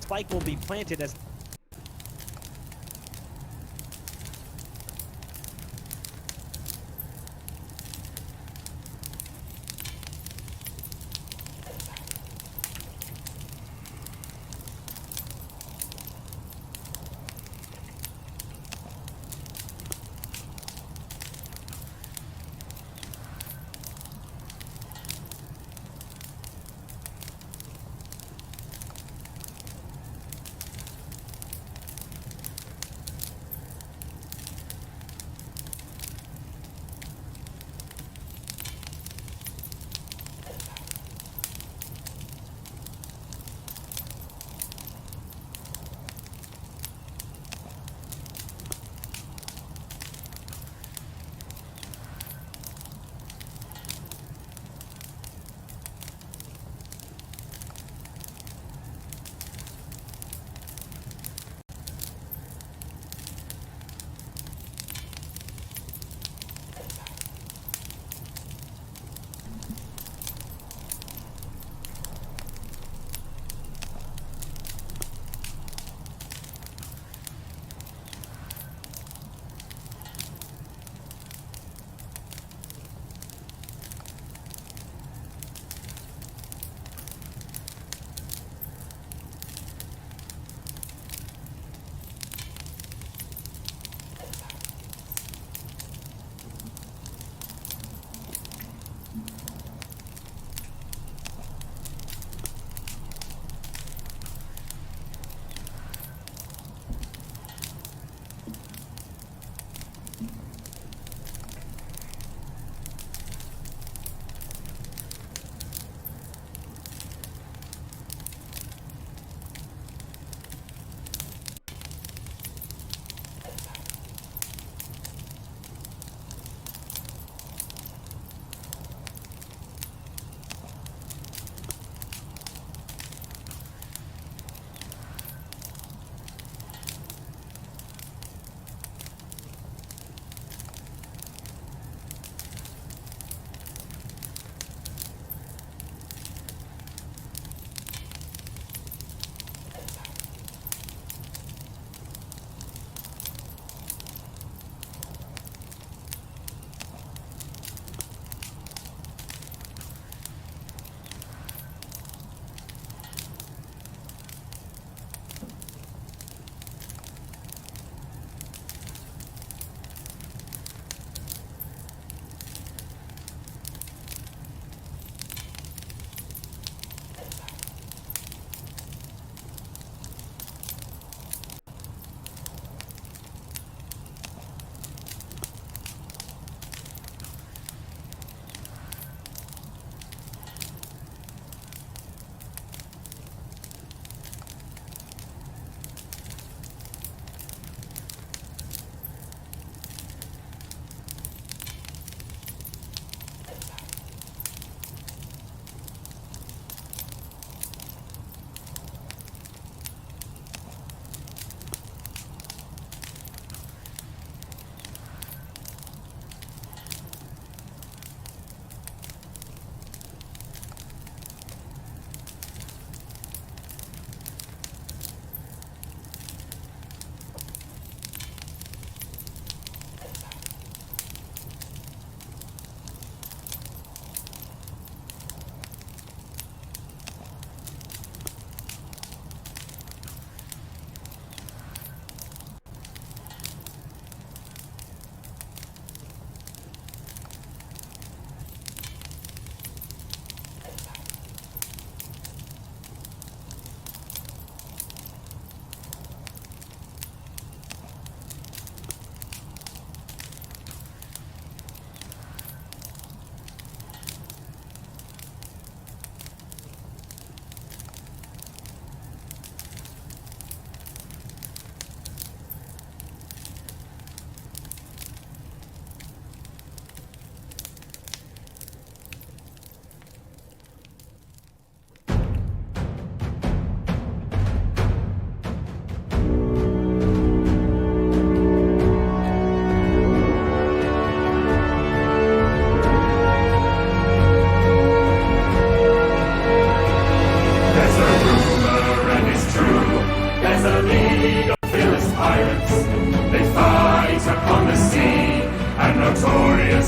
spike will be planted as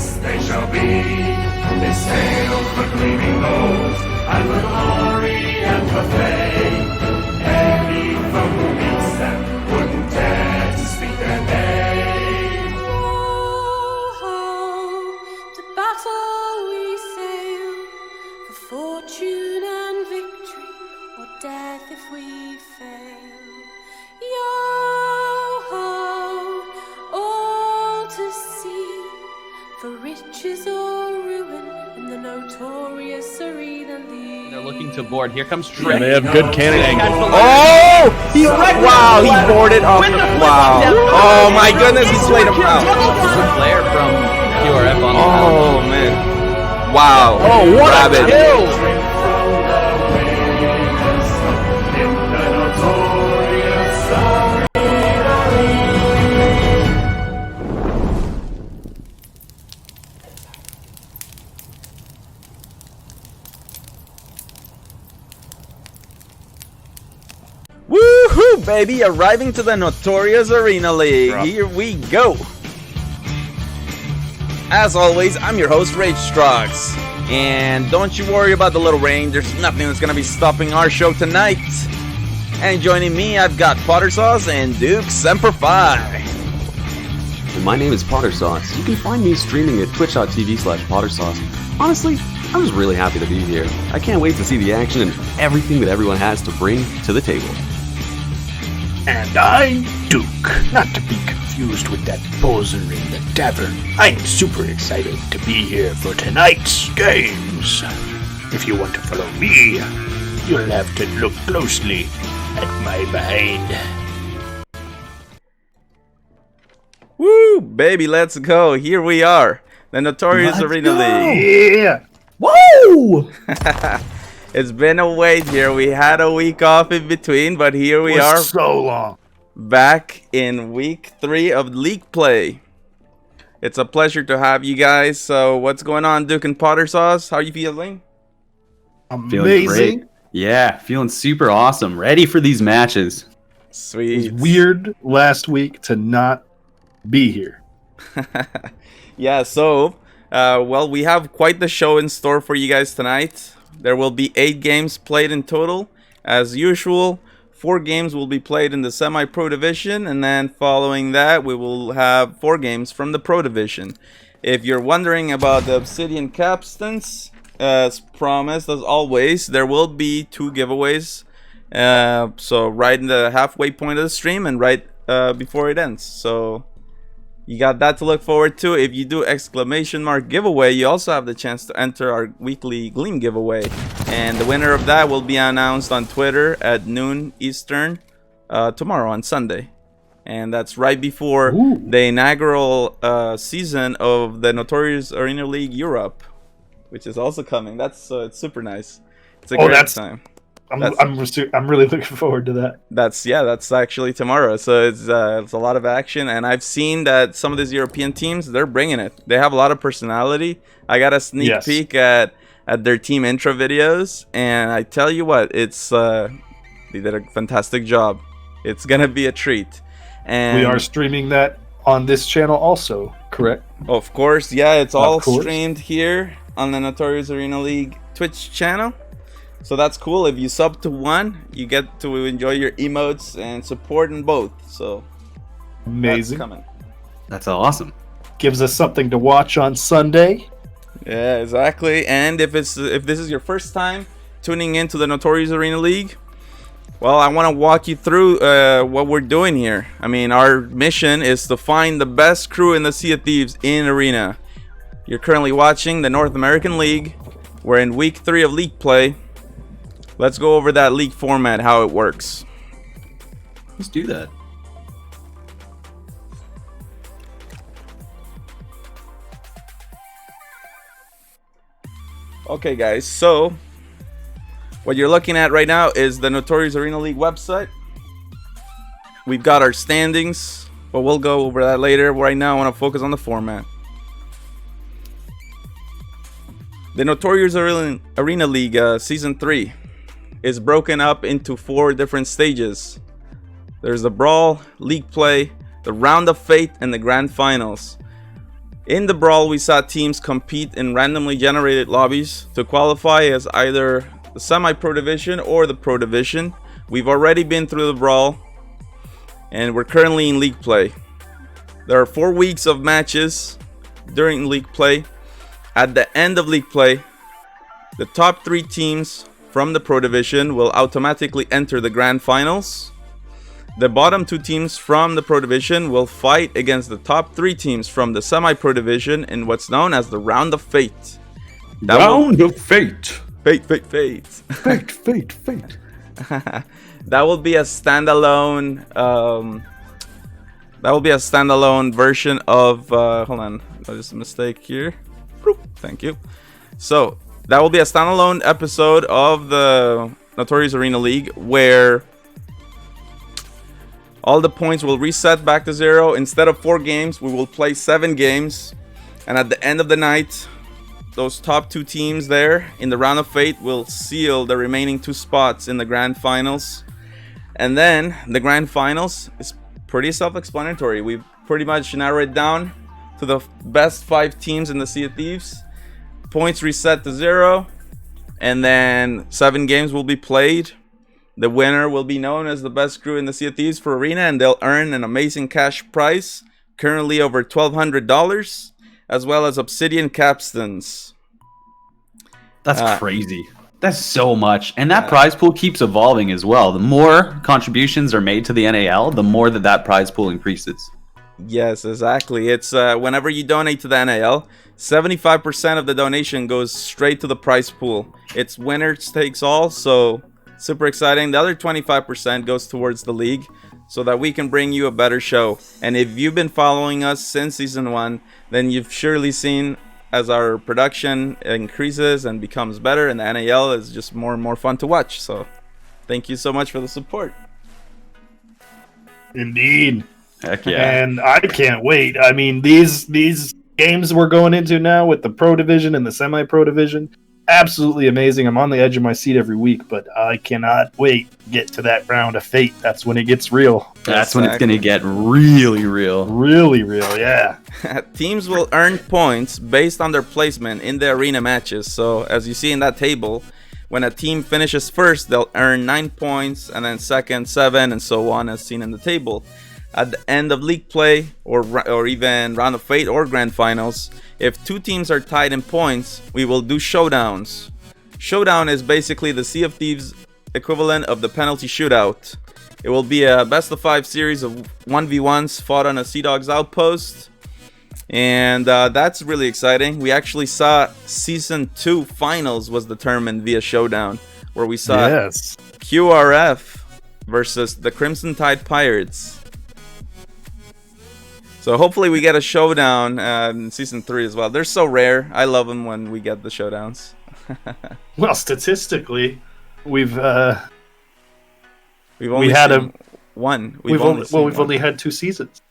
Victorious they shall be. They sailed for gleaming gold, and for glory and for fame. Any foe who meets them wouldn't dare to speak their name. Ho, to battle we sail, for fortune and victory, or death if we fail. Yo-ho, all to see, for riches or ruin in the notorious arena league. They're looking to board. Here comes Trey. They have good cannon angle. Oh! Wow, he boarded off the wow. Oh my goodness, he slayed him out. Good player from QRF on the Oh man. Wow. Oh, what a Rabbit. kill! Woohoo, baby! Arriving to the Notorious Arena League. Here we go. As always, I'm your host, Rage Strux. And don't you worry about the little rain. There's nothing that's gonna be stopping our show tonight. And joining me, I've got Potter Sauce and Duke Semper Fi. And my name is Potter Sauce. You can find me streaming at twitch.tv/PotterSauce. Honestly, I'm just really happy to be here. I can't wait to see the action and everything that everyone has to bring to the table. And I'm Duke, not to be confused with that poser in the tavern. I'm super excited to be here for tonight's games. If you want to follow me, you'll have to look closely at my behind. Woo, baby, let's go. Here we are. The Notorious Arena League. Yeah! Whoa! It's been a wait here. We had a week off in between, but here we are So long. back in week 3 of league play. It's a pleasure to have you guys. So what's going on, Duke and Potter Sauce? How are you feeling? Feeling great. Yeah, feeling super awesome. Ready for these matches. Sweet. It was weird last week to not be here. Yeah, so, well, we have quite the show in store for you guys tonight. There will be 8 games played in total. As usual, 4 games will be played in the semi-pro division, and then following that, we will have 4 games from the pro division. If you're wondering about the Obsidian Capstans, as promised, as always, there will be 2 giveaways. So right in the halfway point of the stream and right before it ends. So you got that to look forward to. If you do exclamation mark giveaway, you also have the chance to enter our weekly Gleam giveaway. And the winner of that will be announced on Twitter at noon Eastern tomorrow on Sunday. And that's right before the inaugural season of the Notorious Arena League Europe, which is also coming. That's it's super nice. It's a great time. I'm really looking forward to that. That's actually tomorrow. So it's a lot of action, and I've seen that some of these European teams, they're bringing it. They have a lot of personality. I got a sneak peek at their team intro videos, and I tell you what, it's they did a fantastic job. It's gonna be a treat. And We are streaming that on this channel also, correct? of course, yeah, it's all streamed here on the Notorious Arena League Twitch channel. So that's cool. If you sub to 1, you get to enjoy your emotes and support in both. So Amazing. that's coming. That's awesome. Gives us something to watch on Sunday. Yeah, exactly. And if this is your first time tuning into the Notorious Arena League, well, I want to walk you through what we're doing here. I mean, our mission is to find the best crew in the Sea of Thieves in Arena. You're currently watching the North American League. We're in week 3 of league play. Let's go over that league format, how it works. Let's do that. Okay, guys, so what you're looking at right now is the Notorious Arena League website. We've got our standings, but we'll go over that later. Right now, I want to focus on the format. The Notorious Arena League Season 3 is broken up into 4 different stages. There's the Brawl, League Play, the Round of Fate, and the Grand Finals. In the brawl, we saw teams compete in randomly generated lobbies to qualify as either the semi-pro division or the pro division. We've already been through the brawl, and we're currently in league play. There are 4 weeks of matches during league play. At the end of league play, the top 3 teams from the pro division will automatically enter the grand finals. The bottom 2 teams from the pro division will fight against the top 3 teams from the semi-pro division in what's known as the round of fate. Round of fate. Fate. Fate. That will be a standalone. That will be a standalone version of. Hold on, there's a mistake here. Thank you. So that will be a standalone episode of the Notorious Arena League where all the points will reset back to 0. Instead of 4 games, we will play 7 games. And at the end of the night, those top 2 teams there in the round of fate will seal the remaining 2 spots in the grand finals. And then the grand finals is pretty self-explanatory. We've pretty much narrowed it down to the best 5 teams in the Sea of Thieves. Points reset to 0. And then 7 games will be played. The winner will be known as the best crew in the Sea of Thieves for Arena, and they'll earn an amazing cash prize, currently over $1,200, as well as Obsidian Capstans. That's crazy. That's so much. And that prize pool keeps evolving as well. The more contributions are made to the NAL, the more that prize pool increases. Yes, exactly. It's whenever you donate to the NAL, 75% of the donation goes straight to the prize pool. It's winner takes all, so super exciting. The other 25% goes towards the league so that we can bring you a better show. And if you've been following us since season 1, then you've surely seen as our production increases and becomes better, and the NAL is just more and more fun to watch. So thank you so much for the support. Indeed. Heck yeah. And I can't wait. I mean, these games we're going into now with the pro division and the semi-pro division, absolutely amazing. I'm on the edge of my seat every week, but I cannot wait to get to that round of fate. That's when it gets real. That's when it's going to get really real. Really real, yeah. Teams will earn points based on their placement in the arena matches. So as you see in that table, when a team finishes first, they'll earn 9 points, and then second, 7, and so on, as seen in the table. At the end of league play, or even round of fate or grand finals, if 2 teams are tied in points, we will do showdowns. Showdown is basically the Sea of Thieves equivalent of the penalty shootout. It will be a best of 5 series of 1v1s fought on a Sea Dogs outpost, and that's really exciting. We actually saw season 2 finals was determined via showdown, where we saw QRF versus the Crimson Tide Pirates. So hopefully we get a showdown in season 3 as well. They're so rare. I love them when we get the showdowns. Well, statistically, we've only had seen one. We've only had 2 seasons.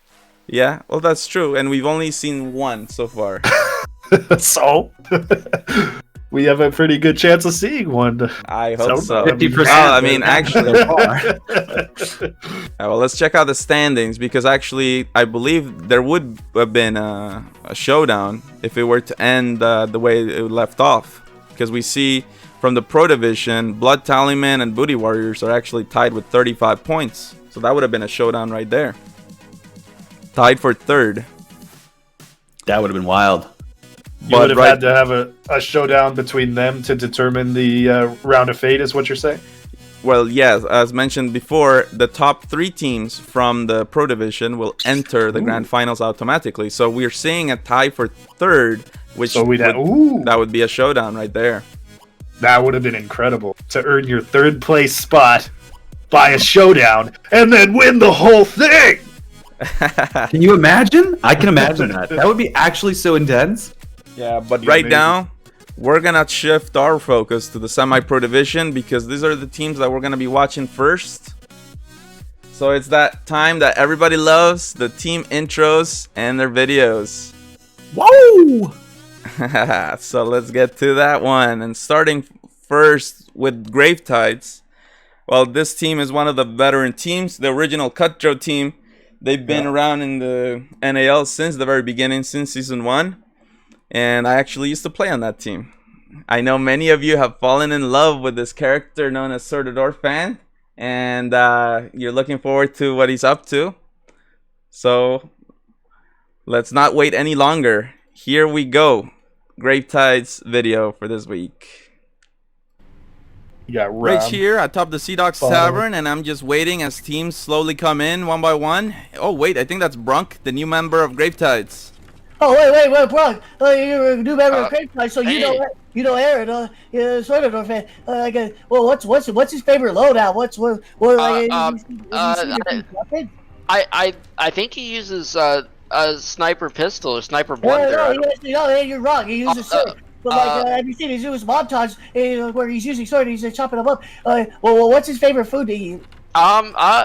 Yeah, well that's true, and we've only seen 1 so far. So we have a pretty good chance of seeing one. I hope so. 50%. I mean, actually, well, let's check out the standings, because actually, I believe there would have been a showdown if it were to end the way it left off. Because we see from the Pro Division, Blood Tallyman and Booty Warriors are actually tied with 35 points. So that would have been a showdown right there. Tied for 3rd. That would have been wild. You would have had to have a showdown between them to determine the round of fate, is what you're saying? Well, yes, as mentioned before, the top 3 teams from the Pro Division will enter the grand finals automatically. So we're seeing a tie for 3rd, which that would be a showdown right there. That would have been incredible, to earn your 3rd place spot by a showdown and then win the whole thing. Can you imagine? I can imagine that. That would be actually so intense. Yeah, but right now, we're going to shift our focus to the semi-pro division, because these are the teams that we're going to be watching first. So it's that time that everybody loves, the team intros and their videos. Whoa! So let's get to that one. And starting first with Gravetides. Well, this team is one of the veteran teams, the original Cutthroat team. They've been around in the NAL since the very beginning, since season 1. And I actually used to play on that team. I know many of you have fallen in love with this character known as Sortador Fan. And you're looking forward to what he's up to. So let's not wait any longer. Here we go. Grapetide's video for this week. You got Rob. Right here atop the Sea Dogs Tavern, and I'm just waiting as teams slowly come in one by one. Oh wait, I think that's Brunk, the new member of Grapetides. Oh wait, Brock. You're a new member of Grapetide, so you know Aaron. Sort of fan. Well, what's his favorite loadout? I think he uses a sniper pistol or sniper blunder. No, you're wrong. He uses sword. But have you seen his newest montage where he's using sword and he's chopping them up? Well, what's his favorite food to eat? I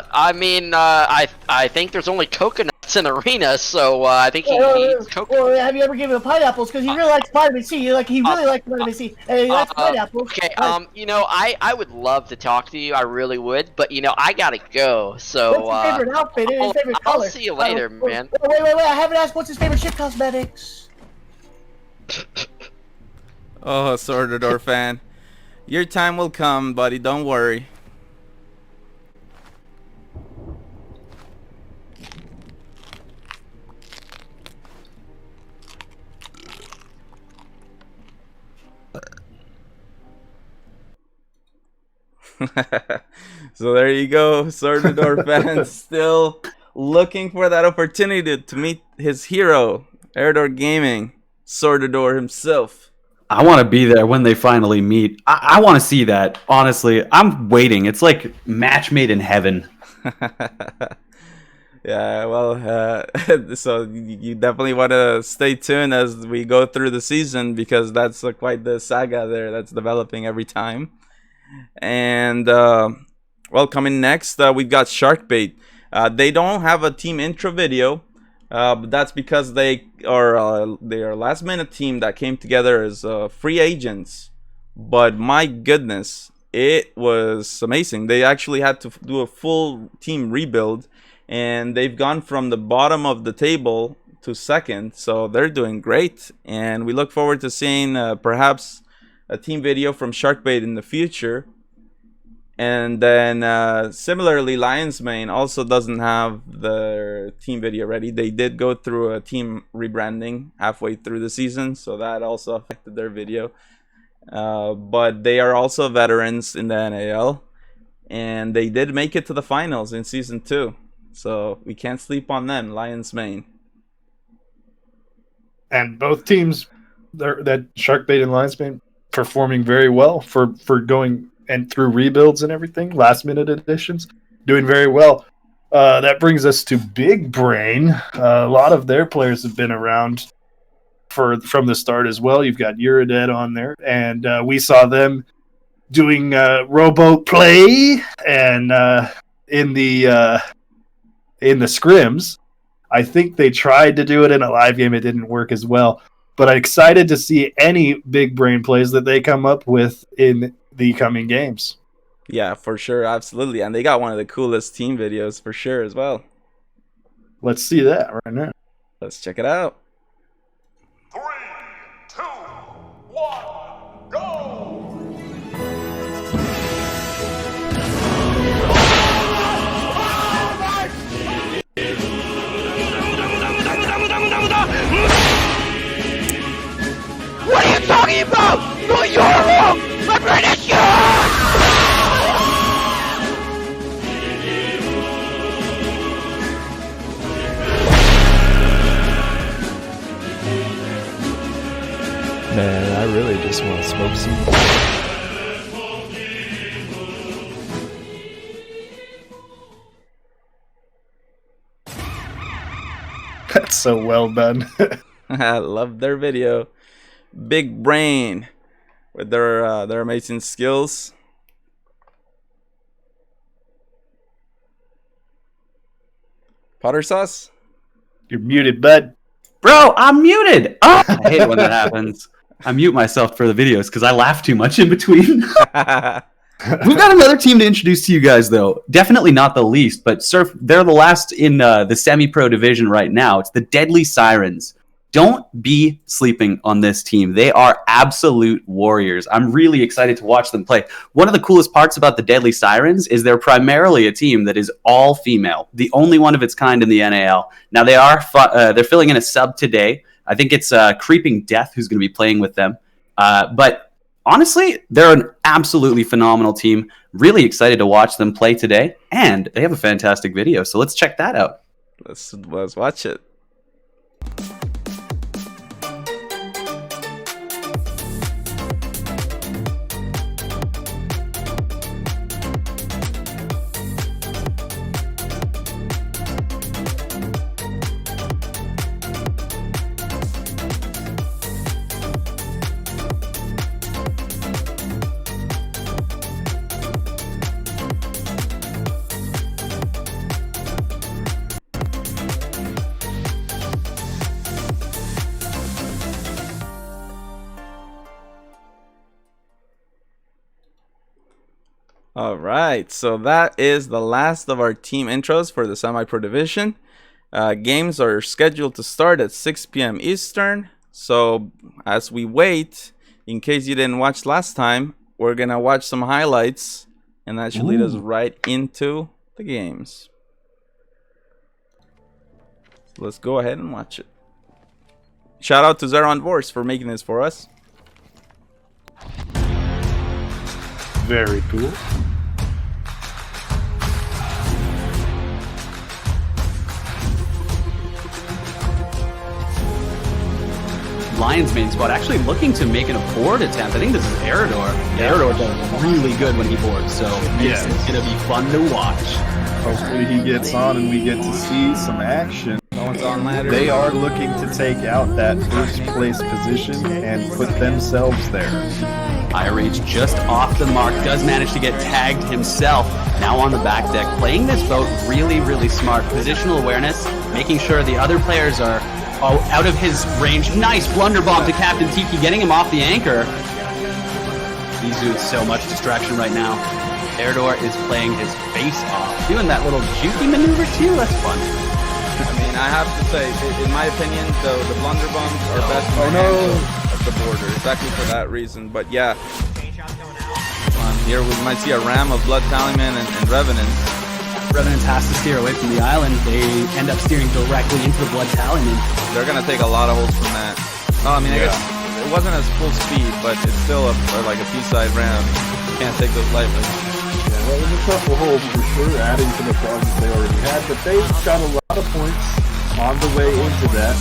think there's only coconuts in Arena, so I think he eats coconuts. Well, have you ever given him pineapples? Because he really likes vitamin C. He really likes vitamin C, and he likes pineapples. Okay, I would love to talk to you. I really would, but I gotta go. So what's his favorite outfit and his favorite color? I'll see you later, man. Wait! I haven't asked what's his favorite shit cosmetics. Oh, Sortador Fan. Your time will come, buddy. Don't worry. So there you go, Sortador Fan, still looking for that opportunity to meet his hero, Erdor Gaming, Sortador himself. I want to be there when they finally meet. I want to see that. Honestly, I'm waiting. It's like match made in heaven. Yeah, well, so you definitely want to stay tuned as we go through the season, because that's quite the saga there that's developing every time. And well, coming next, we've got Sharkbait. They don't have a team intro video, but that's because they are last minute team that came together as free agents. But my goodness, it was amazing. They actually had to do a full team rebuild, and they've gone from the bottom of the table to second, so they're doing great. And we look forward to seeing perhaps a team video from Sharkbait in the future. And then similarly, Lion's Mane also doesn't have their team video ready. They did go through a team rebranding halfway through the season, so that also affected their video. But they are also veterans in the NAL, and they did make it to the finals in season 2, so we can't sleep on them. Lion's Mane. And both teams, that Sharkbait and Lion's Mane, performing very well for going and through rebuilds and everything, last minute additions, doing very well. That brings us to Big Brain. A lot of their players have been around from the start as well. You've got Uridead on there, and we saw them doing rowboat play and in the scrims. I think they tried to do it in a live game. It didn't work as well. But I'm excited to see any Big Brain plays that they come up with in the coming games. Yeah, for sure, absolutely. And they got one of the coolest team videos for sure as well. Let's see that right now. Let's check it out. 3, 2, 1, go! What are you talking about? No, you're wrong! I'm British! Man, I really just want to smoke some. That's so well done. I love their video. Big Brain with their amazing skills. Potter Sauce? You're muted, bud. Bro, I'm muted. Oh, I hate it when that happens. I mute myself for the videos because I laugh too much in between. We've got another team to introduce to you guys, though. Definitely not the least, but Surf, they're the last in the semi-pro division right now. It's the Deadly Sirens. Don't be sleeping on this team. They are absolute warriors. I'm really excited to watch them play. One of the coolest parts about the Deadly Sirens is they're primarily a team that is all female, the only one of its kind in the NAL. Now they're filling in a sub today. I think it's Creeping Death who's going to be playing with them. But honestly, they're an absolutely phenomenal team. Really excited to watch them play today, and they have a fantastic video. So let's check that out. Let's watch it. All right, so that is the last of our team intros for the semi-pro division. Games are scheduled to start at 6 p.m. Eastern. So as we wait, in case you didn't watch last time, we're going to watch some highlights, and that should lead us right into the games. So let's go ahead and watch it. Shout out to Zeron Vorse for making this for us. Very cool. Lions main squad actually looking to make an board attempt. I think this is Eridor. Eridor does really good when he boards, so Yes. it's going to be fun to watch. Hopefully he gets on and we get to see some action. No one's on ladder. They are looking to take out that first place position and put themselves there. High reach just off the mark, does manage to get tagged himself. Now on the back deck, playing this boat really, really smart. Positional awareness, making sure the other players are out of his range. Nice blunder bomb to Captain Tiki, getting him off the anchor. He's doing so much distraction right now. Eridor is playing his face off, doing that little jukey maneuver too. That's fun. I mean, I have to say, in my opinion, the blunder bombs are best at the border, exactly for that reason. But yeah, here we might see a ram of Blood Tallyman and Revenants. Revenants has to steer away from the island. They end up steering directly into the Blood Tallyman. They're gonna take a lot of holds from that. No, I mean, I guess it wasn't as full speed, but it's still like a P-side ram. Can't take those lightly. Yeah, well, it was a couple holes for sure, adding to the problems they already had, but they got a lot of points on the way into that.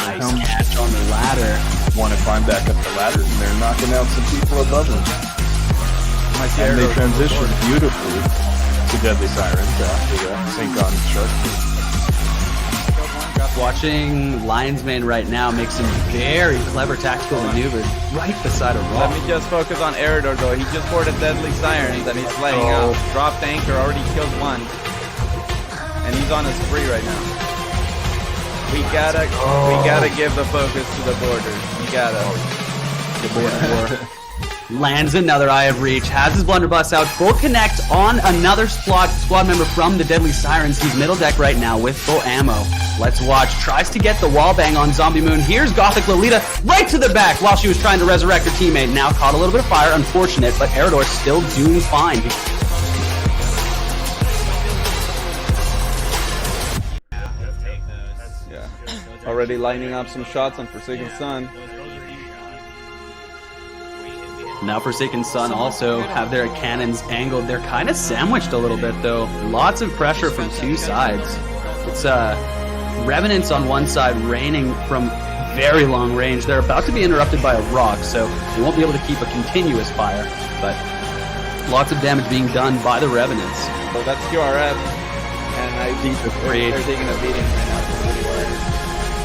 Nice catch on the ladder. Want to climb back up the ladder, and they're knocking out some people above them. And they transition beautifully to Deadly Sirens after that sync on Shark. Watching Lions Mane right now make some very clever tactical maneuvers right beside a rock. Let me just focus on Eridor though. He just boarded Deadly Sirens and he's laying out. Dropped anchor, already killed one. And he's on a spree right now. We gotta give the focus to the border. We gotta. The border war. Lands another Eye of Reach, has his blunderbuss out, full connect on another squad member from the Deadly Sirens. He's middle deck right now with full ammo. Let's watch. Tries to get the wall bang on Zombie Moon. Here's Gothic Lolita right to the back while she was trying to resurrect her teammate. Now caught a little bit of fire, unfortunate, but Eridor still doing fine. Yeah. Already lining up some shots on Forsaken Sun. Now Forsaken Sun also have their cannons angled. They're kind of sandwiched a little bit though. Lots of pressure from two sides. It's Revenants on one side raining from very long range. They're about to be interrupted by a rock, so they won't be able to keep a continuous fire. But lots of damage being done by the Revenants. So that's QRF, and I think they're taking a beating right now.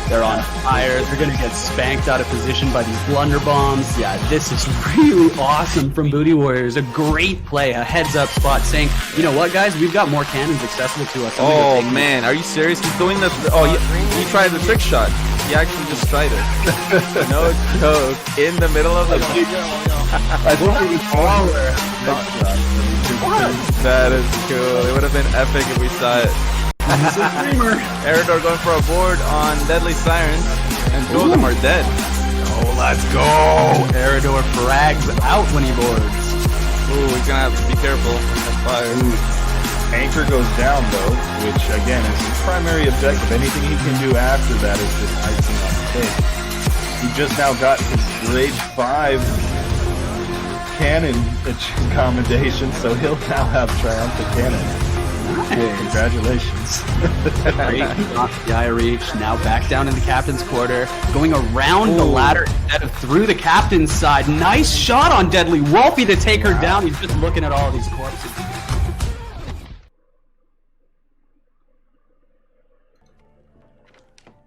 They're on fire. They're going to get spanked out of position by these blunder bombs. Yeah, this is really awesome from Booty Warriors. A great play, a heads-up spot saying, you know what, guys? We've got more cannons accessible to us. Oh, man. Are you serious? He's doing this. Oh, he tried the trick shot. he actually just tried it. No joke. In the middle of the I think he was taller. That is cool. It would have been epic if we saw it. Eridor going for a board on Deadly Sirens, and two of them are dead. Oh, let's go! Eridor frags out when he boards. Ooh, he's gonna have to be careful. That's fire. Anchor goes down though, which again is his primary objective. Anything he can do after that is just icing on the cake. He just now got his grade 5 cannon commendation, so he'll now have triumphant cannon. Nice. Congratulations. Great. The eye reach, now back down in the captain's quarter, going around the ladder instead of through the captain's side. Nice shot on Deadly Wolfie to take her down. He's just looking at all of these corpses.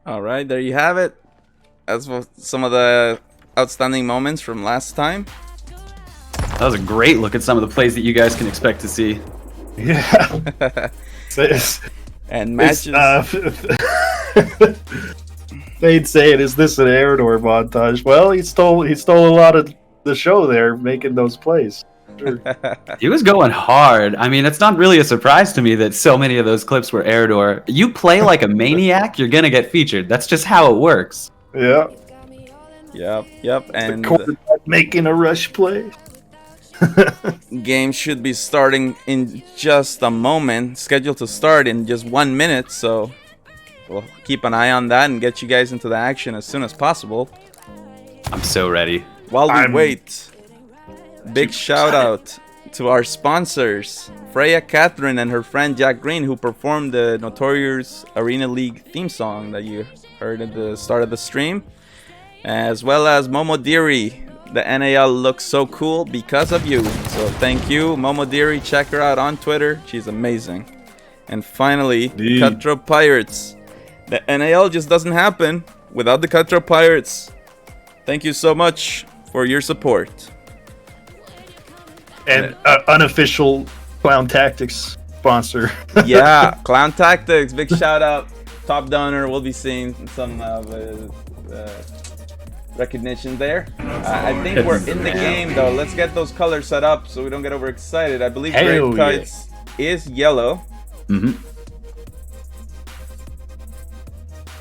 All right, there you have it. That's some of the outstanding moments from last time. That was a great look at some of the plays that you guys can expect to see. Yeah. And matches. They'd say it. Is this an Eridor montage? Well, he stole a lot of the show there, making those plays. Sure. He was going hard. I mean, it's not really a surprise to me that so many of those clips were Eridor. You play like a maniac, you're gonna get featured. That's just how it works. Yeah. Yep. And the quarterback making a rush play. Game should be starting in just a moment, scheduled to start in just 1 minute, so we'll keep an eye on that and get you guys into the action as soon as possible. I'm so ready. While we wait, big shout out to our sponsors, Freya Catherine and her friend Jack Green, who performed the Notorious Arena League theme song that you heard at the start of the stream, as well as Momo Deary. The NAL looks so cool because of you. So thank you, Momo Deary. Check her out on Twitter. She's amazing. And finally, Cutthroat Pirates. The NAL just doesn't happen without the Cutthroat Pirates. Thank you so much for your support. And unofficial Clown Tactics sponsor. Yeah, Clown Tactics. Big shout out. Top donor. We'll be seeing some recognition there. I think we're in the game though. Let's get those colors set up so we don't get overexcited. I believe Great Kites is yellow.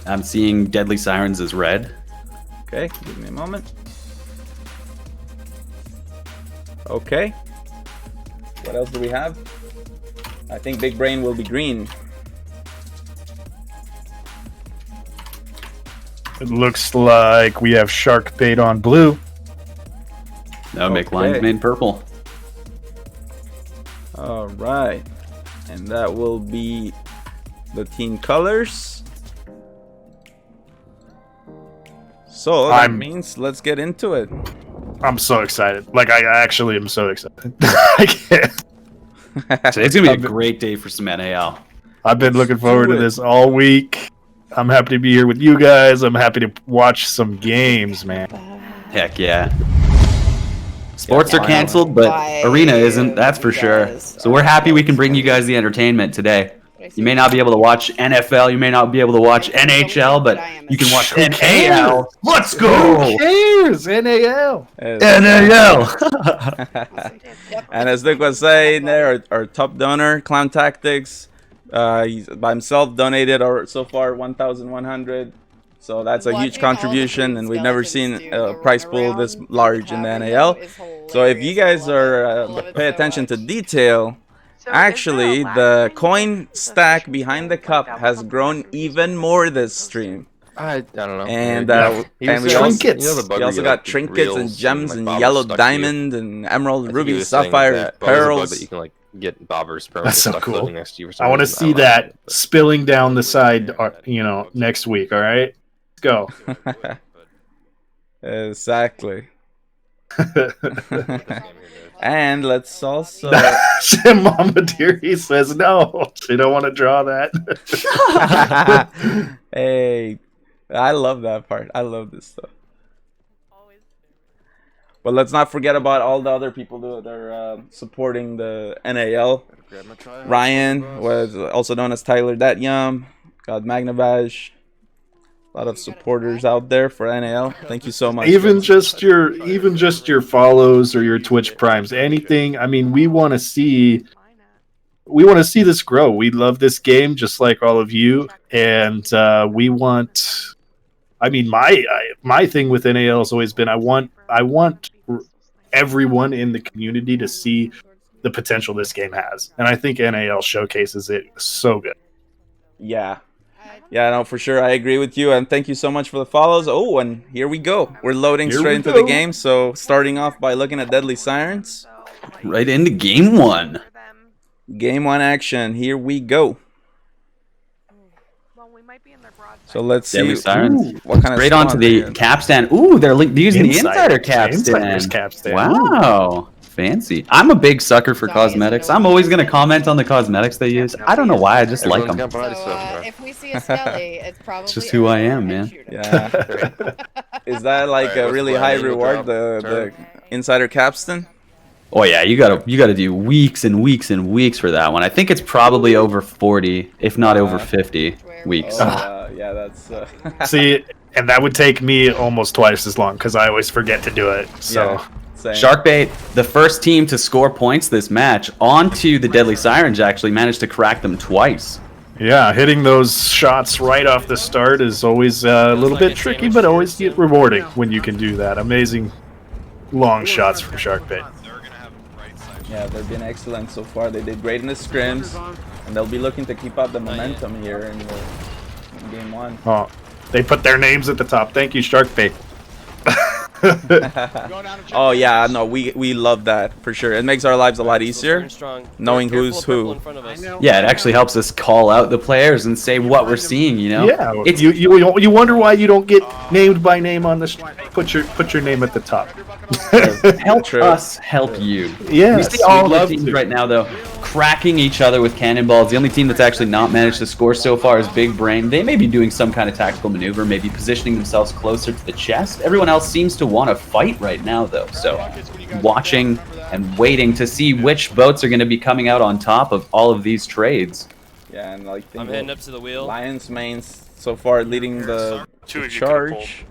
I'm seeing Deadly Sirens as red. Okay, give me a moment. Okay. What else do we have? I think Big Brain will be green. It looks like we have Shark Bait on blue. No, make lines made purple. All right, and that will be the team colors. So that means let's get into it. I'm so excited. Like I actually am so excited. I can't. Today's gonna be a great day for some NAL. I've been looking forward to this all week. I'm happy to be here with you guys. I'm happy to watch some games, man. Heck yeah. Sports are canceled, but Arena isn't, that's for sure. So we're happy we can bring you guys the entertainment today. You may not be able to watch NFL, you may not be able to watch NHL, but you can watch NAL. Let's go! Who cares? NAL! NAL! And as Nick was saying there, our top donor, Clown Tactics, he's by himself donated so far 1,100. So that's a huge contribution, and we've never seen a prize pool this large in the NAL. So if you guys are pay attention to detail, actually the coin stack behind the cup has grown even more this stream. I don't know. And we also got trinkets and gems and yellow diamond and emerald, ruby, sapphire, pearls. That you can like get bobbers. That's so cool. Next to you I want to see that spilling down the side, next week. All right, let's go. Exactly. And let's also. Mama Deary says no. She don't want to draw that. Hey, I love that part. I love this stuff. But let's not forget about all the other people that are supporting the NAL. Ryan was also known as Tyler That Yum. Got Magnavash. A lot of supporters out there for NAL. Thank you so much. Even just your follows or your Twitch primes, anything. I mean, we want to see this grow. We love this game just like all of you, and we want. I mean, my thing with NAL has always been I want everyone in the community to see the potential this game has, and I think NAL showcases it so good. Yeah. Yeah, no, for sure. I agree with you. And thank you so much for the follows. Oh, and here we go. We're loading straight into the game. So starting off by looking at Deadly Sirens. Right into game 1. Game 1 action. Here we go. So let's see. Deadly Sirens. What kind of Straight onto the capstan. Ooh, they're using the insider capstan. Insider's capstan. Wow. Fancy. I'm a big sucker for cosmetics. I'm always going to comment on the cosmetics they use. I don't know why, I just like them. If we see a Skelly, it's probably It's just who I am, man. Yeah. Is that like a really high reward, the insider capstan? Oh yeah, you gotta do weeks and weeks and weeks for that one. I think it's probably over 40, if not over 50 weeks. Yeah, that's... See, and that would take me almost twice as long because I always forget to do it. So. Yeah. Same. Sharkbait, the first team to score points this match, onto the Deadly Sirens, actually managed to crack them twice. Yeah, hitting those shots right off the start is always a little bit tricky, but always rewarding when you can do that. Amazing long shots from Sharkbait. Yeah, they've been excellent so far. They did great in the scrims, and they'll be looking to keep up the momentum here in game 1. Oh, they put their names at the top. Thank you, Sharkbait. Oh yeah, no, we love that for sure. It makes our lives a lot easier knowing who's who. Yeah, it actually helps us call out the players and say what we're seeing. You know, yeah. You wonder why you don't get named by name on this. Put your name at the top. Help us help you. Yeah, we see all the teams right now though cracking each other with cannonballs. The only team that's actually not managed to score so far is Big Brain. They may be doing some kind of tactical maneuver, maybe positioning themselves closer to the chest. Everyone else seems to want to fight right now though, so watching and waiting to see which boats are going to be coming out on top of all of these trades. Yeah, and like I'm heading up to the wheel. Lions mains so far leading the charge.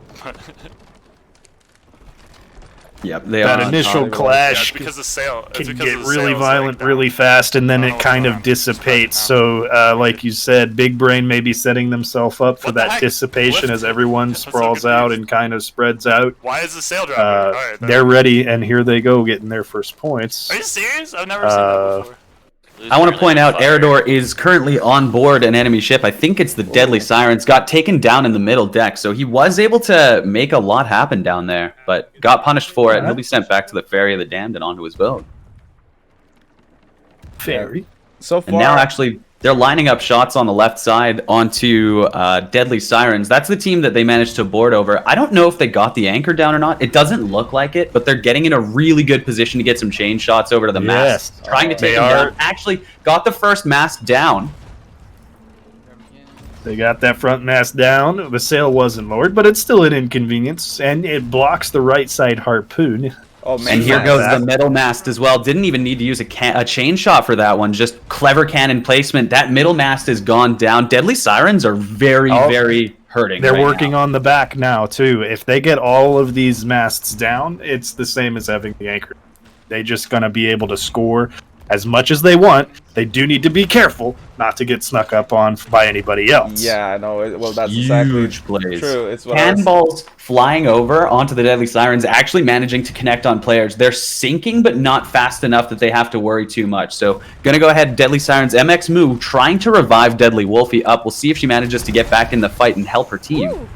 Yep, they that are initial clash because the sail can get really violent really fast, and then it kind of dissipates. So, like you said, Big Brain may be setting themselves up for that dissipation as everyone sprawls out and kind of spreads out. Why is the sail dropping? They're ready, and here they go, getting their first points. Are you serious? I've never seen that before. I want to point out Eridor is currently on board an enemy ship. I think it's the Deadly Sirens. Got taken down in the middle deck, so he was able to make a lot happen down there, but got punished for it, and he'll be sent back to the Ferry of the Damned and onto his boat. Ferry? So far... And now, actually, they're lining up shots on the left side onto Deadly Sirens. That's the team that they managed to board over. I don't know if they got the anchor down or not. It doesn't look like it, but they're getting in a really good position to get some chain shots over to the mast. Trying to take them down. Actually, got the first mast down. They got that front mast down. The sail wasn't lowered, but it's still an inconvenience, and it blocks the right side harpoon. Oh, man. And here goes the middle mast as well. Didn't even need to use a chain shot for that one. Just clever cannon placement. That middle mast has gone down. Deadly Sirens are very, very hurting. They're working on the back now, too. If they get all of these masts down, it's the same as having the anchor. They're just going to be able to score as much as they want. They do need to be careful not to get snuck up on by anybody else. Yeah, no, well, that's huge plays. True. It's what Cannonballs flying over onto the Deadly Sirens, actually managing to connect on players. They're sinking, but not fast enough that they have to worry too much. So, gonna go ahead, Deadly Sirens, MX Moo trying to revive Deadly Wolfie up. We'll see if she manages to get back in the fight and help her team.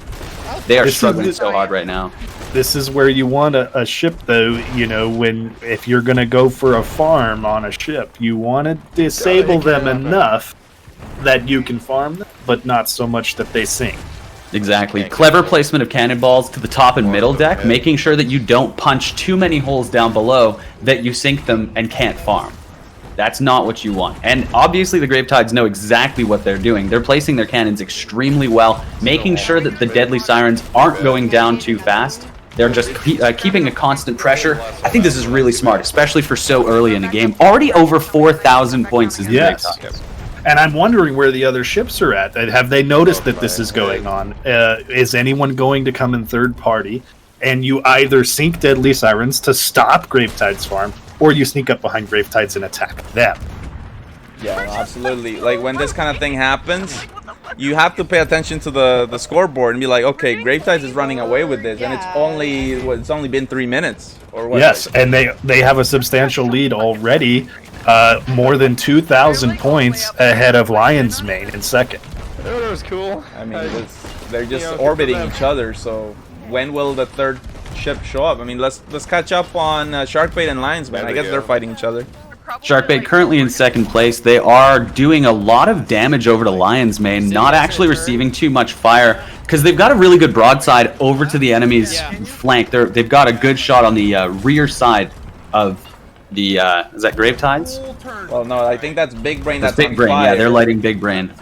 They are struggling so hard right now. This is where you want a ship, though. You know, if you're going to go for a farm on a ship, you want to disable them enough that you can farm them, but not so much that they sink. Exactly. Clever placement of cannonballs to the top and middle deck, making sure that you don't punch too many holes down below that you sink them and can't farm. That's not what you want. And obviously the Gravetides know exactly what they're doing. They're placing their cannons extremely well, making sure that the Deadly Sirens aren't going down too fast. They're just keeping a constant pressure. I think this is really smart, especially for so early in the game. Already over 4,000 points is the Gravetides. And I'm wondering where the other ships are at. Have they noticed that this is going on? Is anyone going to come in third party? And you either sink Deadly Sirens to stop Gravetide's farm, or you sneak up behind Gravetides and attack them. Yeah, absolutely. Like when this kind of thing happens, you have to pay attention to the scoreboard and be like, okay, Gravetides is running away with this, and it's only been 3 minutes or what? Yes, and they have a substantial lead already, more than 2,000 points ahead of Lion's Mane in second. That was cool. I mean, they're just orbiting each other. So when will the third ship show up? I mean, let's catch up on Sharkbait and Lion's Mane. I guess they're fighting each other. Sharkbait currently in second place. They are doing a lot of damage over to Lion's Mane, not actually receiving too much fire because they've got a really good broadside over to the enemy's flank. They've got a good shot on the rear side of the is that Gravetides? Well, no, I think that's Big Brain. That's Big Brain. fire. Yeah, they're lighting Big Brain.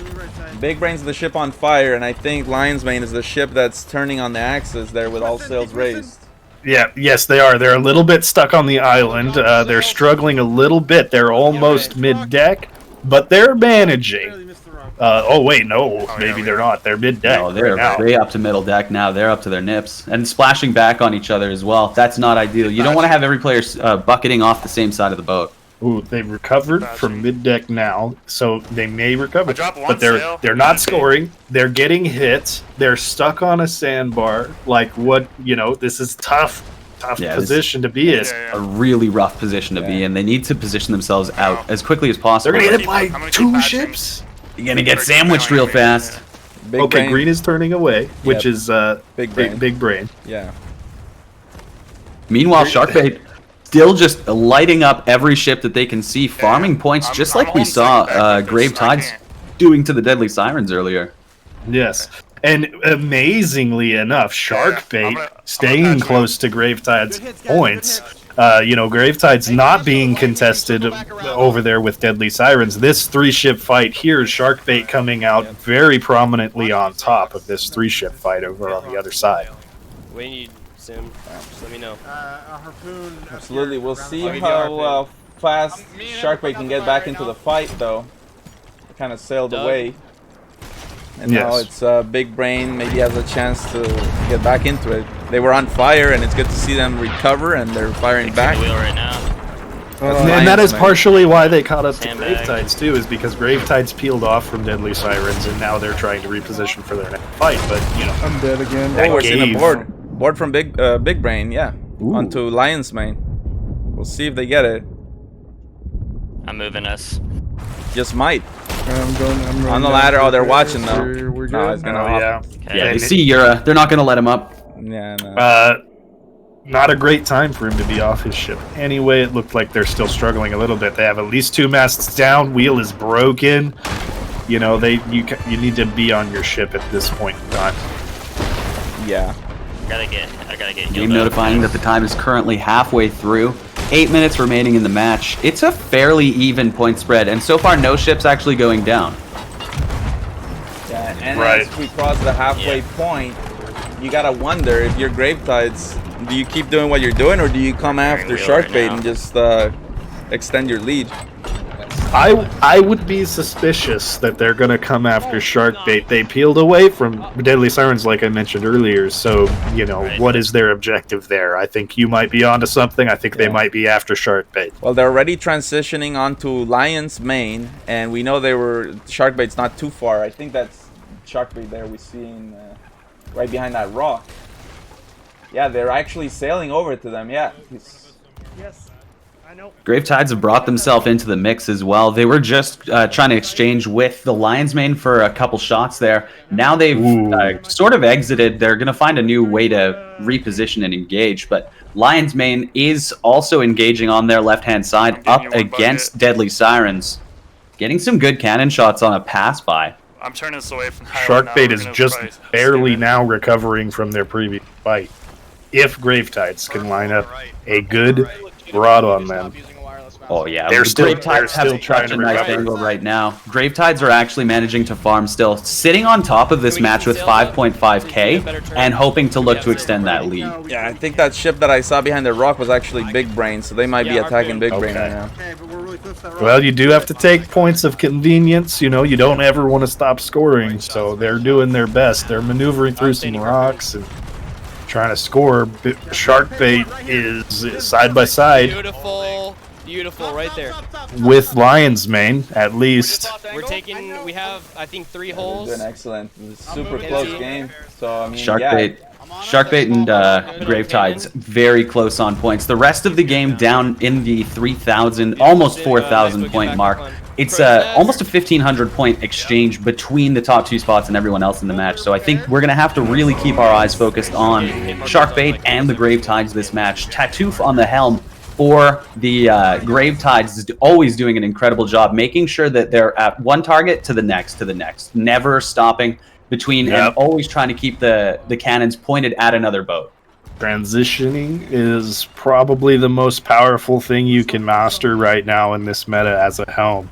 Big Brain's the ship on fire, and I think Lion's Mane is the ship that's turning on the axis there with all sails raised. Yeah, yes, they are. They're a little bit stuck on the island. They're struggling a little bit. They're almost mid-deck, but they're managing. Oh, wait, no. Maybe they're not. They're mid-deck. No, they're way up to middle deck now. They're up to their nips. And splashing back on each other as well. That's not ideal. You don't want to have every player bucketing off the same side of the boat. Ooh, they've recovered from mid-deck now, so they may recover. But they're not scoring. They're getting hit. They're stuck on a sandbar. Like, what, this is tough position to be in. A really rough position to be in. They need to position themselves out as quickly as possible. They're going to get hit by 2 ships. You're going to get sandwiched real fast. Okay, Green is turning away, which is Big Brain. Big Brain. Yeah. Meanwhile, Sharkbait still just lighting up every ship that they can see, farming points just like we saw Gravetides doing to the Deadly Sirens earlier. Yes. And amazingly enough, Sharkbait staying close to Gravetide's points. Gravetide's not being contested over there with Deadly Sirens. This 3-ship fight here, Sharkbait coming out very prominently on top of this 3-ship fight over on the other side. We need Sim. Just let me know. Absolutely. We'll see how fast Sharkbait can get back into the fight, though. Kind of sailed away. And now it's Big Brain maybe has a chance to get back into it. They were on fire, and it's good to see them recover, and they're firing back. Right now. And that is partially why they caught up to Gravetides, too, is because Gravetides peeled off from Deadly Sirens, and now they're trying to reposition for their next fight. But, I'm dead again. Oh, we're seeing a board from Big Brain, yeah. Ooh. Onto Lion's Mane. We'll see if they get it. I'm moving us. Just might. I'm on the ladder. Oh, they're watching though. We're no, he's gonna hop. Yeah, they see Yura. They're not gonna let him up. Yeah, no. Not a great time for him to be off his ship. Anyway, it looked like they're still struggling a little bit. They have at least 2 masts down. Wheel is broken. You need to be on your ship at this point in time. Yeah. I gotta get. Game notifying that the time is currently halfway through. 8 minutes remaining in the match. It's a fairly even point spread, and so far no ships actually going down. Yeah, and as we cross the halfway point, you gotta wonder if you're Gravetides, do you keep doing what you're doing, or do you come after Sharkbait and just extend your lead? I would be suspicious that they're going to come after Sharkbait. They peeled away from Deadly Sirens, like I mentioned earlier. So, what is their objective there? I think you might be onto something. I think they might be after Sharkbait. Well, they're already transitioning onto Lion's Mane, and we know Sharkbait's not too far. I think that's Sharkbait there we see right behind that rock. Yeah, they're actually sailing over to them. Yeah. Yes. Gravetides have brought themselves into the mix as well. They were just trying to exchange with the Lion's Mane for a couple shots there. Now they've sort of exited. They're going to find a new way to reposition and engage. But Lion's Mane is also engaging on their left-hand side up against Deadly Sirens. Getting some good cannon shots on a pass-by. I'm turning this away from Sharkbait is just barely now recovering from their previous fight. If Gravetides can line up a good broad on them. Oh yeah, they're still trying to nice angle right now. Gravetides are actually managing to farm still, sitting on top of this match with 5.5k and hoping to look to extend that lead. Yeah, I think that ship that I saw behind the rock was actually Big Brain, so they might be attacking Big Brain right now. Well, you do have to take points of convenience. You know, you don't ever want to stop scoring, so they're doing their best. They're maneuvering through some rocks and trying to score. Sharkbait is side by side. Beautiful, right there. With Lion's Mane, at least. We have, I think, 3 holes. Doing excellent. Super close game. So, I mean, Sharkbait and Gravetide's very close on points. The rest of the game down in the 3,000, almost 4,000 point mark. It's almost a 1,500 point exchange between the top 2 spots and everyone else in the match. So I think we're going to have to really keep our eyes focused on Sharkbait and the Gravetides this match. Tatoof on the helm for the Gravetides is always doing an incredible job, making sure that they're at one target to the next, never stopping between and always trying to keep the cannons pointed at another boat. Transitioning is probably the most powerful thing you can master right now in this meta as a helm.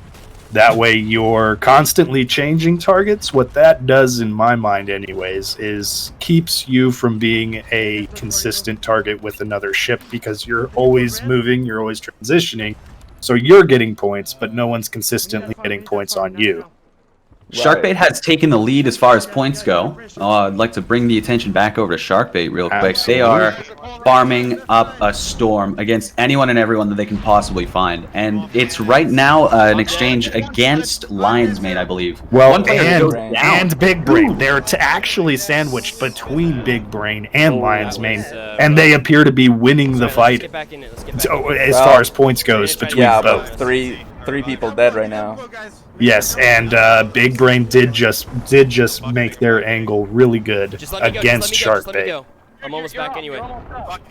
That way you're constantly changing targets. What that does, in my mind anyways, is keeps you from being a consistent target with another ship, because you're always moving, you're always transitioning. So you're getting points, but no one's consistently getting points on you. Sharkbait has taken the lead as far as points go. I'd like to bring the attention back over to Sharkbait real quick. They are farming up a storm against anyone and everyone that they can possibly find. And it's right now an exchange against Lion's Mane, I believe. Well, and Big Brain. They're actually sandwiched between Big Brain and Lion's Mane. And they appear to be winning the fight as far as points goes between both. Three people dead right now. Yes, and Big Brain did just make their angle really good against Sharkbait. I'm almost back anyway.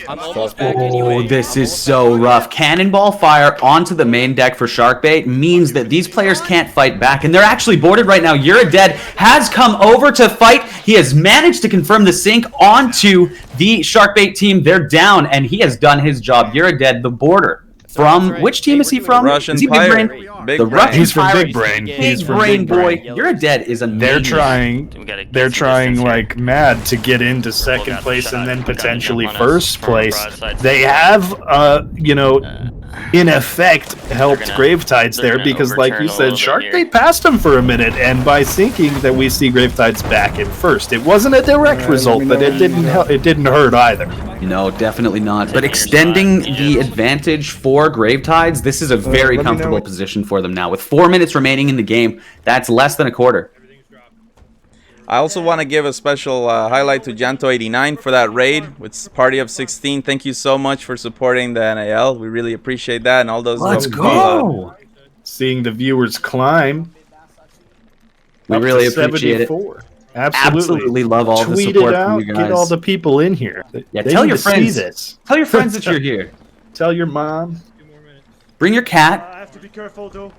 Oh, this is so rough. Cannonball fire onto the main deck for Sharkbait means that these players can't fight back, and they're actually boarded right now. You're Dead has come over to fight. He has managed to confirm the sync onto the Sharkbait team. They're down, and he has done his job. You're Dead, the boarder. From which team is he from? Russian is he Big Brain? The Russian He's from Pirate. Big Brain. Big Brain boy. You're Dead is a They're trying like mad to get into second place and then potentially first place. They have in effect helped Gravetides there, because like you said, Sharkbait passed him for a minute, and by sinking that we see Gravetides back in first. It wasn't a direct result, but it didn't hurt either. No, definitely not. But extending the advantage for Gravetides, this is a very comfortable position for them now. With 4 minutes remaining in the game, that's less than a quarter. I also want to give a special highlight to Janto89 for that raid with Party of 16. Thank you so much for supporting the NAL. We really appreciate that, and all those. Let's go! Seeing the viewers climb. We really appreciate it. Absolutely love all the support from you guys. Get all the people in here. Yeah, tell your friends. Tell your friends that you're here. Tell your mom. Bring your cat. I have to be careful though.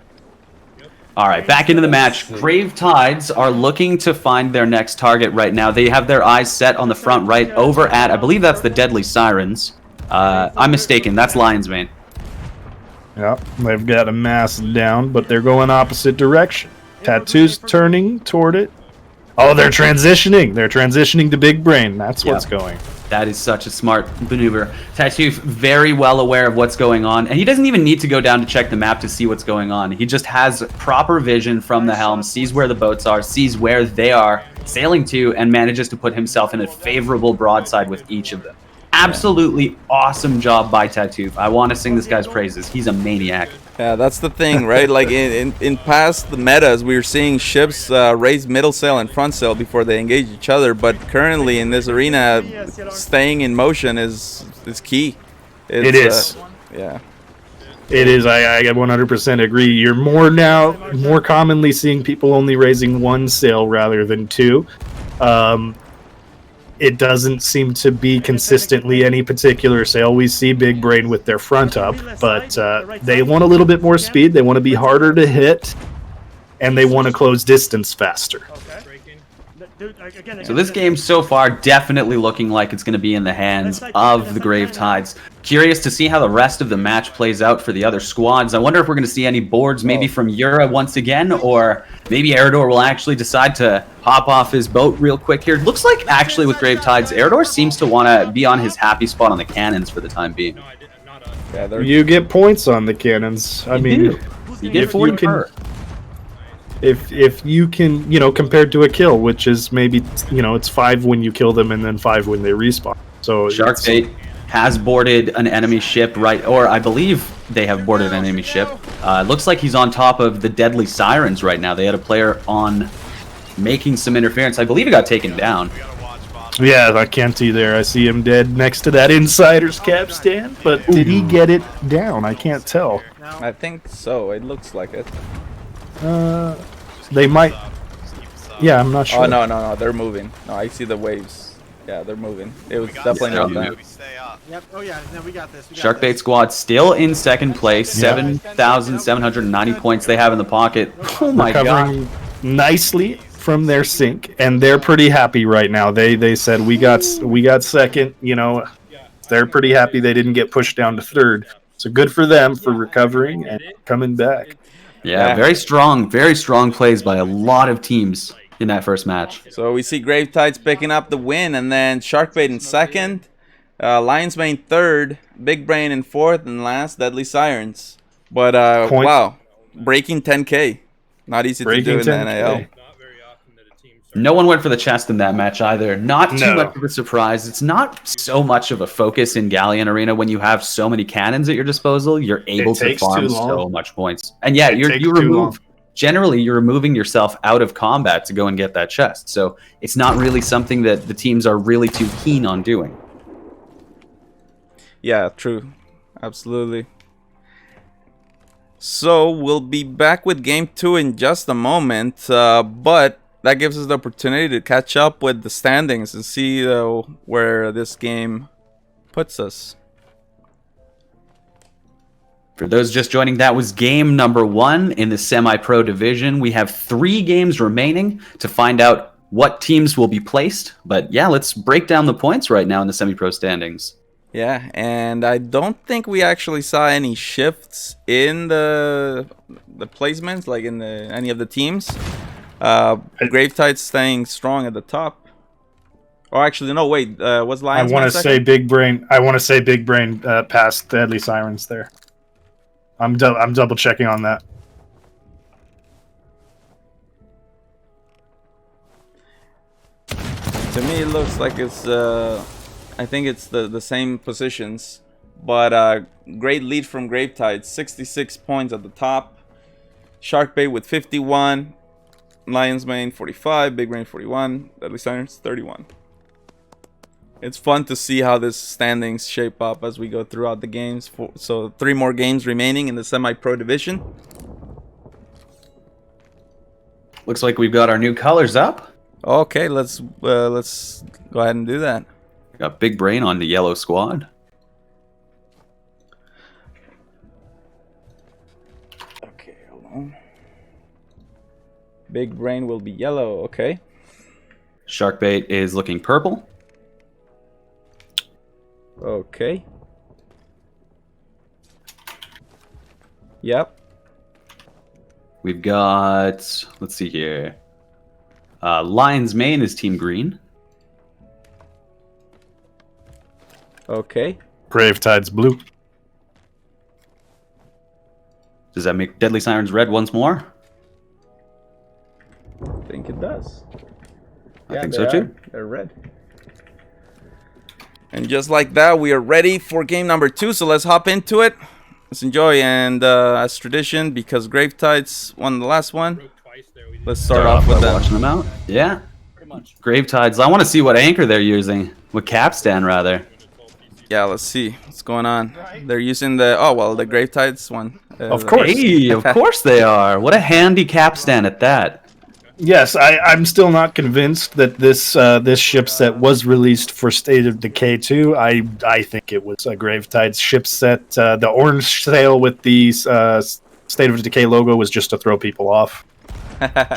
All right, back into the match. Gravetides are looking to find their next target right now. They have their eyes set on the front right over at, I believe that's the Deadly Sirens. I'm mistaken. That's Lion's Mane. Yep, they've got a mass down, but they're going opposite direction. Tattoo's turning toward it. Oh, they're transitioning. They're transitioning to Big Brain. That's what's going. That is such a smart maneuver. Tattoof very well aware of what's going on, and he doesn't even need to go down to check the map to see what's going on. He just has proper vision from the helm, sees where the boats are, sees where they are sailing to, and manages to put himself in a favorable broadside with each of them. Absolutely awesome job by Tattoof. I want to sing this guy's praises. He's a maniac. Yeah, that's the thing, right? Like in past the metas, we were seeing ships raise middle sail and front sail before they engage each other. But currently in this arena, staying in motion is key. It is. Yeah. It is. I 100% agree. You're more commonly seeing people only raising one sail rather than two. It doesn't seem to be consistently any particular sail. We see Big Brain with their front up, but they want a little bit more speed. They want to be harder to hit, and they want to close distance faster. So this game so far definitely looking like it's going to be in the hands of the Gravetides. Curious to see how the rest of the match plays out for the other squads. I wonder if we're going to see any boards maybe from Yura once again, or maybe Eridor will actually decide to hop off his boat real quick here. Looks like actually with Gravetides, Eridor seems to want to be on his happy spot on the cannons for the time being. Yeah, you get points on the cannons. I mean, you get if 40 you can, per. if you can, compared to a kill, which is maybe it's 5 when you kill them and then 5 when they respawn. So Sharkbait has boarded an enemy ship, right? Or I believe they have boarded an enemy ship. Looks like he's on top of the Deadly Sirens right now. They had a player on making some interference. I believe he got taken down. Yeah, I can't see there. I see him dead next to that Insider's capstan, but did he get it down? I can't tell. I think so. It looks like it. They might. Yeah, I'm not sure. Oh, no. They're moving. No, I see the waves. Yeah, they're moving. It was definitely not them. Yep. Oh yeah. No, we got this. Sharkbait squad still in second place. 7,790 points they have in the pocket. Oh my Recovering god. nicely from their sink, and they're pretty happy right now. They said we got second. They're pretty happy they didn't get pushed down to third. So good for them for recovering and coming back. Yeah, very strong plays by a lot of teams in that first match. So we see Gravetides picking up the win, and then Sharkbait in second, Lionsmane third, Big Brain in fourth, and last Deadly Sirens. But wow, breaking 10K, not easy to do in the NAL. No one went for the chest in that match either. Not too much of a surprise. It's not so much of a focus in Galleon Arena when you have so many cannons at your disposal. You're able to farm so much points. And yeah, you're removing yourself out of combat to go and get that chest. So it's not really something that the teams are really too keen on doing. Yeah, true. Absolutely. So we'll be back with game 2 in just a moment, but that gives us the opportunity to catch up with the standings and see where this game puts us. For those just joining, that was game number 1 in the semi-pro division. We have 3 games remaining to find out what teams will be placed. But yeah, let's break down the points right now in the semi-pro standings. Yeah, and I don't think we actually saw any shifts in the placements, like in any of the teams. Gravetide's staying strong at the top. Oh, actually, no. Wait. What's Lions? I want to say Big Brain. Past Deadly Sirens there. I'm double checking on that. To me, it looks like it's. I think it's the same positions, but great lead from Gravetide. 66 points at the top. Sharkbait with 51. Lionsmane 45, Big Brain 41, Deadly Sirens 31. It's fun to see how this standings shape up as we go throughout the games. So 3 more games remaining in the semi-pro division. Looks like we've got our new colors up. Okay, let's go ahead and do that. Got Big Brain on the yellow squad. Okay, hold on. Big Brain will be yellow, okay. Sharkbait is looking purple. Okay. Yep. We've got, let's see here. Lionsmane is team green. Okay. Gravetide's blue. Does that make Deadly Sirens red once more? I think it does. I think so too. They're red. And just like that, we are ready for game number 2. So let's hop into it. Let's enjoy. And as tradition, because Gravetides won the last one, let's start off with them. Watching them out. Yeah. Gravetides. I want to see what anchor they're using. What capstan, rather. Yeah, let's see what's going on. They're using the the Gravetides one. Of course. Hey, of course they are. What a handy capstan at that. Yes, I'm still not convinced that this ship set was released for State of Decay 2. I think it was a Gravetide's ship set. The orange sail with the State of Decay logo was just to throw people off.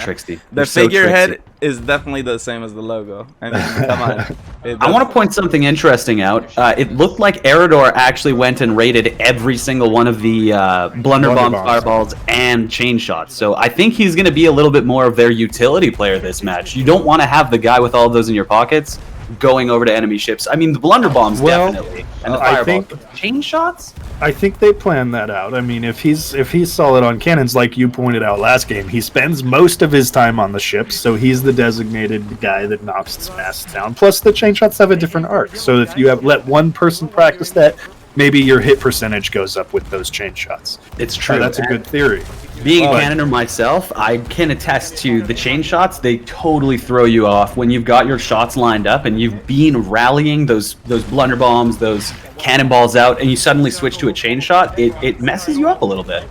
Trixie. The figurehead is definitely the same as the logo. I mean, come on. I want to point something interesting out. It looked like Eridor actually went and raided every single one of the Blunderbombs, Fireballs, and Chain Shots. So I think he's going to be a little bit more of their utility player this match. You don't want to have the guy with all of those in your pockets going over to enemy ships. I mean, the Blunderbombs definitely. And the Fireballs. Chain Shots? I think they planned that out. I mean, if he's solid on cannons, like you pointed out last game, he spends most of his time on the ships, so he's the designated guy that knocks his masts down. Plus, the chain shots have a different arc, so if you have let one person practice that, maybe your hit percentage goes up with those chain shots. It's true. That's a good theory. Being a cannoner myself, I can attest to the chain shots. They totally throw you off when you've got your shots lined up and you've been rallying those blunder bombs, those cannonballs out, and you suddenly switch to a chain shot. It messes you up a little bit.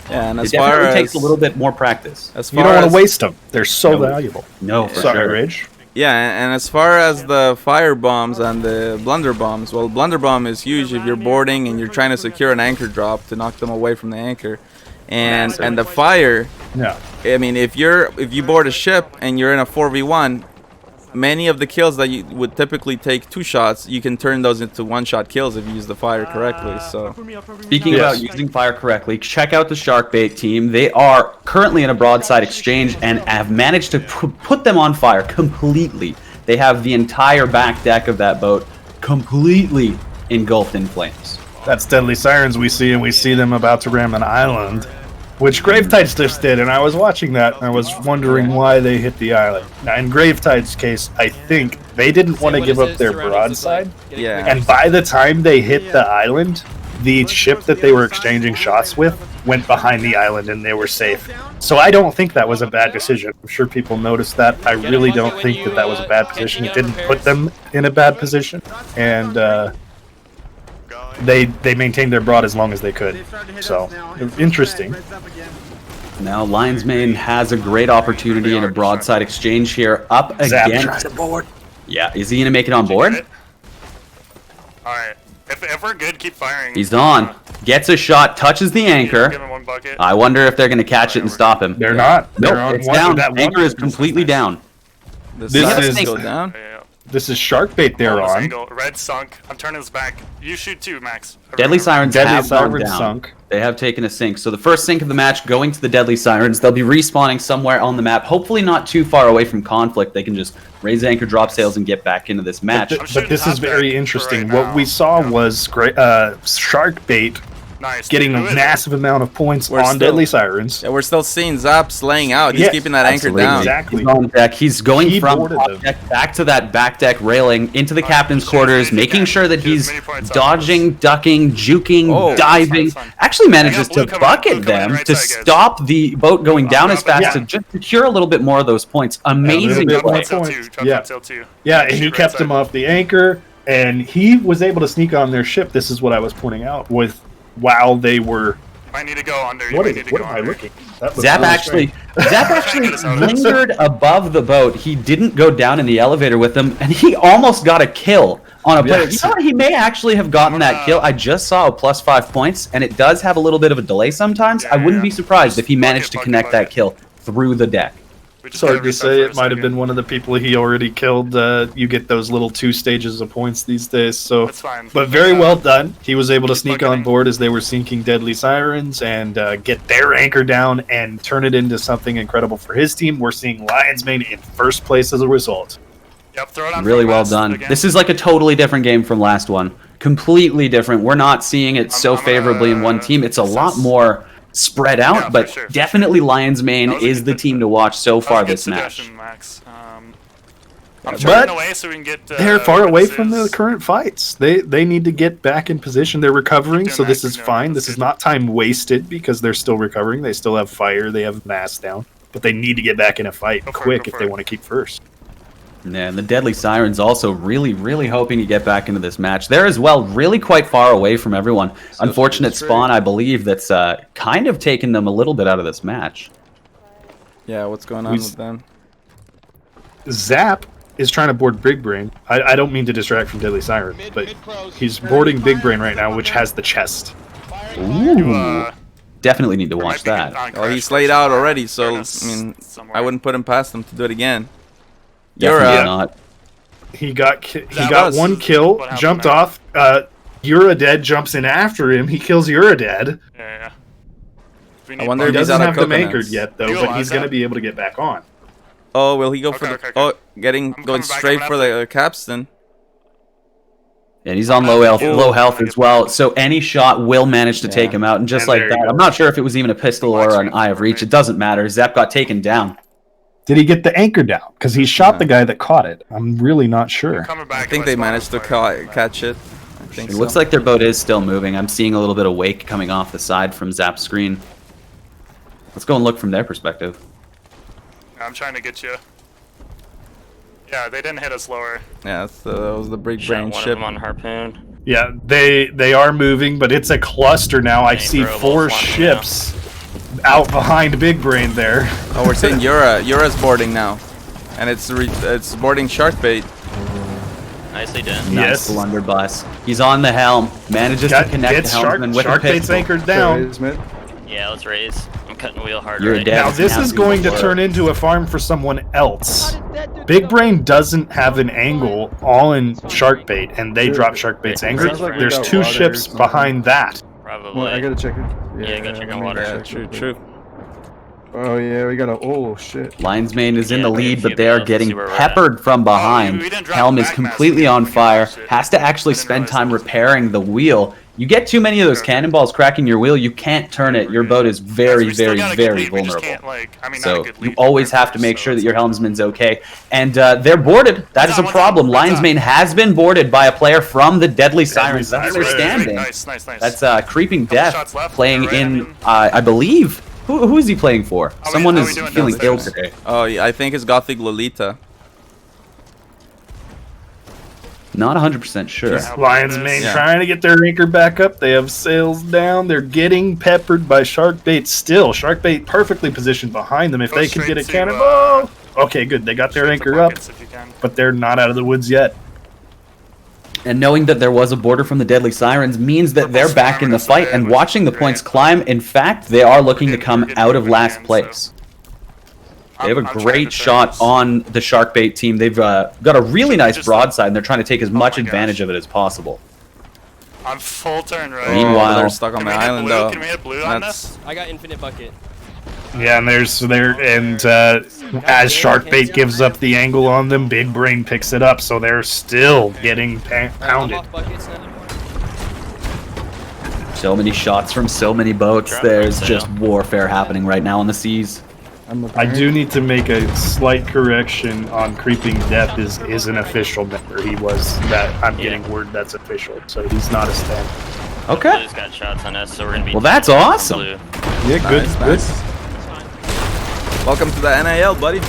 Yeah, and as it far definitely as takes a little bit more practice. As You far don't want as to waste them. They're so valuable. No, for Sorry, sure. Rage. yeah, and as far as the fire bombs and the blunder bombs, well, blunder bomb is huge if you're boarding and you're trying to secure an anchor drop to knock them away from the anchor, and the fire. Yeah. I mean, if you board a ship and you're in a 4v1, many of the kills that you would typically take 2 shots, you can turn those into 1-shot kills if you use the fire correctly. So, Speaking about using fire correctly, check out the Sharkbait team. They are currently in a broadside exchange and have managed to put them on fire completely. They have the entire back deck of that boat completely engulfed in flames. That's Deadly Sirens we see, and we see them about to ram an island, which Gravetides just did, and I was watching that, and I was wondering why they hit the island. Now, in Gravetide's case, I think they didn't want to give up their broadside, yeah. and by the time they hit the island, the ship that they were exchanging shots with went behind the island, and they were safe. So I don't think that was a bad decision. I'm sure people noticed that. I really don't think that was a bad position. It didn't put them in a bad position, and they maintained their broad as long as they could. So, interesting. Now, Lion's Mane has a great opportunity in a broadside exchange here, up Zap against... tries to board. Yeah, is he going to make it on board? Alright. If we're good, keep firing. He's on. Gets a shot, touches the anchor. Give him 1 bucket. I wonder if they're going to catch it and stop him. They're not. Nope, They're on it's one- down. that one- Anchor is completely down. The This sides is- go down. This is Sharkbait they're Bonus on. angle. Red sunk. I'm turning this back. You shoot too, Max. Deadly Sirens Deadly have gone Sirens down. sunk. They have taken a sink. So the first sink of the match going to the Deadly Sirens. They'll be respawning somewhere on the map, hopefully not too far away from conflict. They can just raise anchor, drop sails, and get back into this match. But this is very interesting. What we saw was Sharkbait Nice. getting a massive amount of points We're on still- Deadly Sirens. Yeah, we're still seeing Zaps laying out. He's Yeah, keeping that anchor Absolutely. down. Exactly. He's on deck. He's going He from boarded top them. deck back to that back deck railing into the captain's quarters, making sure that he's dodging, ducking, juking, Oh. diving. Fine. Actually manages blue to coming- bucket blue coming them right to side, guys. stop the boat going down as fast Yeah. to just secure a little bit more of those points. Amazing bit more play. points. Drop Yeah. top sail too. Yeah, and he Shoot kept right them side. off the anchor, and he was able to sneak on their ship. This is what I was pointing out with while they were. Might need to go under. You What might is need it? to What go am I under. looking? That was Zap really actually, strange. Zap actually Get us out of this. lingered above the boat. He didn't go down in the elevator with them, and he almost got a kill on a player. Yes. You know what? He may actually have gotten that kill. I just saw a +5 points, and it does have a little bit of a delay sometimes. I wouldn't be surprised if he managed to connect that kill through the deck. We just Sorry gotta to reset say, for a it might have second. been one of the people he already killed. You get those little 2 stages of points these days, so. That's fine. But very well done. He was able to sneak on bucketing. board as they were sinking Deadly Sirens and get their anchor down and turn it into something incredible for his team. We're seeing Lion's Mane in first place as a result. Yep, throw it on Really from well west done. again. This is like a totally different game from last one. Completely different. We're not seeing it so I'm favorably in one team. It's a lot assess. more spread out, Yeah, for but sure, for definitely Lion's Mane That was a is good the pick. team to watch so That was a far good this match. suggestion, Max. I'm But turning away so we can get. They're far away from the witnesses. current fights. They need to get back in position. They're recovering, Keep so doing this that, is keep doing fine. that. This That's is not time wasted because they're still recovering. They still have fire. They have mass down, but they need to get back in a fight Go for it, quick go if for they it. want to keep first. Yeah, and the Deadly Sirens also really, really hoping to get back into this match. They're as well really quite far away from everyone. Unfortunate spawn, I believe, that's kind of taken them a little bit out of this match. Yeah, what's going on with them? Zap is trying to board Big Brain. I don't mean to distract from Deadly Sirens, but he's boarding Big Brain right now, which has the chest. Ooh. Definitely need to watch that. Oh, he's laid out already, so I mean, I wouldn't put him past him to do it again. You're Definitely not. He got That got was one kill, what happened jumped there. off. Uradead jumps in after him. He kills Uradead. Yeah. We I need wonder He if he's doesn't out have of them coconuts. anchored yet, though, You but alive, he's going to Zap? be able to get back on. Oh, will he go for Okay, the? okay, okay. Oh, going coming straight back, for coming the capstan. And he's on low health as well, so any shot will manage to take him out. And just And like there that, you go. I'm not sure if it was even a pistol or an Eye of Reach. It doesn't matter. Zep got taken down. Did he get the anchor down? Because he shot the guy that caught it. I'm really not sure. I think they managed to catch it. I think It looks like their boat is still moving. I'm seeing a little bit of wake coming off the side from Zap's screen. Let's go and look from their perspective. I'm trying to get you. Yeah, they didn't hit us lower. Yeah, that was the big Shot brain one of ship. them on harpoon. Yeah, they are moving, but it's a cluster now. I see bro, 4 we'll fly ships out behind Big Brain there. Oh, we're seeing Yura's boarding now, and it's boarding Sharkbait. Nicely done. Nice blunderbuss. He's on the helm. Manages to connect the Gets helmsman with a Sharkbait's pistol. anchored down. Yeah, let's raise. I'm cutting wheel hard You're right dead. Now this is going to turn into a farm for someone else. Big Brain doesn't have an angle all in Sharkbait, and they drop Sharkbait's anchor. Sounds like we There's got 2 water or ships something. behind that. Probably. Well, I gotta check it. Yeah, go check on water. Yeah, true. Oh yeah, we gotta. Oh shit. Lion's Mane is in Yeah, the we lead, have but to they are see getting where we're at. peppered from behind. we didn't drop Helm the is backmast completely again on when we fire. crashed it. Has to actually I didn't spend realize time that was repairing the wheel. You get too many of those cannonballs cracking your wheel, you can't turn it. Your boat is very, We still very, got a good very lead, we just vulnerable. can't, like, I mean, not So a good you lead, always but have to make so sure that it's your okay. helmsman's okay. And they're boarded. That is a What's up? problem. What's Lion's up? Mane has been boarded by a player from the Deadly Sirens. That's Sirens. their Right, standing. Nice. That's Creeping Couple Death shots left, playing right, in, I mean. I believe. Who is he playing for? Someone how we is doing feeling ill downstairs? today. Oh, yeah, I think it's Gothic Lolita. Not 100% sure. Lion's Mane Yeah. trying to get their anchor back up. They have sails down. They're getting peppered by Sharkbait still. Sharkbait perfectly positioned behind them. If Go they could straight get a to, cannonball. Okay, good. They got their Straight to anchor up, buckets if you can. but they're not out of the woods yet. And knowing that there was a border from the Deadly Sirens means that they're back in the fight and watching the points climb. In fact, they are looking to come out of last place. They have a I'm trying great to shot turn on the Sharkbait team. They've got a really nice Just broadside, and they're trying to take as much my advantage gosh. of it as possible. I'm full turn right. Meanwhile- they're stuck on Can the we hit island blue? though. Can we hit blue on That's this? I got infinite bucket. Yeah, and as Sharkbait gives up the angle on them, Big Brain picks it up, so they're still getting pounded. Off buckets now. So many shots from so many boats. Drop There's sail. just warfare happening right now on the seas. I do need to make a slight correction on Creeping Death is an official member. He was that. I'm getting word that's official, so he's not a stand. Okay. Blue's got shots on us, so we're gonna be. Well, that's awesome. Blue. Yeah, good, Nice. Welcome to the NAL, buddy.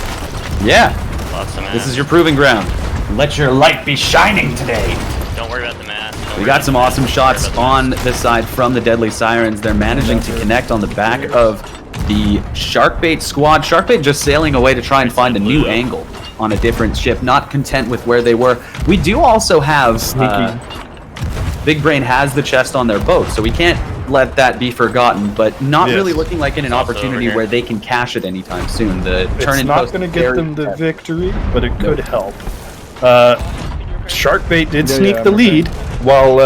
Yeah. Lots of This mass. is your proving ground. Let your light be shining today. Don't worry about the mass. Don't We worry got about some the mass. awesome Don't worry shots about the on mass. the side from the Deadly Sirens. They're managing to connect on the back of the Sharkbait squad. Sharkbait just sailing away to try and find a new angle on a different ship, not content with where they were. We do also have Big Brain has the chest on their boat, so we can't let that be forgotten, but not Yes. really looking like an also opportunity over here. where they can cash it anytime soon. The turn It's in not post going to is get very them the tough. victory, but it could help. Sharkbait did Yeah, sneak yeah, the I'm lead while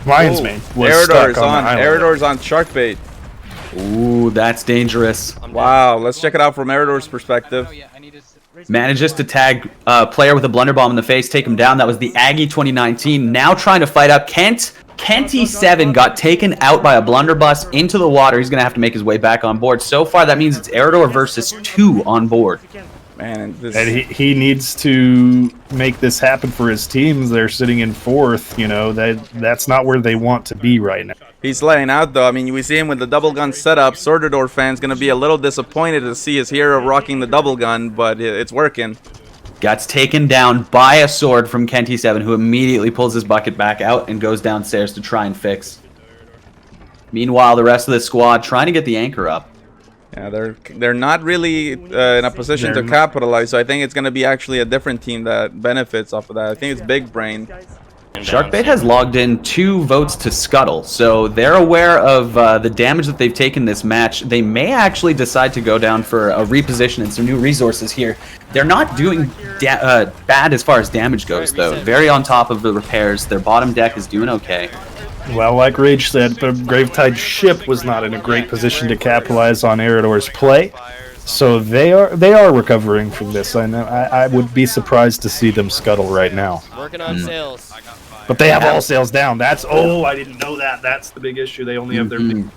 Lion's Mane was stuck Eridor's on on. the island. Eridor's on Sharkbait. Ooh, that's dangerous. Wow, let's check it out from Eridor's perspective. Manages to tag player with a blunderbomb in the face, take him down. That was the Aggie 2019. Now trying to fight up. Kenty7 got taken out by a blunderbuss into the water. He's going to have to make his way back on board. So far, that means it's Eridor versus 2 on board. Man, and this, And he needs to make this happen for his teams. They're sitting in 4th. You know that's not where they want to be right now. he's laying out though. I mean, we see him with the double gun setup. Sortador fan's gonna be a little disappointed to see his hero rocking the double gun, but it's working. Gets taken down by a sword from Kenty7, who immediately pulls his bucket back out and goes downstairs to try and fix. Meanwhile, the rest of the squad trying to get the anchor up. Yeah, they're not really in a position to capitalize, so I think it's going to be actually a different team that benefits off of that. I think it's Big Brain. Sharkbait has logged in 2 votes to Scuttle, so they're aware of the damage that they've taken this match. They may actually decide to go down for a reposition and some new resources here. They're not doing bad as far as damage goes, though. Very on top of the repairs. Their bottom deck is doing okay. Well, like Rage said, the Gravetide's ship was not in a great position to capitalize on Eridor's play. So they are recovering from this. I know. I would be surprised to see them scuttle right now. Working on sails. But they have all sails down. I didn't know that. That's the big issue. They only have their middle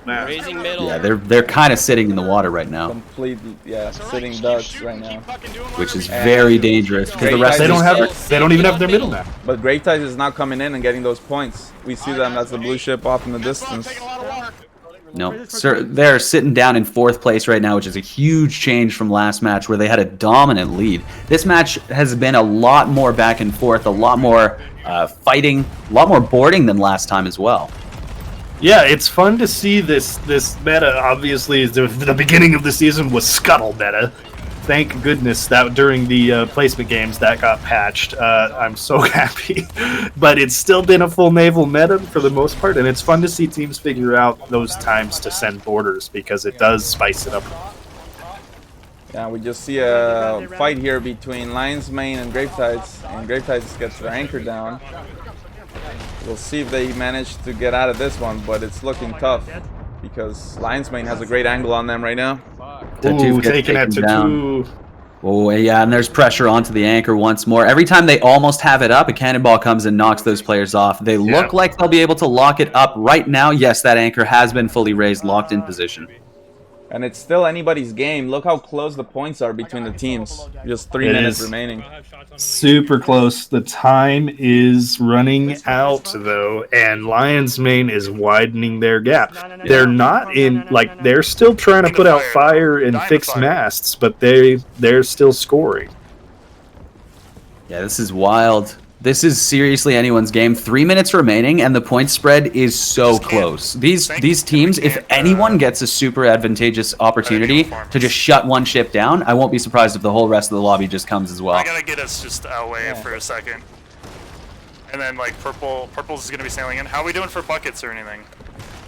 mast. Raising middle. Yeah, they're kind of sitting in the water right now, Completely, sitting ducks right now. which is very dangerous because the rest They don't have they don't even have their middle mast. But Great Tides is not coming in and getting those points. We see them as the blue ship off in the distance. No, sir, they're sitting down in 4th place right now, which is a huge change from last match where they had a dominant lead. This match has been a lot more back and forth, a lot more fighting, a lot more boarding than last time as well. Yeah, it's fun to see this meta. Obviously, the beginning of the season was scuttle meta. Thank goodness that during the placement games that got patched. I'm so happy. But it's still been a full naval meta for the most part, and it's fun to see teams figure out those times to send borders because it does spice it up. Yeah, we just see a fight here between Lion's Mane and Gravetides, and Gravetides gets their anchor down. We'll see if they manage to get out of this one, but it's looking tough because Lion's Mane has a great angle on them right now. Ooh, taking it to down. Oh, yeah, and there's pressure onto the anchor once more. Every time they almost have it up, a cannonball comes and knocks those players off. They look like they'll be able to lock it up right now. Yes, that anchor has been fully raised, locked in position. And it's still anybody's game. Look how close the points are between the teams. Just 3 minutes remaining. Super close. The time is running out, though, and Lion's Mane is widening their gap. They're not in, like, they're still trying to put out fire and fix masts, but they're still scoring. Yeah, this is wild. This is seriously anyone's game. 3 minutes remaining, and the point spread is so close. These teams, if anyone gets a super advantageous opportunity to just shut one ship down, I won't be surprised if the whole rest of the lobby just comes as well. I gotta get us just away for a second. And then, like, Purple's is gonna be sailing in. How are we doing for buckets or anything?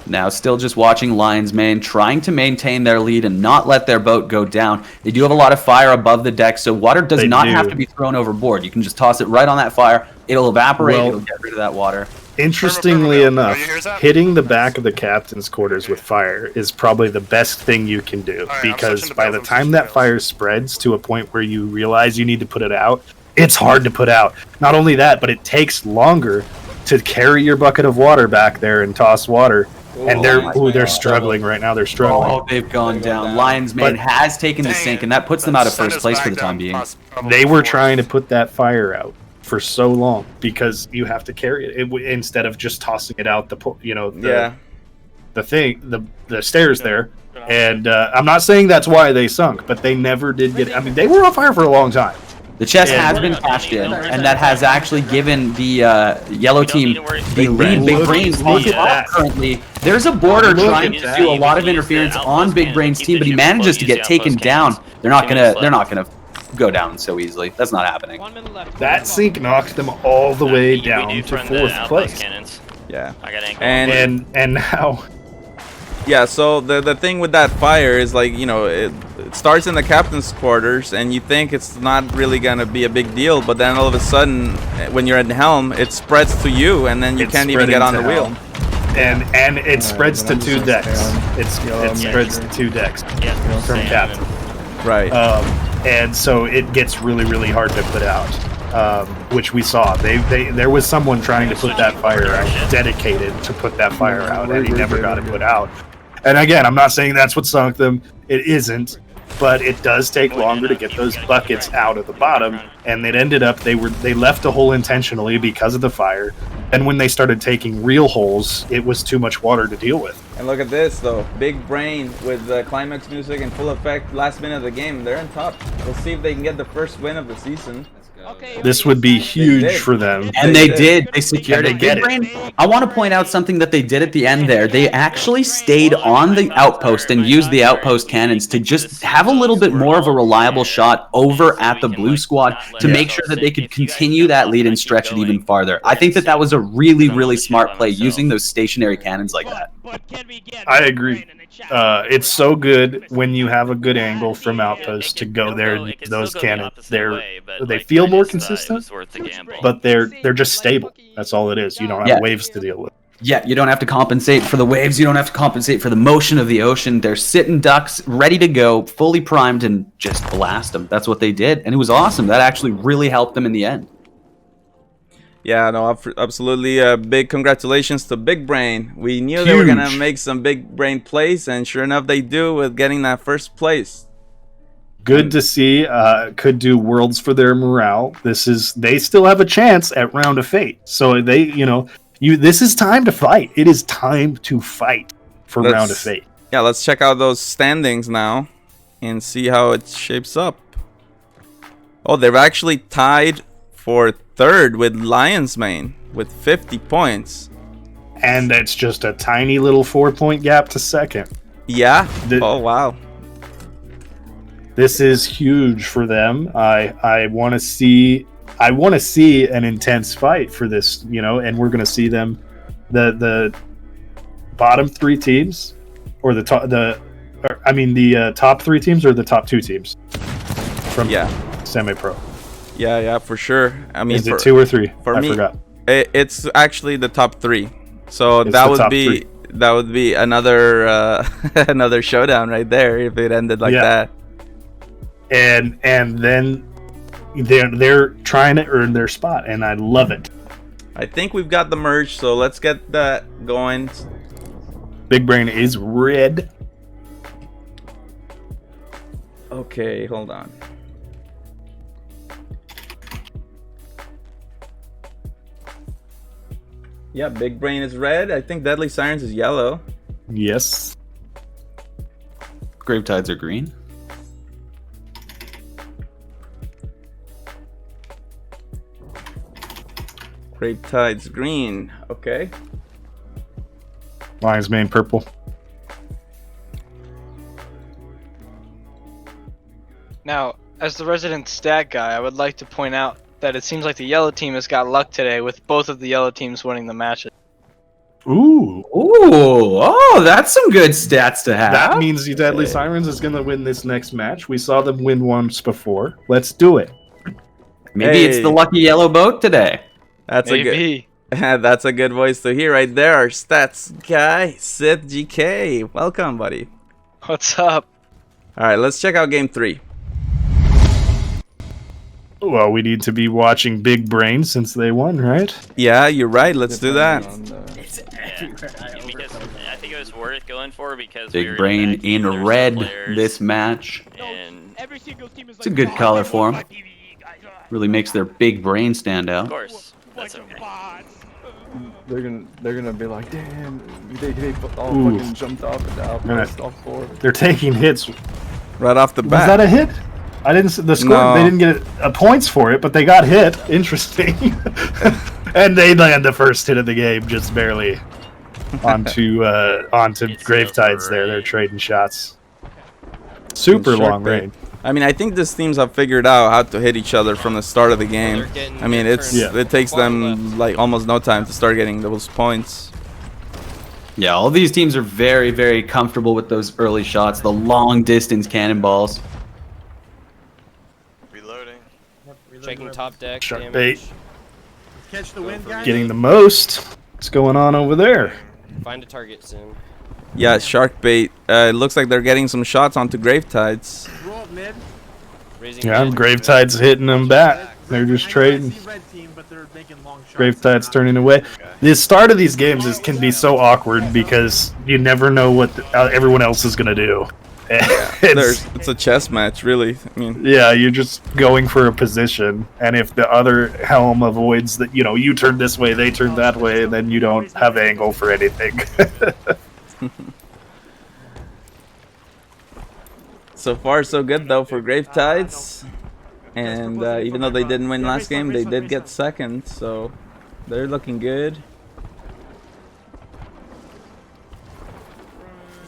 Now still just watching Lion's Mane trying to maintain their lead and not let their boat go down. They do have a lot of fire above the deck, so water does not have to be thrown overboard. You can just toss it right on that fire. It'll evaporate. It'll get rid of that water. Interestingly enough, hitting the back of the captain's quarters with fire is probably the best thing you can do, because by the time that fire spreads to a point where you realize you need to put it out, it's hard to put out. Not only that, but it takes longer to carry your bucket of water back there and toss water. And they're struggling right now. They're struggling. Oh, they've gone down. Lion's Mane has taken the sink, and that puts them out of first place for the time being. They were trying to put that fire out for so long because you have to carry it instead of just tossing it out the stairs there. And I'm not saying that's why they sunk, but they never did get. I mean, they were on fire for a long time. The chest has been cashed in, and that has actually given the yellow team the lead. Big Brains look at that currently. There's a border trying to do a lot of interference on Big Brains' team, but he manages to get taken down. They're not gonna go down so easily. That's not happening. That sink knocked them all the way down to 4th place. Yeah, and now. Yeah, so the thing with that fire is, like, you know, it starts in the captain's quarters and you think it's not really gonna be a big deal, but then all of a sudden when you're at the helm it spreads to you and then you can't even get on the wheel. And it spreads to 2 decks. It spreads to 2 decks from captain. Right. And so it gets really, really hard to put out. Which we saw. There was someone trying to put that fire out, dedicated to put that fire out, and he never got it put out. And again, I'm not saying that's what sunk them. It isn't, but it does take longer to get those buckets out of the bottom. And it ended up they left a hole intentionally because of the fire. And when they started taking real holes, it was too much water to deal with. And look at this though, Big Brain with the climax music in full effect, last minute of the game. They're in top. We'll see if they can get the first win of the season. This would be huge for them. And they did. They secured it. Get Big Brain, I want to point out something that they did at the end there. They actually stayed on the outpost and used the outpost cannons to just have a little bit more of a reliable shot over at the blue squad to make sure that they could continue that lead and stretch it even farther. I think that was a really, really smart play, using those stationary cannons like that. I agree. It's so good when you have a good angle from outpost to go there and use those cannons. They feel more consistent, but they're just stable. That's all it is. You don't have waves to deal with. Yeah, you don't have to compensate for the waves. You don't have to compensate for the motion of the ocean. They're sitting ducks, ready to go, fully primed, and just blast them. That's what they did, and it was awesome. That actually really helped them in the end. Yeah, no, absolutely. Big congratulations to Big Brain. We knew they were gonna make some big brain plays, and sure enough, they do with getting that first place. Good to see. Could do worlds for their morale. They still have a chance at Round of Fate. So this is time to fight. It is time to fight for Round of Fate. Yeah, let's check out those standings now and see how it shapes up. Oh, they're actually tied for third with Lion's Mane with 50 points. And it's just a tiny little 4-point gap to second. Yeah. Oh, wow. This is huge for them. I want to see an intense fight for this, and we're going to see them the bottom 3 teams or the top 3 teams or the top 2 teams from semi-pro. Yeah, for sure. I mean, is it 2 or 3? For me, forgot. It's actually the top 3. So that would be another another showdown right there if it ended like that. And then they're trying to earn their spot, and I love it. I think we've got the merge, so let's get that going. Big Brain is red. Okay, hold on. Yeah, Big Brain is red. I think Deadly Sirens is yellow. Yes. Gravetides are green. Gravetide's green. Okay. Lion's Mane purple. Now, as the resident stat guy, I would like to point out that it seems like the yellow team has got luck today with both of the yellow teams winning the matches. Ooh. Oh, that's some good stats to have. That means the Deadly Sirens is going to win this next match. We saw them win once before. Let's do it. Maybe it's the lucky yellow boat today. That's a good voice to hear right there. Our stats guy, Sith GK. Welcome, buddy. What's up? All right, let's check out game 3. Well, we need to be watching Big Brain since they won, right? Yeah, you're right. Let's do that. I think it was worth going for because Big Brain in red this match. It's a good color for them. Really makes their big brain stand out. Of course, that's okay. They're gonna be like, damn, they all fucking jumped off and out, off board. They're taking hits right off the bat. Was that a hit? I didn't see the score. No. They didn't get points for it, but they got hit. Interesting. And they land the first hit of the game just barely onto Gravetides. They're trading shots. Super long range. I mean, I think these teams have figured out how to hit each other from the start of the game. I mean, it takes them like almost no time to start getting those points. Yeah, all these teams are very, very comfortable with those early shots, the long distance cannonballs. Reloading. Checking top deck. Shark bait. Catch the wind, guys. Getting the most. What's going on over there? Find a target soon. Yeah, shark bait. It looks like they're getting some shots onto Gravetides. Yeah, Gravetide's hitting them back. They're just trading. Gravetide's turning away. The start of these games can be so awkward because you never know what everyone else is going to do. It's a chess match, really. I mean, yeah, you're just going for a position, and if the other helm avoids that, you turn this way, they turn that way, then you don't have angle for anything. So far, so good though for Gravetides, and even though they didn't win last game, they did get second, so they're looking good.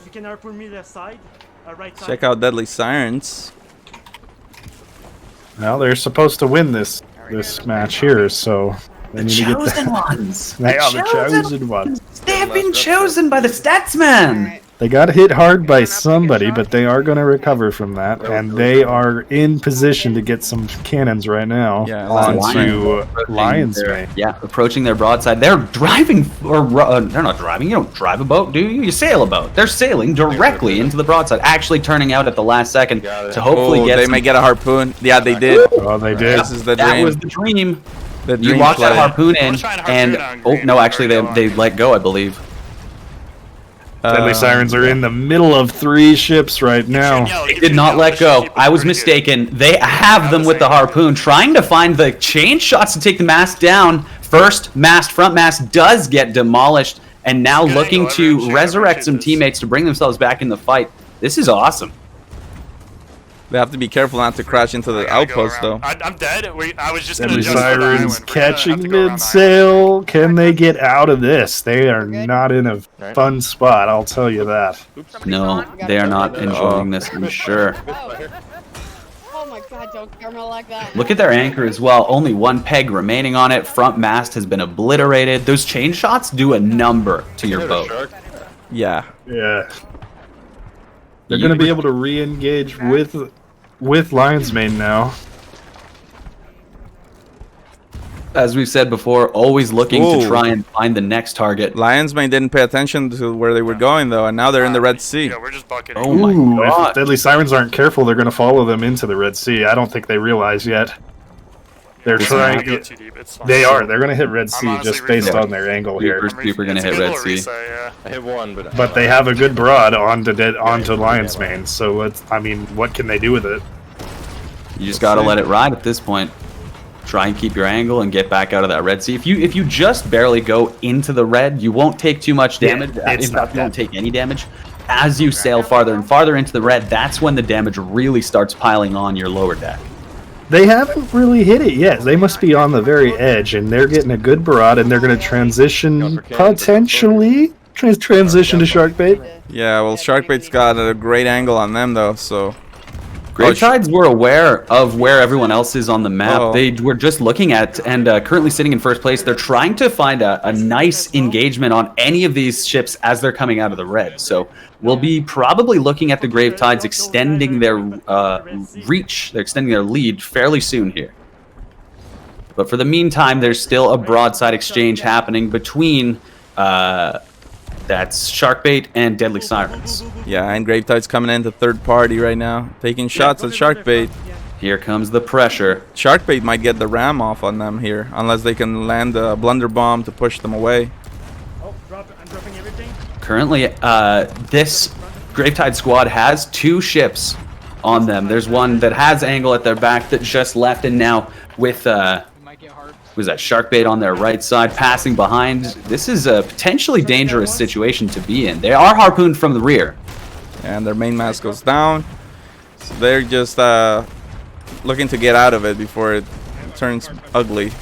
You can harpoon me left side, right side. Check out Deadly Sirens. Well, they're supposed to win this match here, so they need to get chosen ones. They are the chosen ones. They have been chosen by the Statsman. They got hit hard by somebody, but they are going to recover from that, and they are in position to get some cannons right now onto Lion's Mane. Yeah, approaching their broadside. They're driving, or they're not driving. You don't drive a boat, do you? You sail a boat. They're sailing directly into the broadside, actually turning out at the last second to hopefully get. They may get a harpoon. Yeah, they did. Oh, they did. This is the dream. That was the dream. The You dream locked that play. harpoon in, and no, actually they let go, I believe. Deadly Sirens are in the middle of 3 ships right now. They did not let go. I was mistaken. They have them with the harpoon, trying to find the chain shots to take the mast down. First mast, front mast does get demolished, and now looking to resurrect some teammates to bring themselves back in the fight. This is awesome. They have to be careful not to crash into the outpost, though. I'm dead. I was just going to Deadly jump to the Sirens island. catching mid-sail. Can they get out of this? They are not in a fun spot, I'll tell you that. No, they are not enjoying this, I'm sure. Oh my god, don't camera like that. Look at their anchor as well. Only 1 peg remaining on it. Front mast has been obliterated. Those chain shots do a number to your boat. Yeah. Yeah. They're going to be able to re-engage with Lion's Mane now. As we've said before, always looking to try and find the next target. Lion's Mane didn't pay attention to where they were going, though, and now they're in the Red Sea. Yeah, we're just bucketing. Oh my god. If Deadly Sirens aren't careful, they're going to follow them into the Red Sea. I don't think they realize yet. They're trying to too deep. It's fine. They are. They're going to hit Red Sea honestly just based on their angle here. Super gonna hit Red Sea. I hit one, But they have a good broad onto Lion's Mane, so it's, I mean, what can they do with it? You just gotta let it ride at this point. Try and keep your angle and get back out of that Red Sea. If you just barely go into the red, you won't take too much damage. In fact, you won't take any damage. As you sail farther and farther into the red, that's when the damage really starts piling on your lower deck. They haven't really hit it yet. They must be on the very edge, and they're getting a good barrage, and they're going to transition, potentially, transition to Sharkbait. Yeah, well, Sharkbait's got a great angle on them, though, so... Gravetides were aware of where everyone else is on the map. They were just looking at, and currently sitting in first place, they're trying to find a nice engagement on any of these ships as they're coming out of the red. So we'll be probably looking at the Gravetides extending their reach, they're extending their lead fairly soon here. But for the meantime, there's still a broadside exchange happening between that's Sharkbait and Deadly Sirens. Yeah, and Gravetide's coming into third party right now, taking shots at Sharkbait. Here comes the pressure. Sharkbait might get the ram off on them here, unless they can land a blunder bomb to push them away. Oh, I'm dropping everything. Currently, this Gravetide squad has 2 ships on them. There's one that has angle at their back that just left, and now with was that Sharkbait on their right side, passing behind. This is a potentially dangerous situation to be in. They are harpooned from the rear. And their main mast goes down. So they're just looking to get out of it before it turns ugly.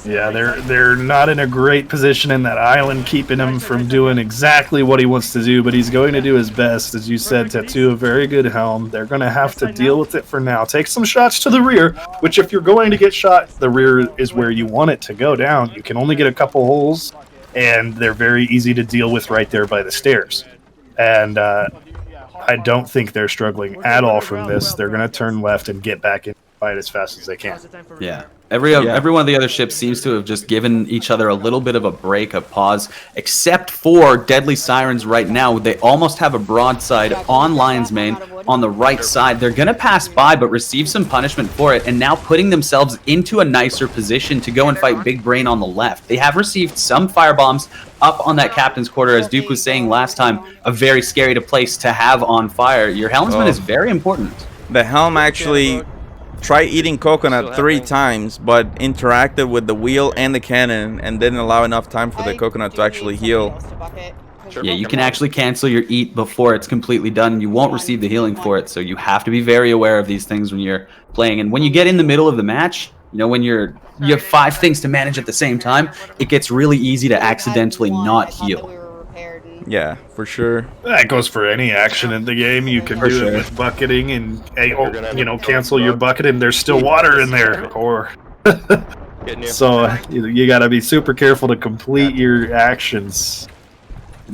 Yeah, they're not in a great position in that island, keeping him from doing exactly what he wants to do, but he's going to do his best. As you said, Tattoo, a very good helm. They're going to have to deal with it for now. Take some shots to the rear, which if you're going to get shot, the rear is where you want it to go down. You can only get a couple holes, and they're very easy to deal with right there by the stairs. And I don't think they're struggling at all from this. They're going to turn left and get back in the fight as fast as they can. Yeah. Every one of the other ships seems to have just given each other a little bit of a break, a pause, except for Deadly Sirens right now. They almost have a broadside on Lion's Mane on the right side. They're going to pass by but receive some punishment for it, and now putting themselves into a nicer position to go and fight Big Brain on the left. They have received some firebombs up on that captain's quarter, as Duke was saying last time, a very scary place to have on fire. Your helmsman is very important. The helm actually tried eating coconut 3 times, but interacted with the wheel and the cannon and didn't allow enough time for the coconut to actually heal. Yeah, you can actually cancel your eat before it's completely done, and you won't receive the healing for it, so you have to be very aware of these things when you're playing. And when you get in the middle of the match, you know, when you have 5 things to manage at the same time, it gets really easy to accidentally not heal. Yeah, for sure. That goes for any action in the game. You can do it with bucketing and, you know, cancel your bucket and there's still water in there. Or so you got to be super careful to complete your actions.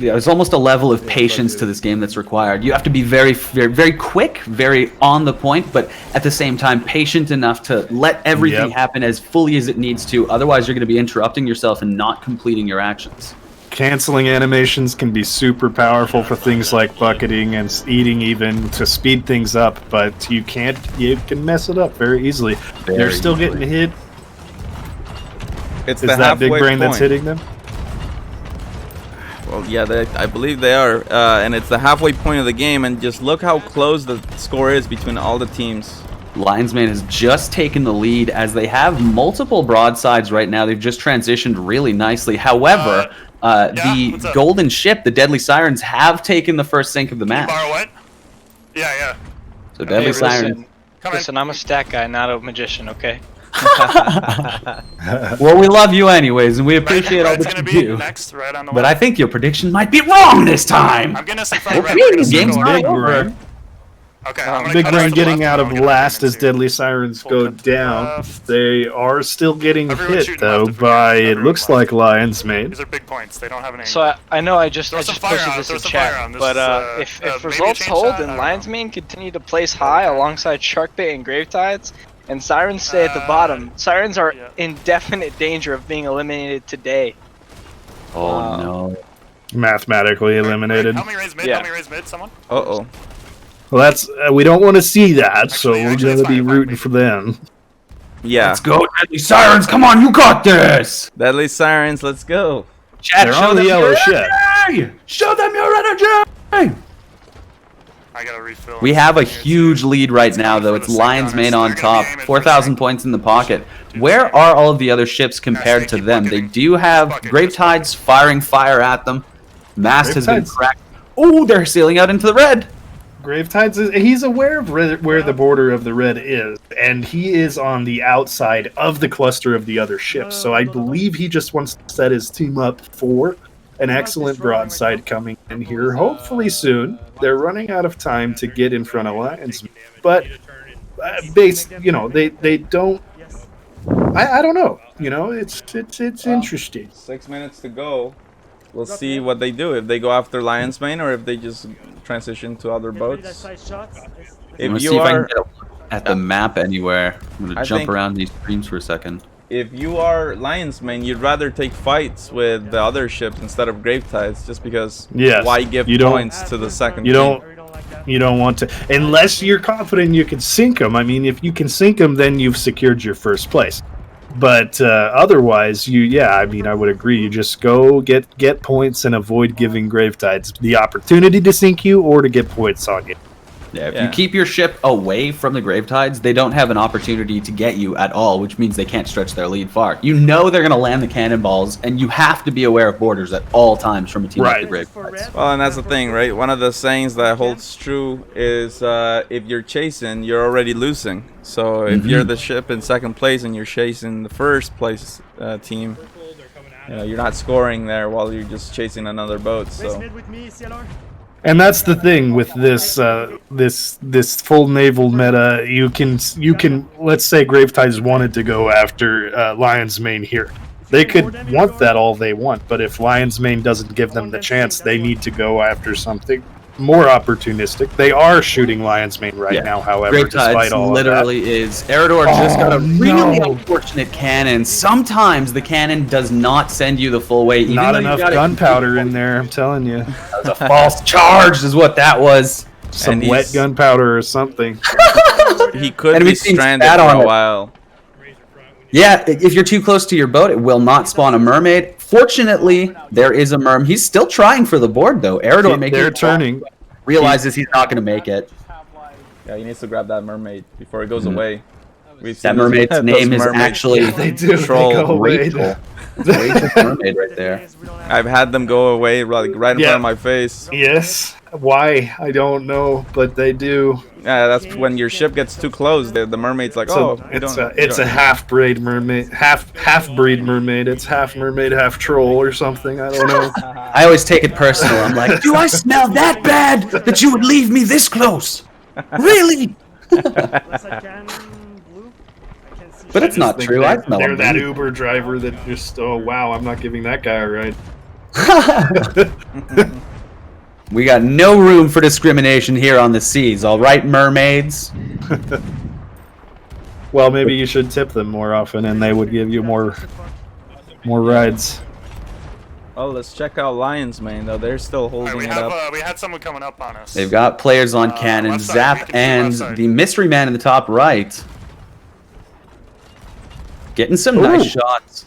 there's almost a level of patience to this game that's required. You have to be very, very, very quick, very on the point, but at the same time patient enough to let everything happen as fully as it needs to. Otherwise, you're going to be interrupting yourself and not completing your actions. Canceling animations can be super powerful for things like bucketing and eating, even to speed things up, but you can mess it up very easily. They're still getting hit. It's Is that big brain that's hitting them? Well, yeah, I believe they are, and it's the halfway point of the game, and just look how close the score is between all the teams. Lionsmane has just taken the lead as they have multiple broadsides right now. They've just transitioned really nicely. However, the golden ship, the Deadly Sirens, have taken the first sink of the match. Borrow what? Yeah. So Deadly Sirens. Listen, I'm a stat guy, not a magician, okay? Well, we love you anyways, and we appreciate all that you do. Next, right on the But I think your prediction might be wrong this time. I'm gonna say front red. Okay, game's not over. Okay, I'm gonna Big cut Brain off the getting left out and of I'm gonna last as Deadly Sirens go down. They are still getting hit, though, by, it looks like Lionsmane. These are big points. They don't have any. So I know I just posted fire this on, in throw some fire chat, on. This but is, if maybe a results chain hold shot? and I don't know. Lionsmane continue to place high alongside Sharkbait and Gravetides, and Sirens stay at the bottom, Sirens are in definite danger of being eliminated today. Oh no. Mathematically eliminated. Help me raise mid. Help me raise mid. Someone. Uh-oh. Well, that's we don't want to see that, so we're gonna be rooting for them. Yeah. Let's go, Deadly Sirens! Come on, you got this! Deadly Sirens, let's go. Chat, They're show on the them yellow your ship. energy! Show them your energy! I gotta refill. We have a huge lead right now, though. It's Lionsmane on top, 4,000 points in the pocket. Where are all of the other ships compared to them? They do have Gravetides firing fire at them. Mast has been cracked. Oh, they're sailing out into the red. Gravetides, he's aware of where the border of the red is, and he is on the outside of the cluster of the other ships. So I believe he just wants to set his team up for an excellent broadside coming in here, hopefully soon. They're running out of time to get in front of Lions, but they don't. I don't know. It's interesting. 6 minutes to go. We'll see what they do, if they go after Lionsmane or if they just transition to other boats. If you are at the map anywhere, I'm gonna jump around these streams for a second. If you are Lionsmane, you'd rather take fights with the other ships instead of Gravetides, just because why give points to the second team? You don't want to, unless you're confident you can sink them. I mean, if you can sink them, then you've secured your first place. But otherwise, I would agree. You just go get points and avoid giving Gravetides the opportunity to sink you or to get points on you. Yeah, if you keep your ship away from the Gravetides, they don't have an opportunity to get you at all, which means they can't stretch their lead far. You know they're going to land the cannonballs, and you have to be aware of borders at all times from a team like the Gravetides. Well, and that's the thing, right? One of the sayings that holds true is if you're chasing, you're already losing. So if you're the ship in second place and you're chasing the first place team, you're not scoring there while you're just chasing another boat. So. And that's the thing with this this full naval meta. You can let's say Gravetides wanted to go after Lionsmane here. They could want that all they want, but if Lionsmane doesn't give them the chance, they need to go after something more opportunistic. They are shooting Lionsmane right now, however, despite all literally of that. is. Eridor just got a really unfortunate cannon. Sometimes the cannon does not send you the full way. Even Not though enough gunpowder in there, I'm telling you. That was a false charge is what that was. Some wet gunpowder or something. He could be stranded for a while. Yeah, if you're too close to your boat, it will not spawn a mermaid. Fortunately, there is a merm. He's still trying for the board, though. Eridor They're turning. Realizes he's not going to make it. Yeah, he needs to grab that mermaid before it goes away. That mermaid's name is actually Troll Rachel. Rachel mermaid right there. I've had them go away right in front of my face. Yes. Why? I don't know, but they do. Yeah, that's when your ship gets too close. The mermaid's like, it's a half-breed mermaid, half-breed mermaid. It's half mermaid, half troll or something. I don't know. I always take it personal. I'm like, do I smell that bad that you would leave me this close? Really? But it's not true. I smell They're them. that Uber driver that just, oh wow, I'm not giving that guy a ride. We got no room for discrimination here on the seas, all right, mermaids? Well, maybe you should tip them more often, and they would give you more rides. Oh, let's check out Lions, man. Though they're still holding we it have up. we had someone coming up on us. They've got players on cannon, left side, Zap we can see and left side. the mystery man in the top right. Getting some nice shots.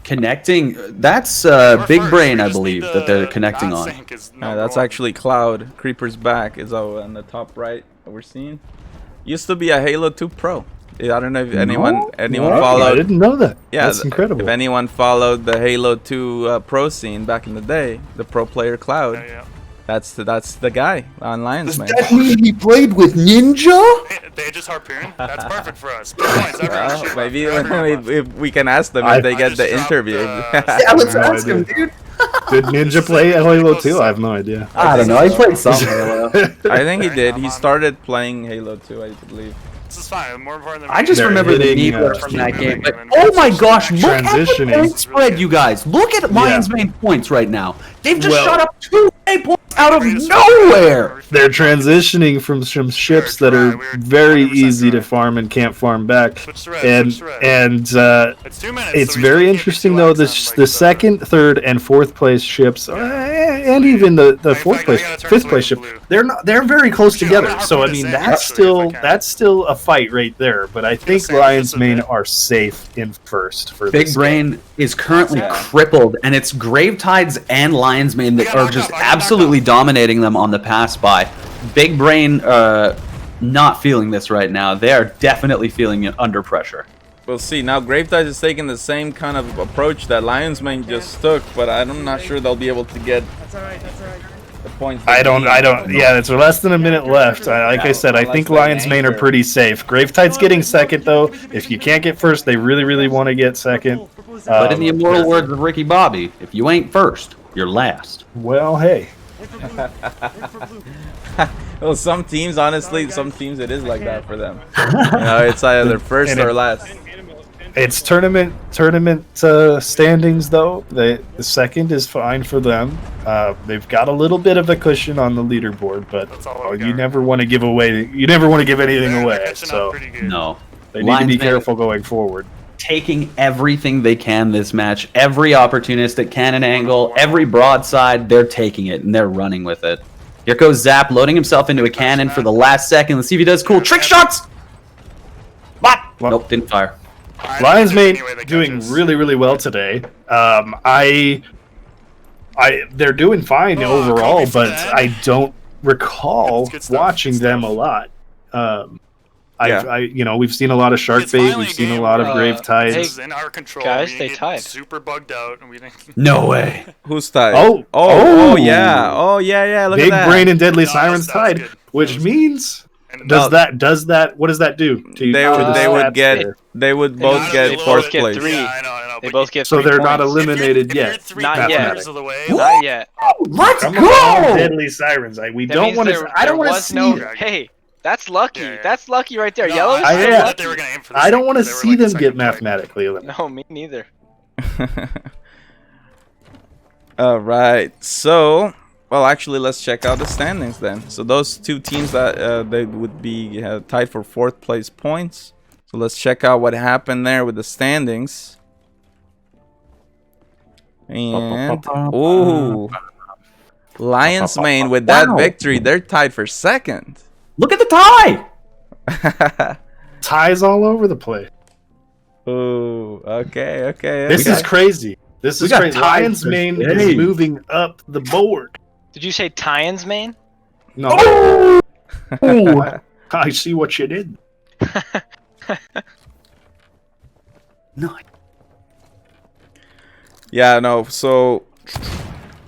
Connecting. That's Big Brain, I believe, that they're connecting on. That's actually Cloud. Creeper's back is on the top right that we're seeing. Used to be a Halo 2 Pro. I don't know if anyone followed. I didn't know that. Yeah, That's incredible. If anyone followed the Halo 2 Pro scene back in the day, the pro player Cloud. Yeah. That's the guy on Lions, man. Does that mean he played with Ninja? They just harpoon. That's perfect for us. Good points, everyone. Well, maybe if we can ask them if they get the interview. Yeah, let's ask him, dude. Did Ninja play Halo 2? I have no idea. I don't know. He played some Halo. I think he did. He started playing Halo 2, I believe. This is fine. More important than I just remember the Needler from that game. But oh my gosh, look at the point spread, you guys. Look at Lions' main points right now. They've just shot up 2 A points out of nowhere. They're transitioning from some ships that are very easy to farm and can't farm back, and it's very interesting though. The second, third, and fourth place ships, and even the fifth place ship, they're very close together. So I mean that's still a fight right there. But I think Lions Main are safe in first for Big this Brain is currently crippled, and it's Gravetides and Lions Mane that are just absolutely dominating them on the pass by. Big Brain not feeling this right now. They are definitely feeling it under pressure. We'll see. Now Gravetides is taking the same kind of approach that Lions Mane just took, but I'm not sure they'll be able to get the points. I don't. Yeah, it's less than a minute left. Like I said, I think Lions Mane are pretty safe. Gravetide's getting second though. If you can't get first, they really want to get second. But in the immortal words of Ricky Bobby, if you ain't first, you're last. Well, hey. Well, some teams, honestly, it is like that for them. It's either first or last. It's tournament standings though. The second is fine for them. They've got a little bit of a cushion on the leaderboard, but you never want to give away. You never want to give anything away. So no, they need to be careful going forward. Taking everything they can this match, every opportunistic cannon angle, every broadside, they're taking it and they're running with it. Here goes Zap, loading himself into a cannon for the last second. Let's see if he does cool trick shots. What? Nope, didn't fire. Lions Mane doing really well today. They're doing fine overall, but I don't recall watching them a lot. We've seen a lot of Sharkbait, we've seen a lot of Gravetides. In our control. Guys, they tied. Super bugged out, and we didn't. No way. Who's tied? Oh, yeah. Look Big at that. Brain and Deadly Sirens tied, which means what does that do to you? They would both get fourth place. They both get 3 So they're points. not eliminated yet. Not yet. Mathematically. Not yet. Let's Come go! on, Deadly Sirens. We That don't means want to. I don't there want to was see. no. Hey, that's lucky. That's lucky right there. Yellow. I don't want to see them get mathematically eliminated. No, me neither. All right. So, well, actually, let's check out the standings then. So those two teams that they would be tied for 4th place points. So let's check out what happened there with the standings. And ooh, Lions Mane with that victory, they're tied for 2nd. Look at the tie. Ties all over the place. Oh, okay. This is crazy. This is crazy. Lions Mane is moving up the board. Did you say Tyans Mane? No. Oh, I see what you did. No. Yeah, no. So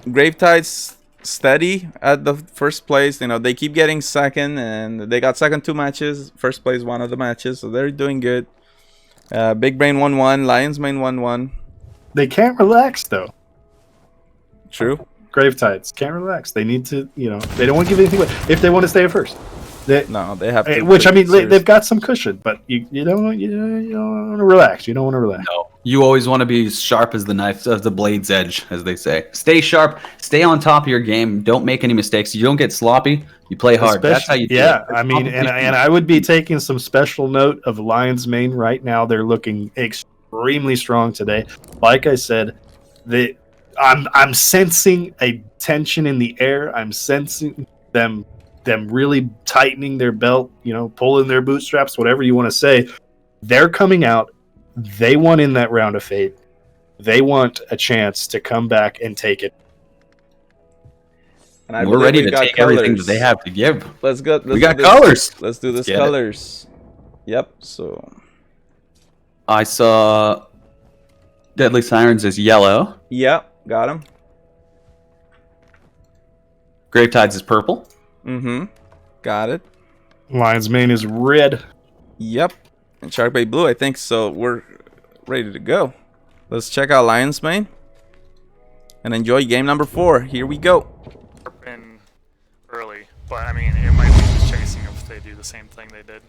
Gravetide's steady at the 1st place. They keep getting 2nd, and they got 2nd 2 matches. 1st place 1 of the matches, so they're doing good. Big Brain 1-1, Lions Mane 1-1. They can't relax though. True. Gravetides can't relax. They need to, they don't want to give anything away if they want to stay at first. They have to. Which I mean, they've got some cushion, but you don't want to relax. You don't want to relax. No. You always want to be sharp as the knife, as the blade's edge, as they say. Stay sharp. Stay on top of your game. Don't make any mistakes. You don't get sloppy. You play hard. That's how you do it. I mean, and I would be taking some special note of Lions Mane right now. They're looking extremely strong today. Like I said, I'm sensing a tension in the air. I'm sensing them really tightening their belt, pulling their bootstraps, whatever you want to say. They're coming out. They want in that round of fate. They want a chance to come back and take it. And we're ready to take everything that they have to give. Let's go. We got colors. Let's do this colors. Yep. So I saw Deadly Sirens is yellow. Yep. Got him. Gravetides is purple. Mm-hmm. Got it. Lion's Mane is red. Yep. And Sharkbait blue, I think. So we're ready to go. Let's check out Lion's Mane and enjoy game number 4. Here we go. In early, but I mean, it might be just chasing if they do the same thing they did.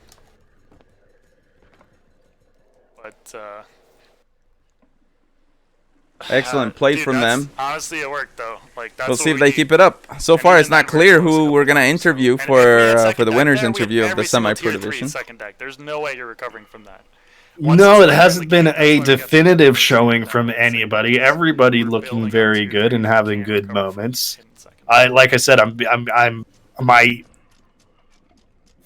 But excellent play from them. Honestly, it worked though. Like we'll see if they keep it up. So far, it's not clear who we're gonna interview for the winners interview of the semi-pro division. Second deck. There's no way you're recovering from that. No, it hasn't been a definitive showing from anybody. Everybody looking very good and having good moments. Like I said, my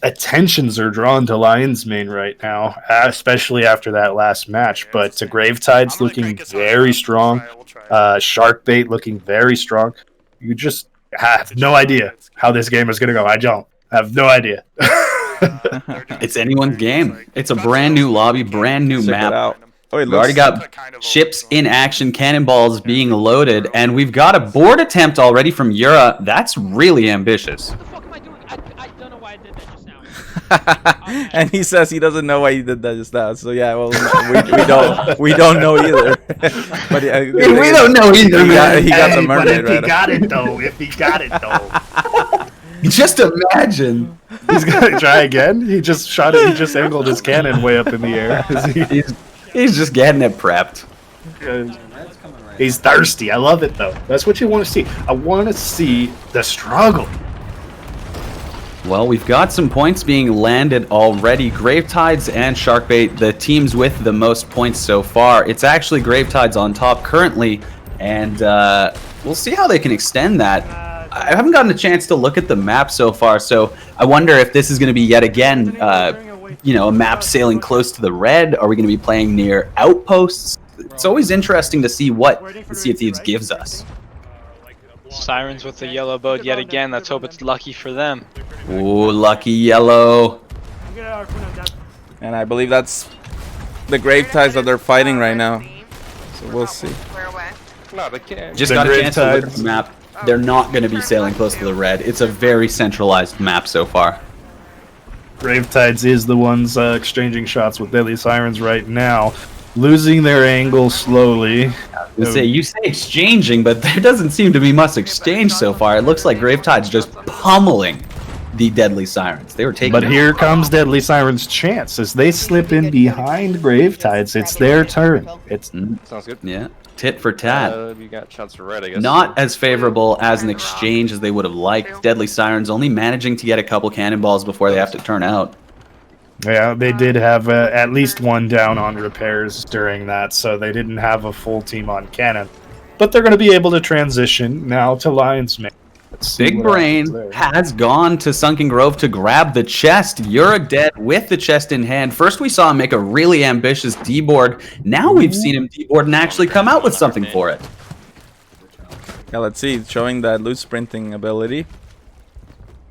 attentions are drawn to Lion's Mane right now, especially after that last match. But Gravetide's looking very strong. Sharkbait looking very strong. You just have no idea how this game is going to go. I don't. I have no idea. It's anyone's game. It's a brand new lobby, brand new map. Oh, we've already got ships in action, cannonballs being loaded, and we've got a board attempt already from Yura. That's really ambitious. And he says he doesn't know why he did that just now. So yeah, well, we don't know either. But we don't know either. He got the mermaid right. If he got it though. Just imagine. He's gonna try again. He just shot it. He just angled his cannon way up in the air. He's just getting it prepped. He's thirsty. I love it though. That's what you want to see. I want to see the struggle. Well, we've got some points being landed already. Gravetides and Sharkbait, the teams with the most points so far. It's actually Gravetides on top currently, and we'll see how they can extend that. I haven't gotten a chance to look at the map so far, so I wonder if this is going to be yet again, a map sailing close to the red. Are we going to be playing near outposts? It's always interesting to see what the Sea of Thieves gives us. Sirens with the yellow boat yet again. Let's hope it's lucky for them. Ooh, lucky yellow. And I believe that's the Gravetides that they're fighting right now. So we'll see. No, they can't. Just got a chance to look at the map. They're not going to be sailing close to the red. It's a very centralized map so far. Gravetides is the ones exchanging shots with Deadly Sirens right now, losing their angle slowly. You say exchanging, but there doesn't seem to be much exchange so far. It looks like Gravetide's just pummeling the Deadly Sirens. They were taking. But here comes Deadly Sirens' chance as they slip in behind Gravetides. It's their turn. It's sounds good. Yeah, tit for tat. You got shots for red, I guess. Not as favorable as an exchange as they would have liked. Deadly Sirens only managing to get a couple cannonballs before they have to turn out. Yeah, they did have at least one down on repairs during that, so they didn't have a full team on cannon. But they're going to be able to transition now to Lion's Mane. Big Brain has gone to Sunken Grove to grab the chest. Yura dead with the chest in hand. First we saw him make a really ambitious D-board. Now we've seen him D-board and actually come out with something for it. Yeah, let's see. Showing that loot sprinting ability.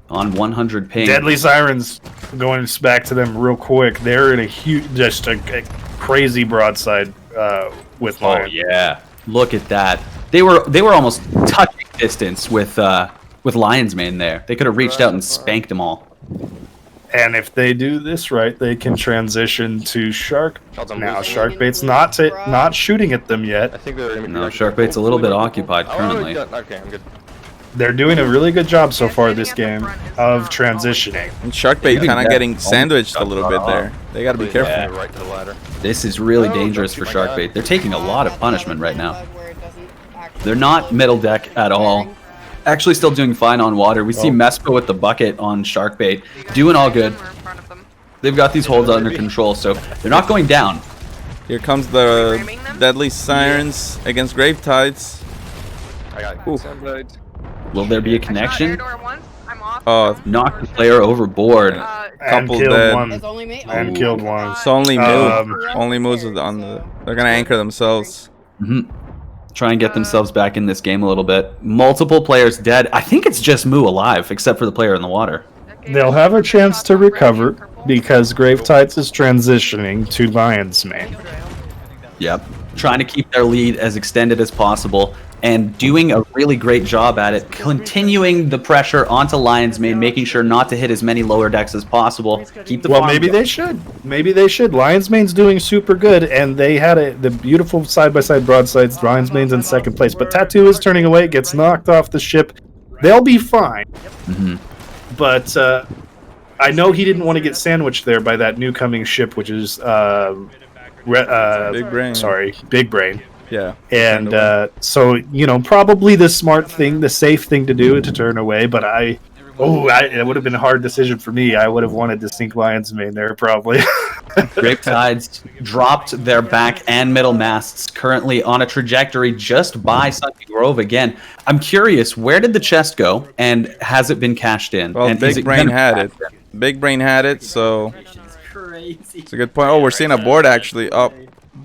On 100 ping. Deadly Sirens, going back to them real quick, they're in a huge, just a crazy broadside with Lion. Oh yeah, look at that. They were almost touching distance with Lion's Mane there. They could have reached out and spanked them all. And if they do this right, they can transition to Shark. Now Sharkbait's not shooting at them yet. I think they're no, Sharkbait's a little bit occupied currently. Okay, I'm good. They're doing a really good job so far this game of transitioning. And Sharkbait kind of getting sandwiched a little bit there. They got to be careful. Yeah, right to the ladder. This is really dangerous for Sharkbait. They're taking a lot of punishment right now. They're not middle deck at all. Actually still doing fine on water. We see Mespo with the bucket on Sharkbait. Doing all good. They've got these holds under control, so they're not going down. Here comes the Deadly Sirens against Gravetides. I got Ooh. Will there be a connection? Oh, Knocked the player overboard. Couple killed dead. one. And killed one. It's only moves on the. They're gonna anchor themselves. Try and get themselves back in this game a little bit. Multiple players dead. I think it's just Moo alive, except for the player in the water. They'll have a chance to recover because Gravetides is transitioning to Lion's Mane. Yep. Trying to keep their lead as extended as possible and doing a really great job at it. Continuing the pressure onto Lion's Mane, making sure not to hit as many lower decks as possible. Keep the farm maybe going. they should. Maybe they should. Lion's Mane's doing super good, and they had the beautiful side-by-side broadsides. Lion's Mane's in second place, but Tattoo is turning away, gets knocked off the ship. They'll be fine. But I know he didn't want to get sandwiched there by that new coming ship, which is Big Brain. Sorry, Big Brain. Yeah. And so, probably the smart thing, the safe thing to do is to turn away. But it would have been a hard decision for me. I would have wanted to sink Lion's Mane there, probably. Gravetides dropped their back and middle masts, currently on a trajectory just by Sunken Grove again. I'm curious, where did the chest go, and has it been cashed in? Well, and Big Brain had it. Big Brain had it, so it's a good point. Oh, we're seeing a board actually. Oh,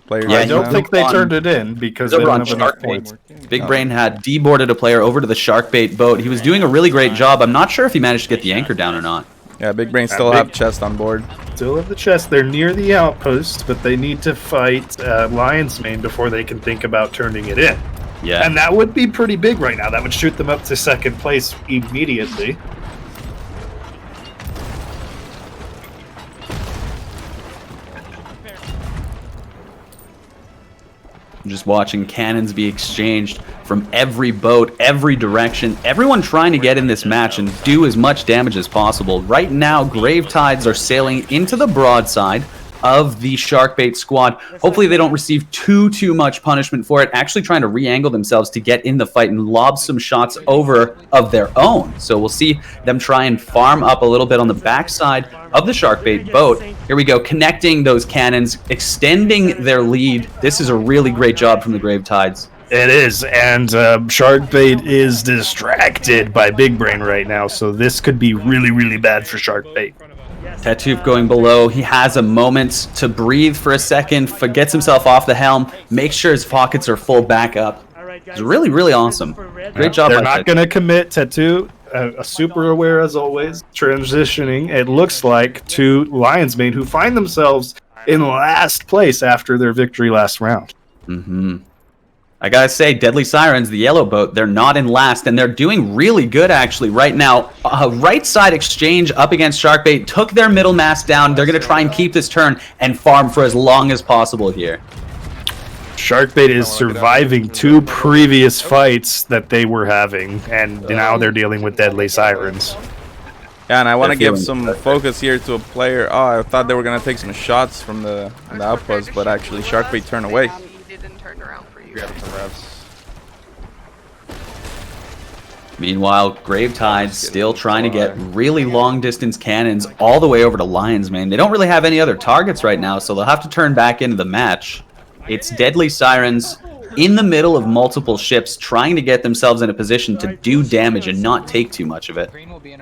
players. I don't think they turned it in because they don't have enough points. Big Brain had deboarded a player over to the Sharkbait boat. He was doing a really great job. I'm not sure if he managed to get the anchor down or not. Yeah, Big Brain still have chest on board. Still have the chest. They're near the outpost, but they need to fight Lion's Mane before they can think about turning it in. Yeah. And that would be pretty big right now. That would shoot them up to second place immediately. Just watching cannons be exchanged from every boat, every direction. Everyone trying to get in this match and do as much damage as possible. Right now, Gravetides are sailing into the broadside of the Sharkbait squad. Hopefully they don't receive too much punishment for it. Actually trying to re-angle themselves to get in the fight and lob some shots over of their own. So we'll see them try and farm up a little bit on the backside of the Sharkbait boat. Here we go, connecting those cannons, extending their lead. This is a really great job from the Gravetides. It is, and Sharkbait is distracted by Big Brain right now, so this could be really bad for Sharkbait. Tattoo going below. He has a moment to breathe for a second, gets himself off the helm, makes sure his pockets are full back up. It's really awesome. Great job. They're not going to commit. Tattoo, super aware as always, transitioning, it looks like, to Lion's Mane, who find themselves in last place after their victory last round. I gotta say, Deadly Sirens, the yellow boat, they're not in last, and they're doing really good actually right now. Right side exchange up against Sharkbait, took their middle mast down. They're gonna try and keep this turn and farm for as long as possible here. Sharkbait is surviving two previous fights that they were having, and now they're dealing with Deadly Sirens. Yeah, and I want to give some focus here to a player. Oh, I thought they were going to take some shots from the outpost, but actually Sharkbait turned away. Meanwhile, Gravetide's still trying to get really long-distance cannons all the way over to Lion's Mane. They don't really have any other targets right now, so they'll have to turn back into the match. It's Deadly Sirens in the middle of multiple ships trying to get themselves in a position to do damage and not take too much of it.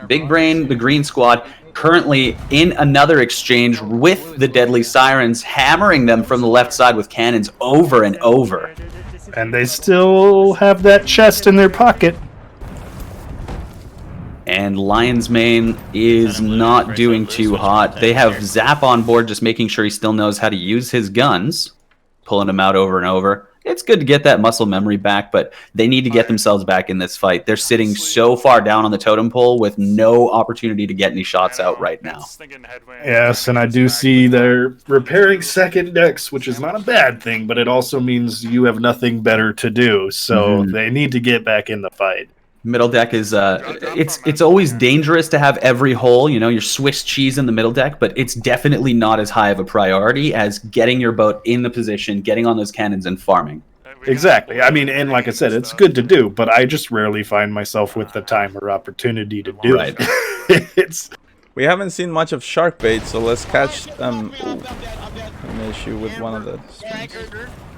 Big Brain, the green squad, currently in another exchange with the Deadly Sirens, hammering them from the left side with cannons over and over. And they still have that chest in their pocket. And Lion's Mane is not doing too hot. They have Zap on board, just making sure he still knows how to use his guns, pulling them out over and over. It's good to get that muscle memory back, but they need to get themselves back in this fight. They're sitting so far down on the totem pole with no opportunity to get any shots out right now. Yes, and I do see they're repairing second decks, which is not a bad thing, but it also means you have nothing better to do, so they need to get back in the fight. Middle deck is it's always dangerous to have every hole, you know, your Swiss cheese in the middle deck, but it's definitely not as high of a priority as getting your boat in the position, getting on those cannons, and farming. Exactly. I mean, and like I said, it's good to do, but I just rarely find myself with the time or opportunity to do it. It's We haven't seen much of shark bait, so let's catch an issue with one of the streams.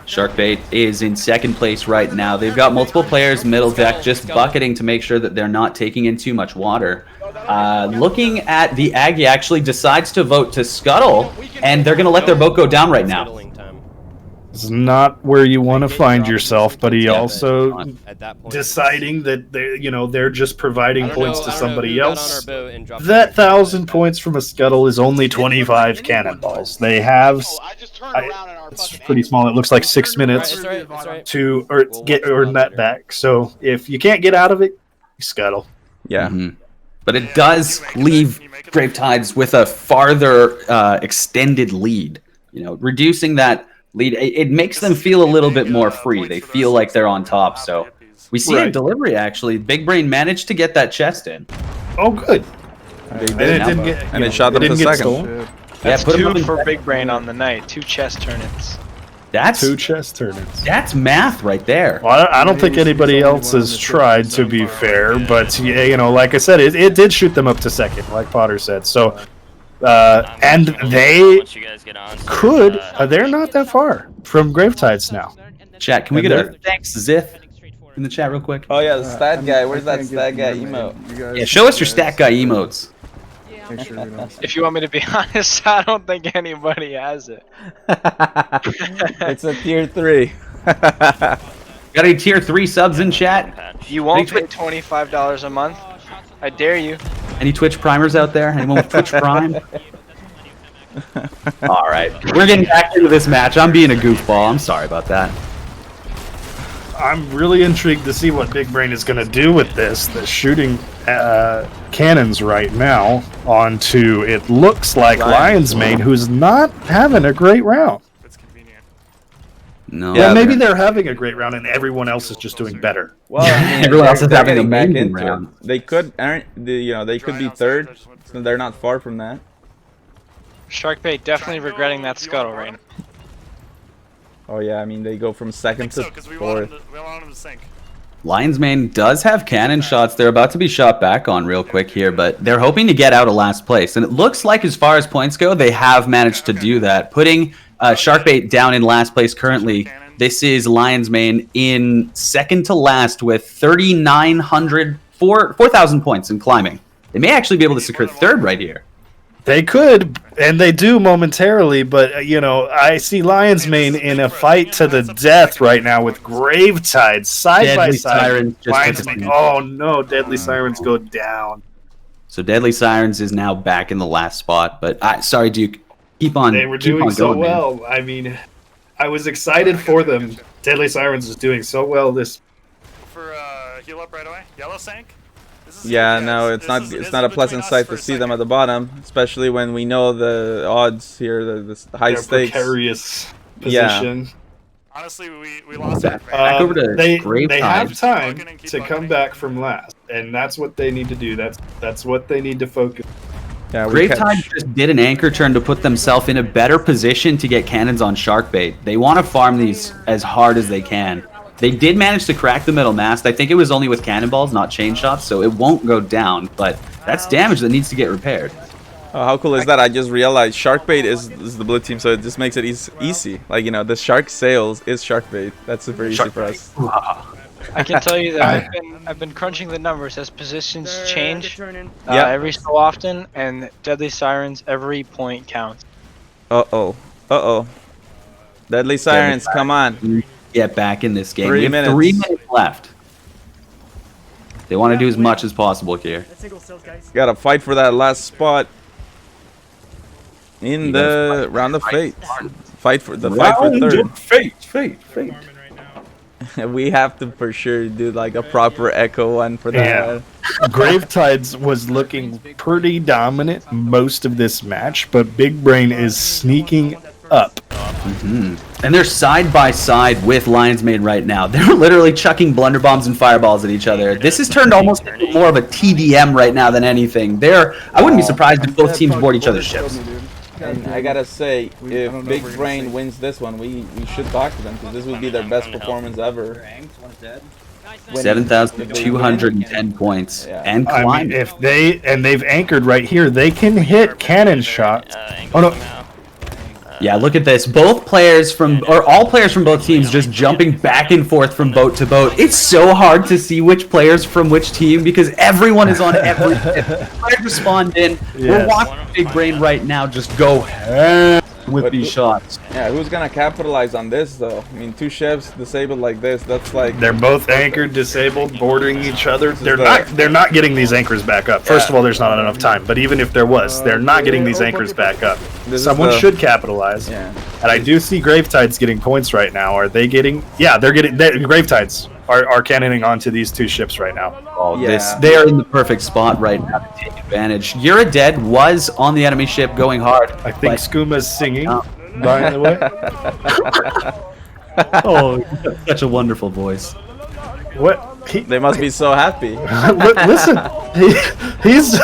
Sharkbait is in second place right now. They've got multiple players middle deck just bucketing to make sure that they're not taking in too much water. Looking at the Aggie actually decides to vote to scuttle, and they're going to let their boat go down right now. It's not where you want to find yourself, but he also deciding that they're just providing points to somebody else. That 1,000 points from a scuttle is only 25 cannonballs. They have it's pretty small. It looks like 6 minutes to earn that back. So if you can't get out of it, you scuttle. Yeah. But it does leave Gravetides with a farther extended lead. You know, reducing that lead, it makes them feel a little bit more free. They feel like they're on top. So we see a delivery, actually. Big Brain managed to get that chest in. Oh, good. And it shot them to second. That's two for Big Brain on the night. 2 chest turrets. That's 2 chest turrets. That's math right there. Well, I don't think anybody else has tried, to be fair, but like I said, it did shoot them up to second, like Potter said. So, and they could. They're not that far from Gravetides now. Chat, can we get a thanks, Zith, in the chat real quick? Oh yeah, the stat guy. Where's that stat guy emote? Yeah, show us your stat guy emotes. If you want me to be honest, I don't think anybody has it. It's a tier 3. Got any tier 3 subs in chat? You won't pay $25 a month? I dare you. Any Twitch primers out there? Anyone with Twitch Prime? All right, we're getting back into this match. I'm being a goofball. I'm sorry about that. I'm really intrigued to see what Big Brain is going to do with this. The shooting cannons right now onto, it looks like Lion's Mane, who's not having a great round. No. Yeah, maybe they're having a great round and everyone else is just doing better. Well, I mean, everyone else is having a back amazing into round. They could, they could be third. So they're not far from that. Sharkbait definitely regretting that scuttle right now. Oh yeah, I mean they go from second to fourth. We want him to sink. Lion's Mane does have cannon shots. They're about to be shot back on real quick here, but they're hoping to get out of last place. And it looks like as far as points go, they have managed to do that. Putting Sharkbait down in last place currently, this is Lion's Mane in second to last with 4,000 points in climbing. They may actually be able to secure third right here. They could, and they do momentarily, but, I see Lion's Mane in a fight to the death right now with Gravetides side by side. Lion's Mane, oh no, Deadly Sirens go down. So Deadly Sirens is now back in the last spot, but sorry, Duke, keep on. They were doing so well. Man. I mean, I was excited for them. Deadly Sirens is doing so well this. For heal up right away. Yellow sank. Yeah, no, it's not a pleasant sight to see them at the bottom, especially when we know the odds here, the high stakes. Precarious position. Yeah. Honestly, we lost back over to they have time to come back from last, and that's what they need to do. That's what they need to focus. Yeah, Gravetides just did an anchor turn to put themselves in a better position to get cannons on Sharkbait. They want to farm these as hard as they can. They did manage to crack the middle mast. I think it was only with cannonballs, not chain shots, so it won't go down, but that's damage that needs to get repaired. Oh, how cool is that? I just realized Sharkbait is the blue team, so it just makes it easy. Like, the Shark Sails is Sharkbait. That's super easy for us. I can tell you that I've been crunching the numbers as positions change every so often, and Deadly Sirens, every point counts. Uh-oh. Deadly Sirens, come on. Get back in this game. 3 minutes. 3 minutes left. They want to do as much as possible here. Gotta fight for that last spot in the round of fate. Fight for third. Fate. We have to for sure do like a proper echo one for that. Yeah. Gravetides was looking pretty dominant most of this match, but Big Brain is sneaking up And they're side by side with Lion's Mane right now. They're literally chucking blunderbombs and fireballs at each other. This has turned almost into more of a TDM right now than anything. I wouldn't be surprised if both teams board each other's ships. And I gotta say, if Big Brain wins this one, we should talk to them because this would be their best performance ever. 7,210 points and climbing. I mean, if they've anchored right here, they can hit cannon shot. Oh no. Yeah, look at this. All players from both teams just jumping back and forth from boat to boat. It's so hard to see which players from which team because everyone is on every ship. Players spawned in. We're watching Big Brain right now just go ham with these shots. Yeah, who's gonna capitalize on this though? I mean, 2 ships disabled like this. That's like they're both anchored, disabled, bordering each other. They're not getting these anchors back up. First of all, there's not enough time. But even if there was, they're not getting these anchors back up. Someone should capitalize. Yeah. And I do see Gravetides getting points right now. Are they getting? Yeah, they're getting. Gravetides are cannoning onto these 2 ships right now. Oh, they are in the perfect spot right now to take advantage. You're Dead was on the enemy ship going hard. I think Skuma's singing, by the way. Oh, such a wonderful voice. What? They must be so happy. Listen, he's.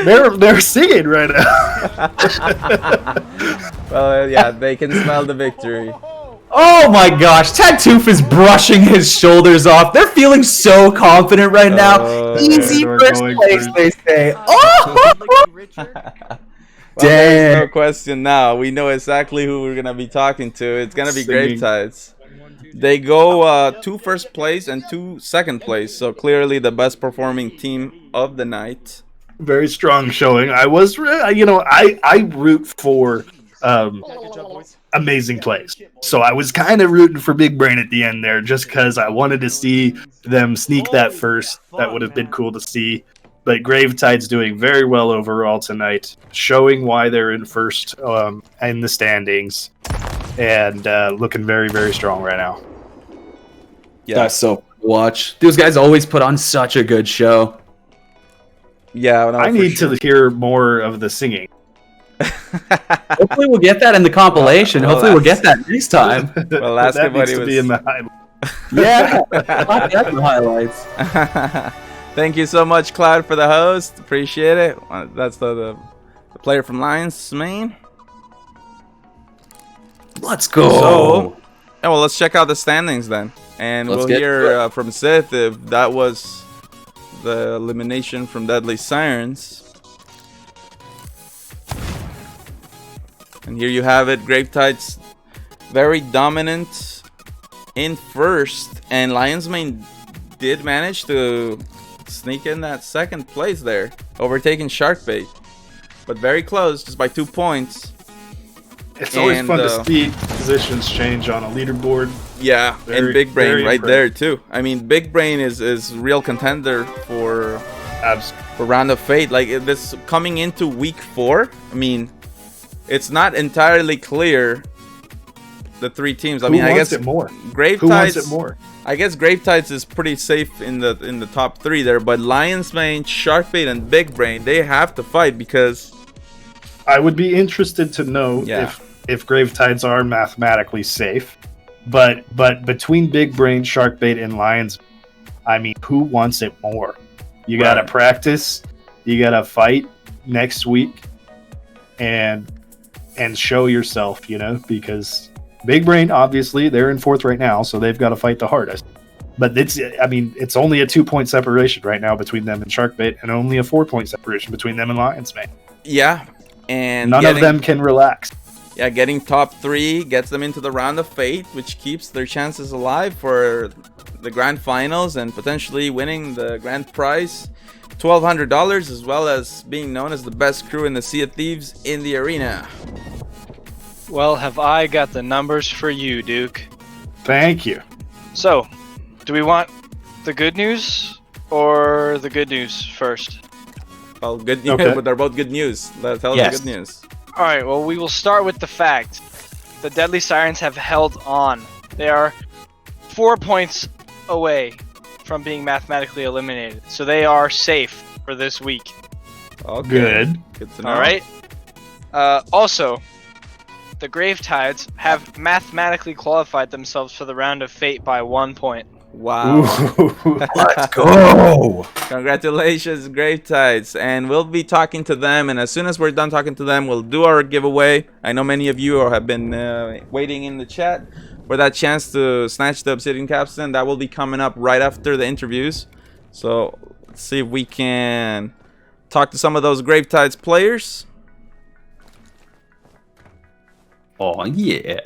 They're singing right now. Well, yeah, they can smell the victory. Oh my gosh, Tatoof is brushing his shoulders off. They're feeling so confident right now. Easy first place, they say. Oh! Well, there's no question now. We know exactly who we're going to be talking to. It's going to be Gravetides. They go 2 first place and 2 second place. So clearly the best performing team of the night. Very strong showing. I was, I root for amazing plays. So I was kind of rooting for Big Brain at the end there just because I wanted to see them sneak that first. That would have been cool to see. But Gravetide's doing very well overall tonight, showing why they're in first in the standings, and looking very, very strong right now. Yeah, that's so fun to watch. Those guys always put on such a good show. Yeah, no, I need to hear more of the singing. Hopefully we'll get that in the compilation. Hopefully we'll get that next time. Well, ask that him what needs he to was... be in the highlights. Yeah, that's the highlights. Thank you so much, Cloud, for the host. Appreciate it. That's the player from Lion's Mane. Let's go. So, yeah, well, let's check out the standings then, and Let's we'll hear from Sith if that was the elimination from Deadly Sirens. And here you have it. Gravetide's very dominant in first, and Lion's Mane did manage to sneak in that second place there, overtaking Sharkbait, but very close, just by 2 points. It's always fun to see positions change on a leaderboard. Yeah, and Big Brain right there too. I mean, Big Brain is real contender for Round of Fate. Like this coming into week 4. I mean, it's not entirely clear the 3 teams. I mean, I guess it more. Gravetides. Who wants it more? I guess Gravetides is pretty safe in the top 3 there, but Lion's Mane, Sharkbait, and Big Brain, they have to fight because I would be interested to know if Gravetides are mathematically safe. But between Big Brain, Sharkbait, and Lions, I mean, who wants it more? You gotta practice, you gotta fight next week, and show yourself, because Big Brain, obviously, they're in 4th right now, so they've got to fight the hardest. But it's only a 2-point separation right now between them and Sharkbait, and only a 4-point separation between them and Lion's Mane. Yeah, and none of them can relax. Yeah, getting top 3 gets them into the Round of Fate, which keeps their chances alive for the grand finals and potentially winning the grand prize, $1,200, as well as being known as the best crew in the Sea of Thieves in the arena. Well, have I got the numbers for you, Duke? Thank you. So, do we want the good news or the good news first? Well, good news, but they're both good news. Tell us the good news. Alright, well, we will start with the fact the Deadly Sirens have held on. They are 4 points away from being mathematically eliminated, so they are safe for this week. Okay. Good to know. Alright. Also, the Gravetides have mathematically qualified themselves for the round of fate by 1 point. Wow. Let's go. Congratulations, Gravetides. And we'll be talking to them. And as soon as we're done talking to them, we'll do our giveaway. I know many of you have been waiting in the chat for that chance to snatch the Obsidian Capstan. That will be coming up right after the interviews. So let's see if we can talk to some of those Gravetides players. Oh, yeah.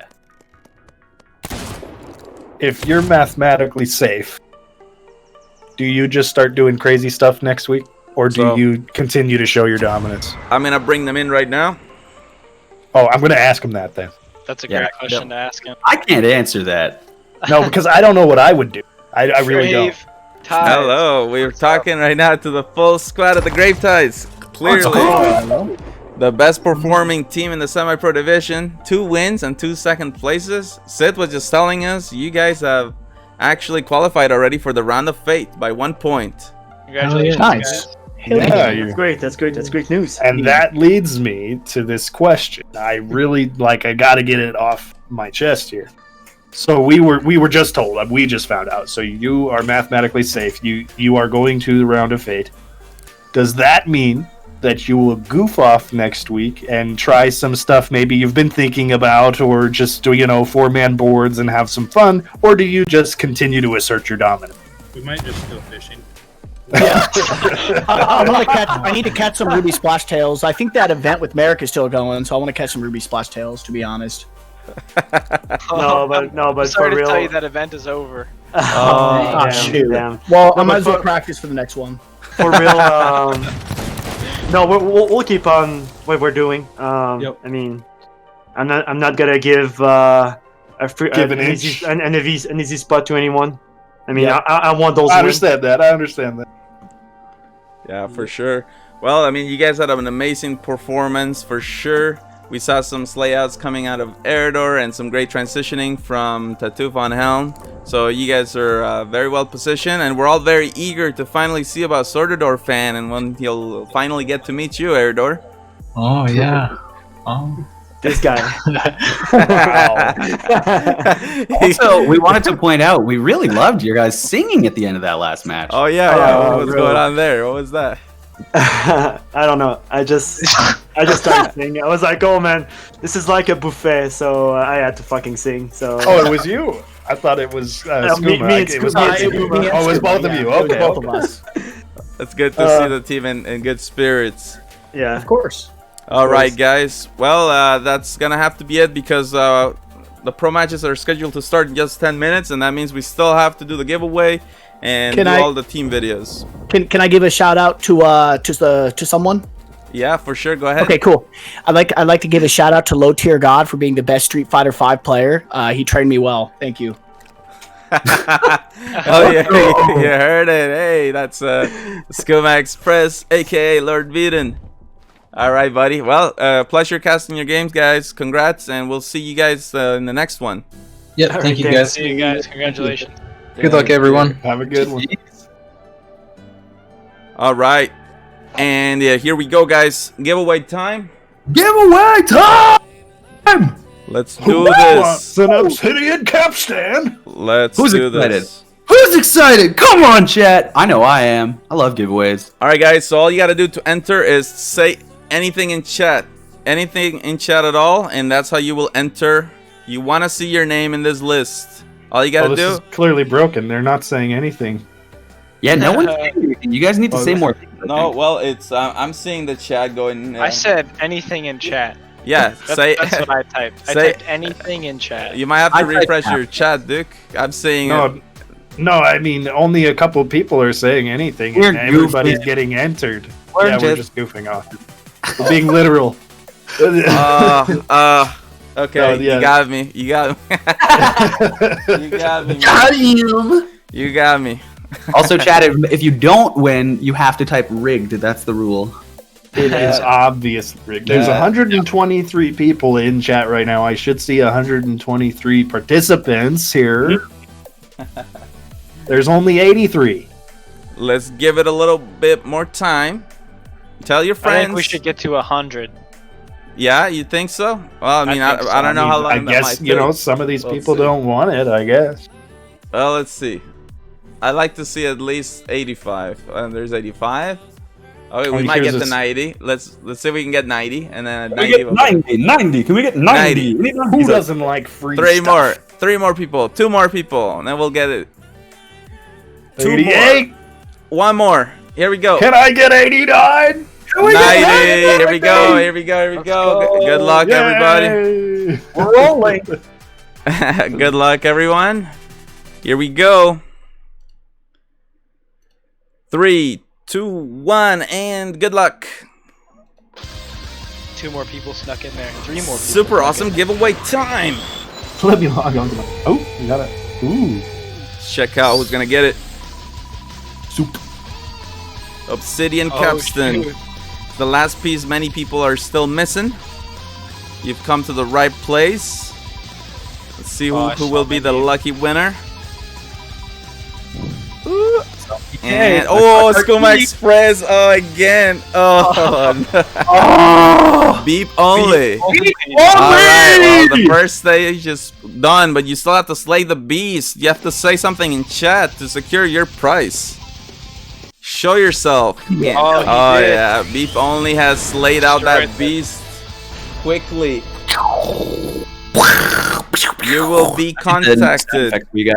If you're mathematically safe, do you just start doing crazy stuff next week? Or do you continue to show your dominance? I'm going to bring them in right now. Oh, I'm going to ask him that then. That's a great question to ask him. I can't answer that. No, because I don't know what I would do. I really don't. Hello, we're talking right now to the full squad of the Gravetides. Clearly, the best performing team in the semi-pro division. 2 wins and 2 second places. Sid was just telling us you guys have actually qualified already for the round of fate by 1 point. Congratulations, Nice. guys. Yeah, That's great. That's great news. and that leads me to this question. I got to get it off my chest here. So we were just told, we just found out. So you are mathematically safe. You are going to the round of fate. Does that mean that you will goof off next week and try some stuff maybe you've been thinking about, or just do 4-man boards and have some fun, or do you just continue to assert your dominance? We might just go fishing. Yeah. I need to catch some ruby splash tails. I think that event with Merrick is still going, so I want to catch some ruby splash tails, to be honest. No, but Sorry for to real. tell you that event is over. Ah, shoot. Damn. Well, No, I might but as well for- practice for the next one. For real. No, we'll keep on what we're doing. I mean, I'm not gonna give an easy spot to anyone. I mean, Yeah. I want those. I wins. understand that. Yeah, for sure. Well, I mean, you guys had an amazing performance for sure. We saw some slayouts coming out of Eridor and some great transitioning from Tattoo von Helm. So you guys are very well positioned, and we're all very eager to finally see about Sortador fan and when he'll finally get to meet you, Eridor. Oh yeah. Oh. This guy. Also, we wanted to point out we really loved your guys singing at the end of that last match. Oh yeah, what's bro. going on there? What was that? I don't know. I just started singing. I was like, oh man, this is like a buffet, so I had to fucking sing. So. Oh, it was you. I thought it was me Skooma. and It was Skooma. me and Skooma. Oh, it was both of you. Okay. Both of us. It's good to see the team in good spirits. Yeah. Of course. All right, guys. Well, that's gonna have to be it because the pro matches are scheduled to start in just 10 minutes, and that means we still have to do the giveaway and all the team videos. Can I give a shout out to someone? Yeah, for sure. Go ahead. Okay, cool. I'd like to give a shout out to Low Tier God for being the best Street Fighter V player. He trained me well. Thank you. Oh yeah, you heard it. Hey, that's Skooma Express, aka Lord Beaton. All right, buddy. Well, pleasure casting your games, guys. Congrats, and we'll see you guys in the next one. Yeah, thank you guys. See you guys. Congratulations. Good luck, everyone. Have a good one. All right, and yeah, here we go, guys. Giveaway time. Giveaway time! Let's do Who this. wants an Obsidian Capstan? Let's Who's do excited? this. Who's excited? Come on, chat. I know I am. I love giveaways. All right, guys. So all you gotta do to enter is say anything in chat, anything in chat at all, and that's how you will enter. You want to see your name in this list. All you gotta This do. is clearly broken. They're not saying anything. Yeah, no one's saying anything. You guys need to say more things. I No, think. well, it's I'm seeing the chat going. I said anything in chat. Yeah, That's what I typed. I say- typed anything in chat. You might have to I typed refresh half. your chat, Duke. I'm seeing No, I mean only a couple people are saying anything, We're and everybody's goofing. getting entered. We're We're just- just goofing off. We're being literal. Okay, No, yeah. you got me. You got me. You got me. man. Got him. You got me. Also, chat, if you don't win, you have to type rigged. That's the rule. It is obvious rigged. There's 123 people in chat right now. I should see 123 participants here. There's only 83. Let's give it a little bit more time. Tell your I friends. think we should get to 100. Yeah, you think so? Well, I mean, I think so. I don't know how long I that guess, might you know, take. some of these Let's people see. don't want it, I guess. Well, let's see. I like to see at least 85. And there's 85. Okay, we might here's get to this- 90. Let's see if we can get 90, and then at Can we 90. get 90? 90? Can we get 90? 90. Who doesn't like free Three stuff? more. 3 more people. 2 more people, and then we'll get it. 2 88. more. 1 more. Here we go. Can I get 89? 90. Here we go. Here we go. Here we go. Good luck, everybody. Yay. We're rolling. Good luck, everyone. Here we go. 3, 2, 1, and good luck. 2 more people snuck in there. 3 more people. Super awesome giveaway time. Let me log on to my. Oh, you got it. Ooh. Check out who's gonna get it. Soup. Obsidian Oh, capstan. shoot. The last piece many people are still missing. You've come to the right place. Let's see who will be the lucky winner. And Skooma Express. Oh, again. Oh, no. Beep only. Alright, well, the first stage is done, but you still have to slay the beast. You have to say something in chat to secure your prize. Show yourself. Yeah. Oh, He did. yeah. Beep only has slayed out that Destroyed beast quickly. You will be contacted. You guys.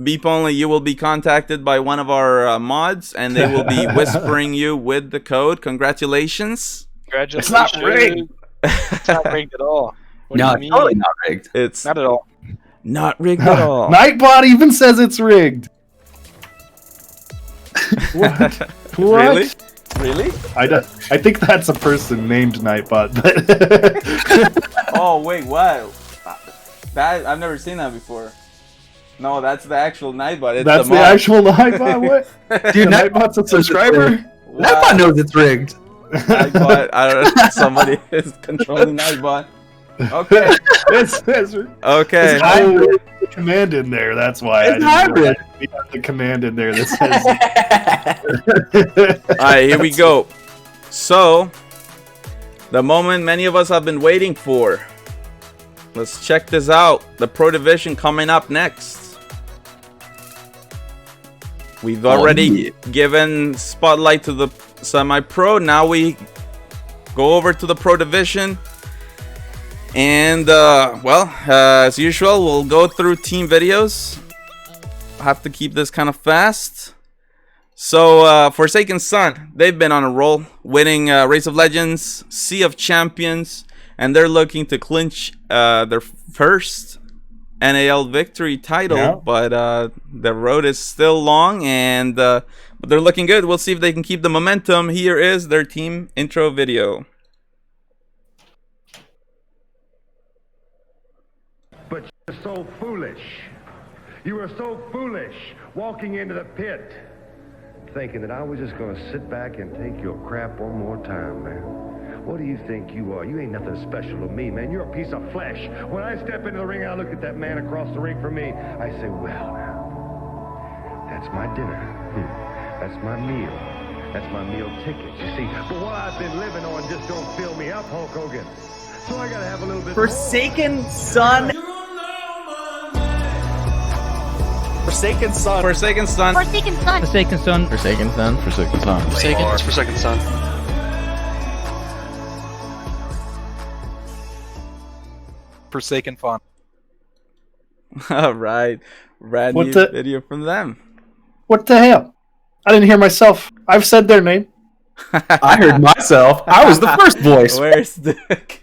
Beep only, you will be contacted by one of our mods, and they will be whispering you with the code. Congratulations. Congratulations. It's not rigged. It's not rigged at all. What No, do you it's mean? totally not rigged. It's Not at all. not rigged at all. Nightbot even says it's rigged. What? What? Really? Really? I think that's a person named Nightbot. But Oh wait, what? That I've never seen that before. No, that's the actual Nightbot. It's that's the the mod. actual Nightbot. What? Dude, The Nightbot's a subscriber. Nightbot knows it's rigged. Nightbot. I don't know. Somebody is controlling Nightbot. Okay. It's Okay. It's hybrid. The command in there. That's why It's hybrid. We have the command in there that says. Alright, here we go. So, the moment many of us have been waiting for. Let's check this out. The Pro Division coming up next. We've already given spotlight to the semi-pro. Now we go over to the Pro Division. And, as usual, we'll go through team videos. Have to keep this kind of fast. So, Forsaken Sun, they've been on a roll, winning Race of Legends, Sea of Champions, and they're looking to clinch their first NAL victory title. Yeah. But the road is still long, and but they're looking good. We'll see if they can keep the momentum. Here is their team intro video. But you're so foolish. You were so foolish walking into the pit, thinking that I was just going to sit back and take your crap one more time, man. What do you think you are? You ain't nothing special to me, man. You're a piece of flesh. When I step into the ring, I look at that man across the ring from me. I say, well, now, that's my dinner. That's my meal. That's my meal ticket, you see. But what I've been living on just don't fill me up, Hulk Hogan. So I gotta have a little bit Forsaken Sun. Forsaken Sun. Forsaken Sun. Forsaken Sun. Forsaken Sun. Forsaken Sun. Forsaken Sun. It's Forsaken Sun. Forsaken Fun. All right. Brand What new the- video from them. What the hell? I didn't hear myself. I've said their name. I heard myself. I was the first voice. Where's Dick?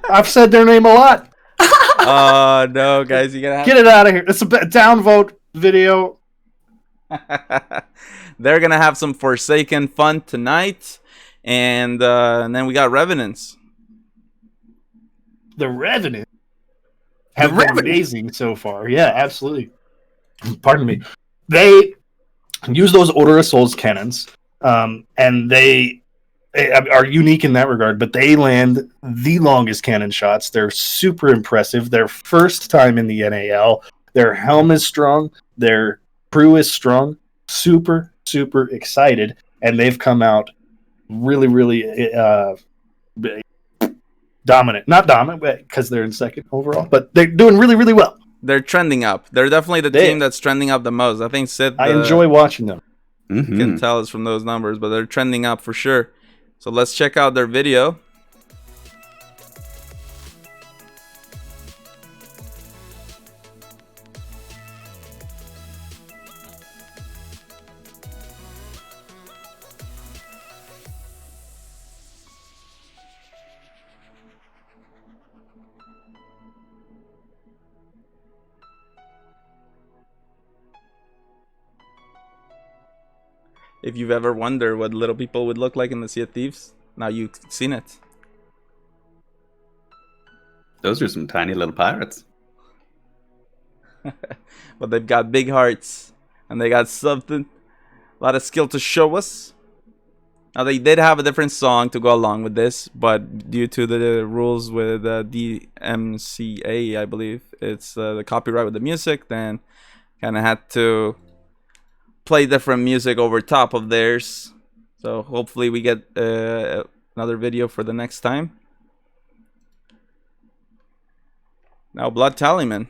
I've said their name a lot. Oh no, guys, you gotta have Get it out of here. It's a downvote video. They're gonna have some Forsaken fun tonight, and then we got Revenants. The Revenant have been amazing so far. Yeah, absolutely. Pardon me. They use those Order of Souls cannons, and they are unique in that regard, but they land the longest cannon shots. They're super impressive. Their first time in the NAL. Their helm is strong. Their crew is strong. Super, super excited. And they've come out really, really dominant. Not dominant because they're in second overall, but they're doing really, really well. They're trending up. They're definitely the team that's trending up the most. I think Sid. I enjoy watching them. You can tell us from those numbers, but they're trending up for sure. So let's check out their video. If you've ever wondered what little people would look like in the Sea of Thieves, now you've seen it. Those are some tiny little pirates. But they've got big hearts, and they got something, a lot of skill to show us. Now they did have a different song to go along with this, but due to the rules with DMCA, I believe it's the copyright with the music, then kind of had to play different music over top of theirs. So hopefully we get another video for the next time. Now Blood Tallyman.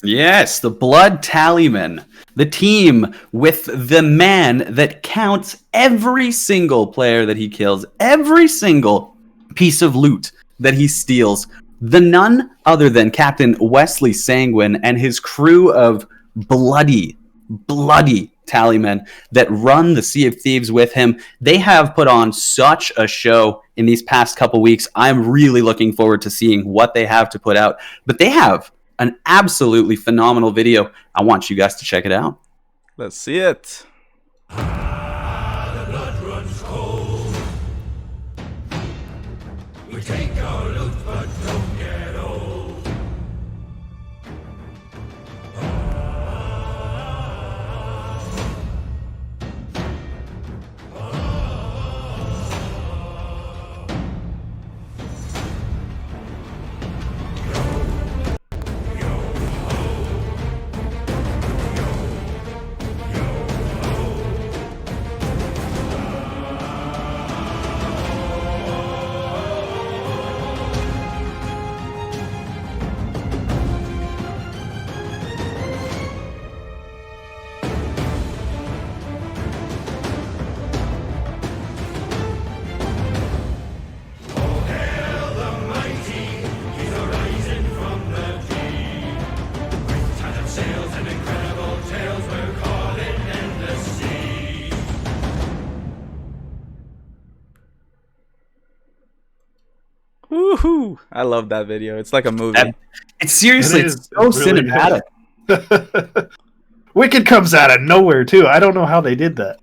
Yes, the Blood Tallyman, the team with the man that counts every single player that he kills, every single piece of loot that he steals. The none other than Captain Wesley Sanguine and his crew of bloody tallymen that run the Sea of Thieves with him. They have put on such a show in these past couple weeks. I'm really looking forward to seeing what they have to put out. But they have an absolutely phenomenal video. I want you guys to check it out. Let's see it. The blood runs cold. We take our loot but don't get old. Woohoo! I love that video. It's like a movie. It's seriously, it's so really cinematic. Wicked comes out of nowhere too. I don't know how they did that.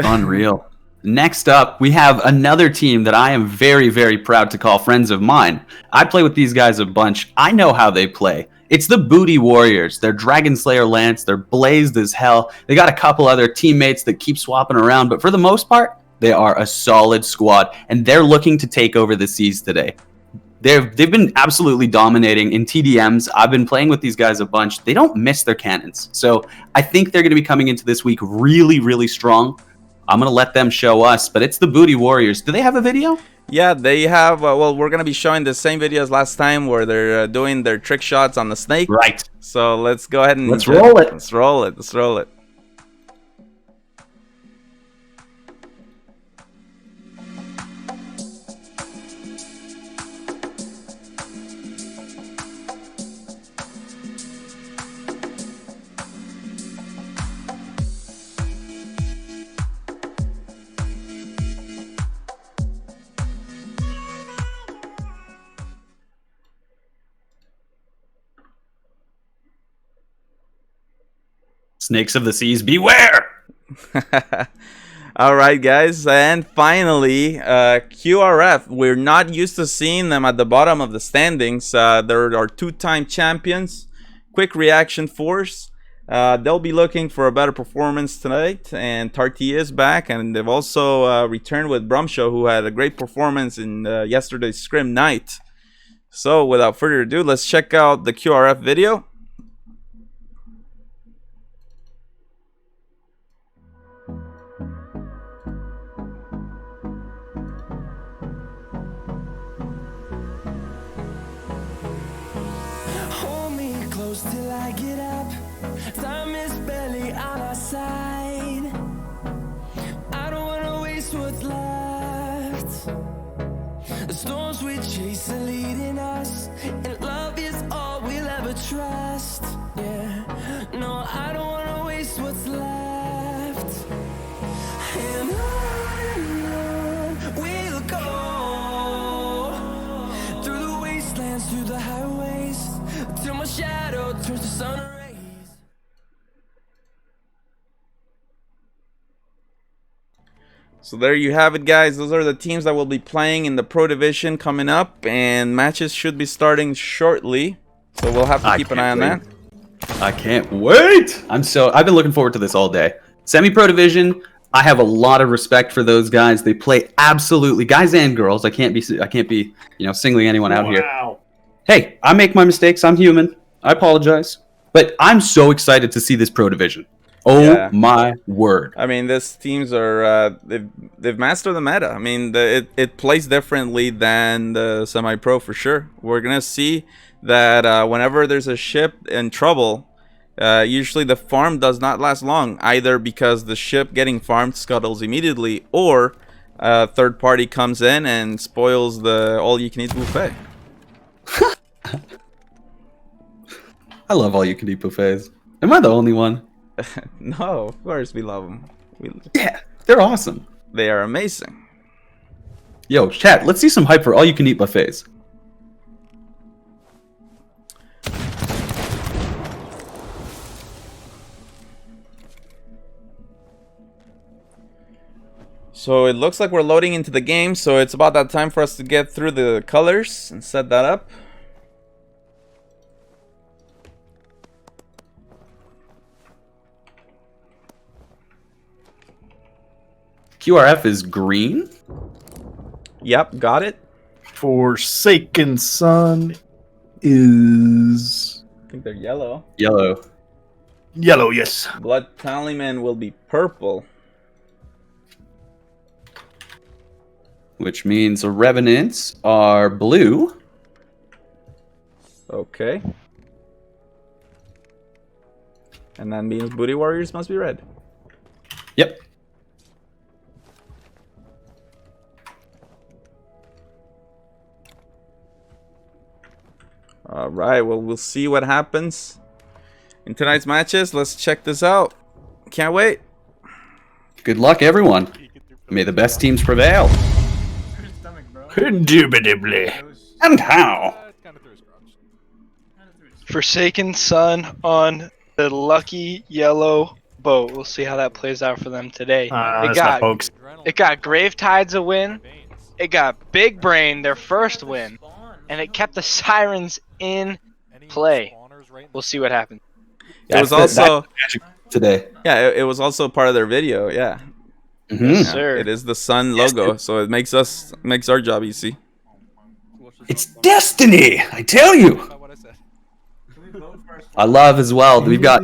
Unreal. Next up, we have another team that I am very, very proud to call friends of mine. I play with these guys a bunch. I know how they play. It's the Booty Warriors. They're Dragon Slayer Lance. They're blazed as hell. They got a couple other teammates that keep swapping around, but for the most part, they are a solid squad, and they're looking to take over the seas today. They've been absolutely dominating in TDMs. I've been playing with these guys a bunch. They don't miss their cannons. So I think they're going to be coming into this week really, really strong. I'm going to let them show us, but it's the Booty Warriors. Do they have a video? Yeah, they have. Well, we're going to be showing the same video as last time where they're doing their trick shots on the snake. Right. So let's go ahead and let's roll it. Let's roll it. Let's roll it. Snakes of the seas, beware! All right, guys, and finally, QRF. We're not used to seeing them at the bottom of the standings. They're our two-time champions. Quick Reaction Force. They'll be looking for a better performance tonight, and Tarty is back, and they've also returned with Brumshow, who had a great performance in yesterday's Scrim night. So, without further ado, let's check out the QRF video. close till I get up. Time is barely on our side. I don't wanna waste what's left. The storms we chase are leading us, and love is all we'll ever trust. Yeah, no, I don't wanna waste what's left. And on we'll go, through the wastelands, through the highways, till my shadow turns to sun rays. So there you have it, guys. Those are the teams that will be playing in the Pro Division coming up, and matches should be starting shortly. So we'll have to keep an eye on that. I can't wait. I've been looking forward to this all day. Semi-Pro Division, I have a lot of respect for those guys. They play absolutely, guys and girls. I can't be singling anyone out here. Hey, I make my mistakes. I'm human. I apologize. But I'm so excited to see this Pro Division. Oh my word! I mean, these teams are they've mastered the meta. I mean, it plays differently than the semi-pro for sure. We're gonna see that whenever there's a ship in trouble, usually the farm does not last long, either because the ship getting farmed scuttles immediately, or a third party comes in and spoils the all-you-can-eat buffet. I love all-you-can-eat buffets. Am I the only one? No, of course we love them. Yeah, they're awesome. They are amazing. Yo, chat, let's see some hype for all-you-can-eat buffets. So it looks like we're loading into the game, so it's about that time for us to get through the colors and set that up. QRF is green? Yep, got it. Forsaken Sun is... I think they're yellow. Yellow. Yellow, yes. Blood Tallyman will be purple. Which means the Revenants are blue. Okay. And that means Booty Warriors must be red. Yep. All right, well, we'll see what happens in tonight's matches. Let's check this out. Can't wait. Good luck, everyone. May the best teams prevail. Indubitably. And how? Forsaken Sun on the lucky yellow boat. We'll see how that plays out for them today. It got Grave Tides a win. It got Big Brain their first win. And it kept the Sirens in play. We'll see what happens. It was also today. Yeah, it was also part of their video. Yeah. Yes, sir. It is the Sun logo, so it makes our job easy. It's destiny, I tell you. I love as well. We've got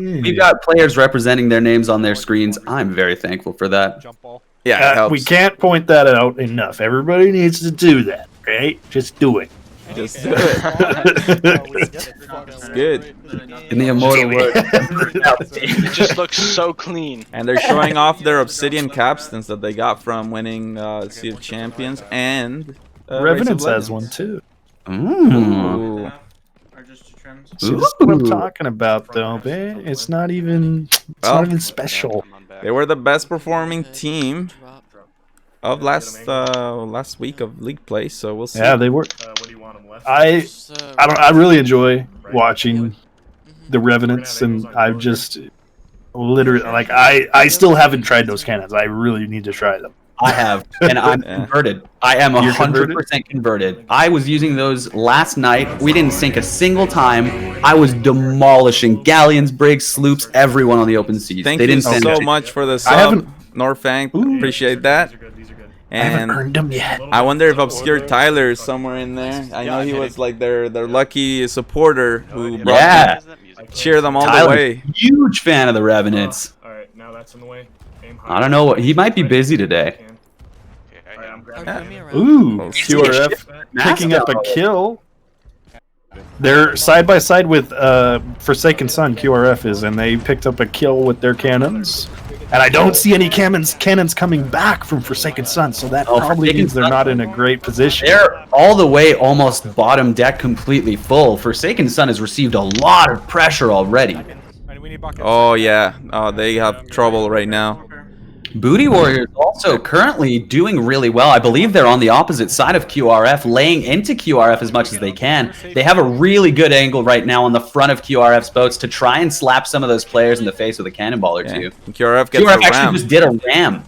players representing their names on their screens. I'm very thankful for that. Yeah, it helps. We can't point that out enough. Everybody needs to do that, right? Just do it. Just do it. It's good. In the immortal word. It just looks so clean. And they're showing off their obsidian capstans that they got from winning Sea of Champions and Revenants has one too. Ooh. See, this is what I'm talking about, though, man. It's not even special. They were the best performing team of last week of league play, so we'll see. Yeah, they were. I really enjoy watching the Revenants, and I've just literally I still haven't tried those cannons. I really need to try them. I have, and I'm converted. I am 100% converted. I was using those last night. We didn't sink a single time. I was demolishing galleons, brigs, sloops, everyone on the open seas. Thank you so much for the sub, Norfang. Appreciate that. And I haven't earned them yet. I wonder if Obscure Tyler is somewhere in there. I know he was like their lucky supporter who brought them, cheer them all the way. Huge fan of the Revenants. All right, now that's in the way. I don't know. He might be busy today. Ooh, QRF picking up a kill. They're side by side with Forsaken Sun, QRF is, and they picked up a kill with their cannons. And I don't see any cannons coming back from Forsaken Sun, so that probably means they're not in a great position. They're all the way almost bottom deck completely full. Forsaken Sun has received a lot of pressure already. Oh yeah, they have trouble right now. Booty Warriors also currently doing really well. I believe they're on the opposite side of QRF, laying into QRF as much as they can. They have a really good angle right now on the front of QRF's boats to try and slap some of those players in the face with a cannonball or two. QRF gets QRF a actually ram. just did a ram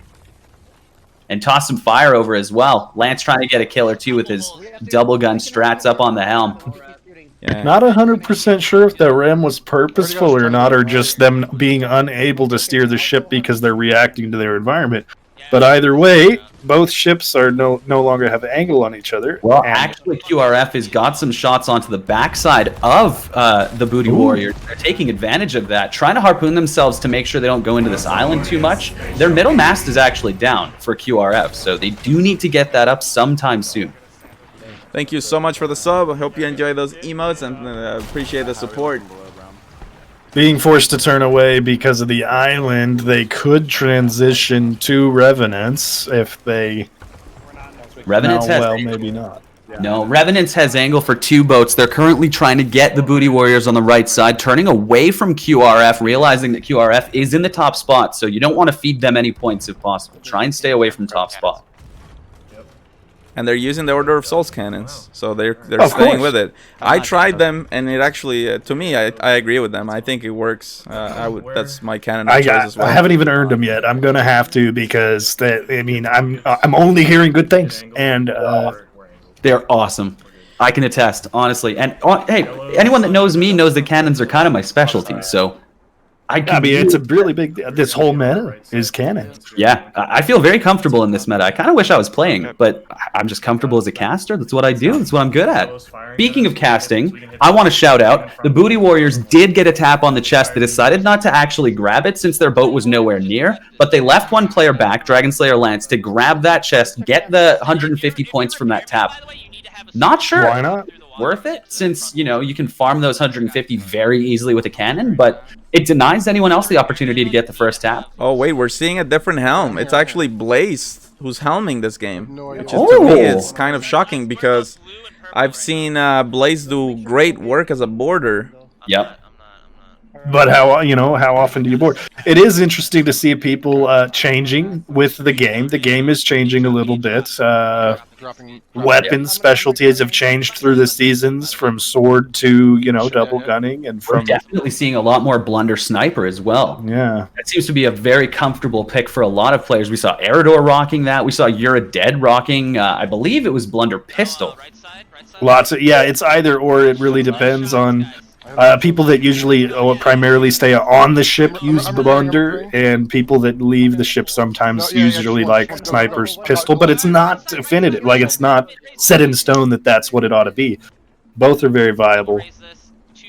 and tossed some fire over as well. Lance trying to get a kill or two with his double gun strats up on the helm. Yeah. Not 100% sure if the ram was purposeful or not, or just them being unable to steer the ship because they're reacting to their environment. But either way, both ships are no longer have angle on each other. Well, actually, QRF has got some shots onto the backside of the Booty Warriors. They're taking advantage of that, trying to harpoon themselves to make sure they don't go into this island too much. Their middle mast is actually down for QRF, so they do need to get that up sometime soon. Thank you so much for the sub. I hope you enjoy those emotes and appreciate the support. Being forced to turn away because of the island, they could transition to Revenants if they... Revenants has well, maybe not. No, Revenants has angle for two boats. They're currently trying to get the Booty Warriors on the right side, turning away from QRF, realizing that QRF is in the top spot, so you don't want to feed them any points if possible. Try and stay away from top spot. And they're using the Order of Souls cannons, so they're Of staying course. with it. I tried them, and it actually, to me, I agree with them. I think it works. That's my cannon choice as well. I haven't even earned them yet. I'm gonna have to because I'm only hearing good things, and they're awesome. I can attest, honestly. And hey, anyone that knows me knows that cannons are kind of my specialty. So I mean, it's a really big. This whole meta is cannon. Yeah, I feel very comfortable in this meta. I kind of wish I was playing, but I'm just comfortable as a caster. That's what I do. That's what I'm good at. Speaking of casting, I want to shout out, the Booty Warriors did get a tap on the chest. They decided not to actually grab it since their boat was nowhere near, but they left one player back, Dragon Slayer Lance, to grab that chest, get the 150 points from that tap. Not sure. Why not? Worth it, since you can farm those 150 very easily with a cannon, but it denies anyone else the opportunity to get the first tap. Oh wait, we're seeing a different helm. It's actually Blaze who's helming this game, which is, to me, it's kind of shocking because I've seen Blaze do great work as a boarder. Yep. But how often do you board? It is interesting to see people changing with the game. The game is changing a little bit. Weapons specialties have changed through the seasons, from sword to double gunning, and We're from definitely seeing a lot more blunder sniper as well. Yeah, that seems to be a very comfortable pick for a lot of players. We saw Eridor rocking that. We saw You're a Dead rocking. I believe it was blunder pistol. lots of it's either or. It really depends on. People that usually primarily stay on the ship use blunder, and people that leave the ship sometimes usually like sniper's pistol, but it's not definitive. Like, it's not set in stone that that's what it ought to be. Both are very viable.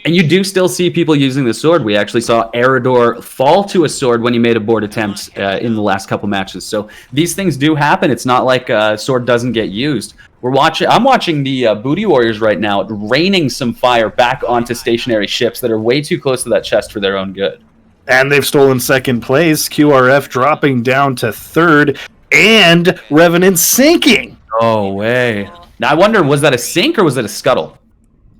And you do still see people using the sword. We actually saw Eridor fall to a sword when he made a board attempt in the last couple matches. So these things do happen. It's not like a sword doesn't get used. I'm watching the Booty Warriors right now raining some fire back onto stationary ships that are way too close to that chest for their own good. And they've stolen second place. QRF dropping down to third, and Revenant sinking. Oh, way. Now I wonder, was that a sink or was it a scuttle?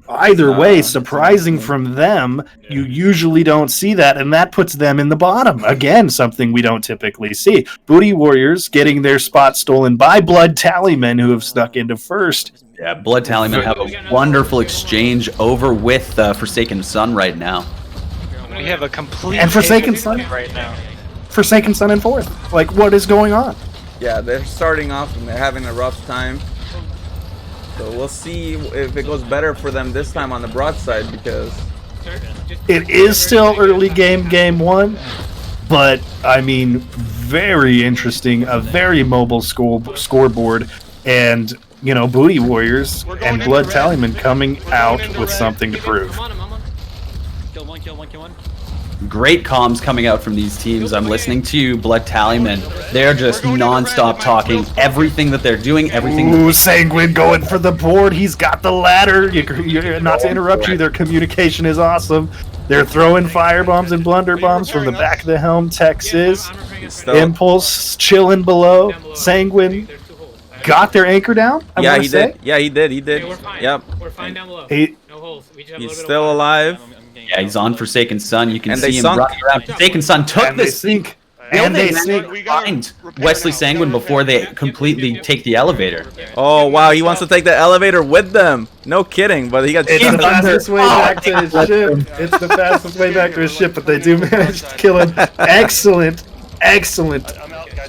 Either way, surprising from them, you usually don't see that, and that puts them in the bottom. Again, something we don't typically see. Booty Warriors getting their spot stolen by Blood Tallymen, who have snuck into first. Yeah, Blood Tallymen have a wonderful exchange over with Forsaken Sun right now. We have a complete And Forsaken Sun right now. Forsaken Sun in fourth. Like, what is going on? Yeah, they're starting off and they're having a rough time. So we'll see if it goes better for them this time on the broadside, because it is still early game one, but I mean, very interesting, a very mobile scoreboard, and Booty Warriors and Blood Tallymen coming out with something to prove. Kill one. Great comms coming out from these teams. I'm listening to Blood Tallyman. They're just non-stop talking everything that they're doing, everything. Ooh, Sanguine going for the board. He's got the ladder. You're not to interrupt you. Their communication is awesome. They're throwing firebombs and blunderbombs from the back of the helm. Texas. Impulse chilling below. Sanguine got their anchor down. Yeah, he did. Yeah, he did. He did. Yep. We're fine down below. He, no holes. We just have a He's little bit still alive. Yeah, he's on Forsaken Sun. You can And see they him sunk. running around. Forsaken Sun took and they this. sink. And And they they sink. find Wesley Sanguine before they completely take the elevator. Oh wow, he wants to take the elevator with them. No kidding, but he got It's the fastest way back to his Let ship. them- It's the fastest way back to his ship, but they do manage to kill him. Excellent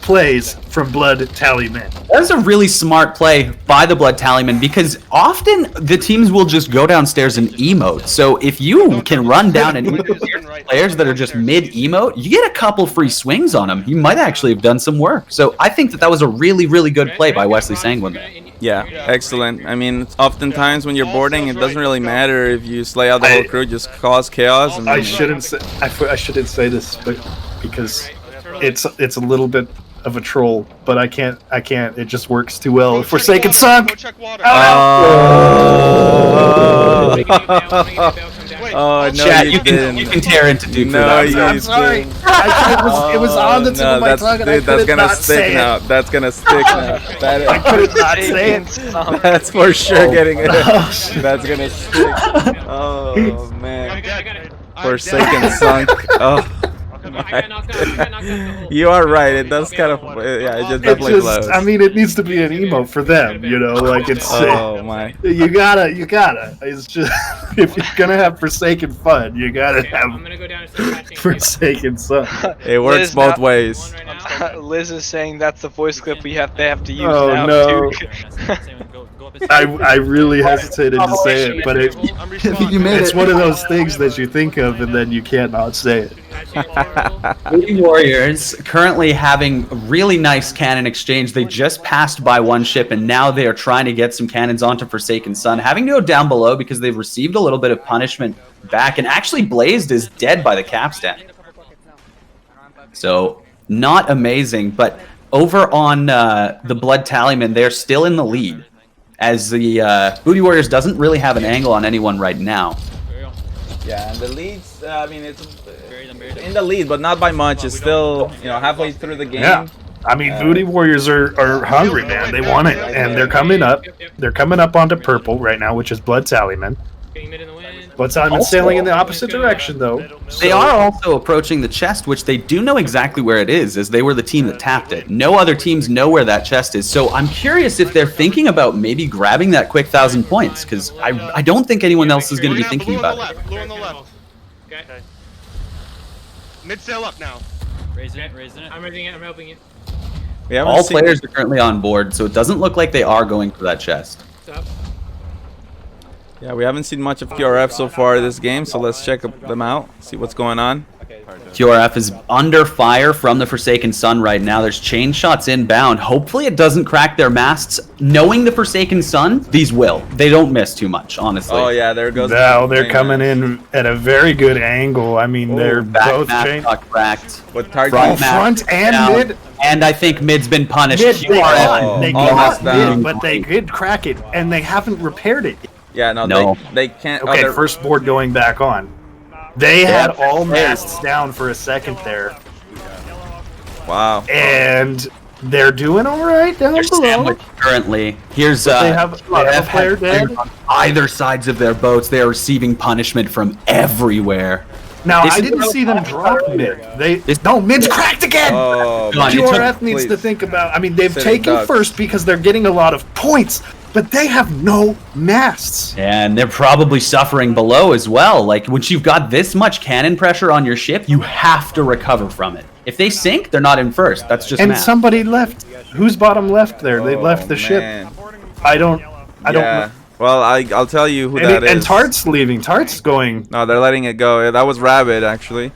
plays from Blood Tallyman. That was a really smart play by the Blood Tallyman because often the teams will just go downstairs and emote. So if you can run down and emote players that are just mid-emote, you get a couple free swings on them. You might actually have done some work. So I think that was a really, really good play by Wesley Sanguine there. Yeah, excellent. I mean, oftentimes when you're boarding, it doesn't really matter if you slay out the whole crew, just cause chaos. And I shouldn't say I shouldn't say this, but because it's a little bit of a troll, but I can't. It just works too well. Forsaken Sunk. Oh no, Chat, you you didn't. can tear into Duke for No, that. you I'm sorry. didn't. It was on the tip of my tongue, and I Dude, that's couldn't gonna not stick say now. it. That's gonna stick now. That I couldn't not say it. That's for sure getting it. Oh, shit. That's gonna stick. Oh man. Forsaken Sunk. Oh. You are right. It does kind of. Yeah, it just definitely blows. I mean, it needs to be an emote for them, you know. Like it's. Oh my. You gotta. It's just if you're gonna have Forsaken fun, you gotta have Forsaken Sun. It works Liz, both now- ways. Liz is saying that's the voice clip they have to use Oh, now. no. Duke. I really hesitated to say it, but it's one of those things that you think of and then you can't not say it. Lady Warriors currently having a really nice cannon exchange. They just passed by one ship and now they are trying to get some cannons onto Forsaken Sun, having to go down below because they've received a little bit of punishment back, and actually Blazed is dead by the capstan. So not amazing, but over on the Blood Tallyman, they're still in the lead, as the Booty Warriors doesn't really have an angle on anyone right now. Yeah, and the leads. I mean, it's in the lead, but not by much. It's still, halfway through the game. Yeah. I mean, Booty Warriors are hungry, man. They want it, and they're coming up. They're coming up onto purple right now, which is Blood Tallyman. Blood Tallyman sailing in the opposite direction, though. They are also approaching the chest, which they do know exactly where it is, as they were the team that tapped it. No other teams know where that chest is, so I'm curious if they're thinking about maybe grabbing that quick 1,000 points, because I don't think anyone else is going to be thinking about it. Blue on the left. Okay. Mid sail up now. Raising it. I'm raising it. I'm helping you. All players are currently on board, so it doesn't look like they are going for that chest. Stop. Yeah, we haven't seen much of QRF so far this game, so let's check them out, see what's going on. QRF is under fire from the Forsaken Sun right now. There's chain shots inbound. Hopefully it doesn't crack their masts. Knowing the Forsaken Sun, these will. They don't miss too much, honestly. Oh yeah, there goes. Now they're coming in at a very good angle. I mean, they're back both mast chain. got cracked. With target Front and down. mid. And I think mid's been punished. Mid, they QRF got down. mid, but they did crack it, and they haven't repaired it. Yeah, No. They can't. Okay, they're- first board going back on. They had all masts down for a second there, Wow. and they're doing all right down They're below. sandwiched currently. Here's They have a player dead. on either sides of their boats. They are receiving punishment from everywhere. Now, This I is didn't what see them drop mid. This- No, mid's cracked again! Oh, Come on, man. QRF needs Please. to think about... I mean, they've Sitting taken ducks. first because they're getting a lot of points, but they have no masts. And they're probably suffering below as well. Like, once you've got this much cannon pressure on your ship, you have to recover from it. If they sink, they're not in first. That's just And math. somebody left. Who's bottom left there? They left the ship. Man. I don't Yeah. know. Well, I'll tell you who And, that is. and Tart's leaving. Tart's going... No, they're letting it go. That was Rabbit, actually.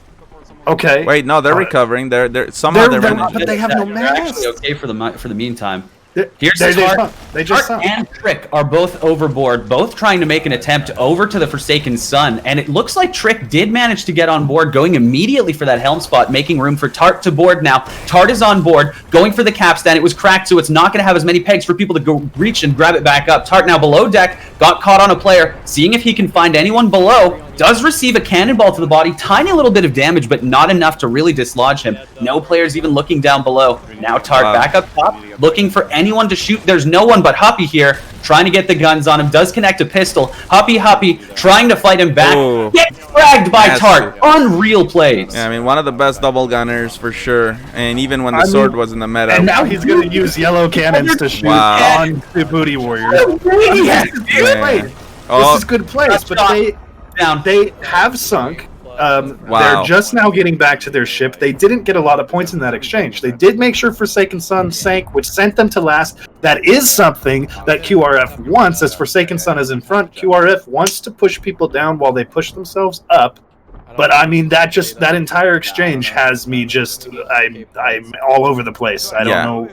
Okay. Wait, no, they're recovering. They're somehow they're They're- managing. but they have no They're actually masts. okay for the meantime. Here's they just Tart and Trick are both overboard, both trying to make an attempt over to the Forsaken Sun, and it looks like Trick did manage to get on board, going immediately for that helm spot, making room for Tart to board now. Tart is on board, going for the capstan. It was cracked, so it's not going to have as many pegs for people to go reach and grab it back up. Tart now below deck, got caught on a player, seeing if he can find anyone below, does receive a cannonball to the body, tiny little bit of damage, but not enough to really dislodge him. No players even looking down below. Now Tart back up top, looking for anyone to shoot. There's no one but Huppy here, trying to get the guns on him. Does connect a pistol. Huppy trying to fight him back. Ooh. Gets fragged by Tart. Unreal plays. Yeah, I mean, one of the best double gunners for sure. And even when the sword was in the meta. And now he's going to use yellow cannons to shoot on the Booty Warriors. This is good place, but they have sunk. They're just now getting back to their ship. They didn't get a lot of points in that exchange. They did make sure Forsaken Sun sank, which sent them to last. That is something that QRF wants, as Forsaken Sun is in front. QRF wants to push people down while they push themselves up. But I mean, that entire exchange has me just I'm all over the place. I don't know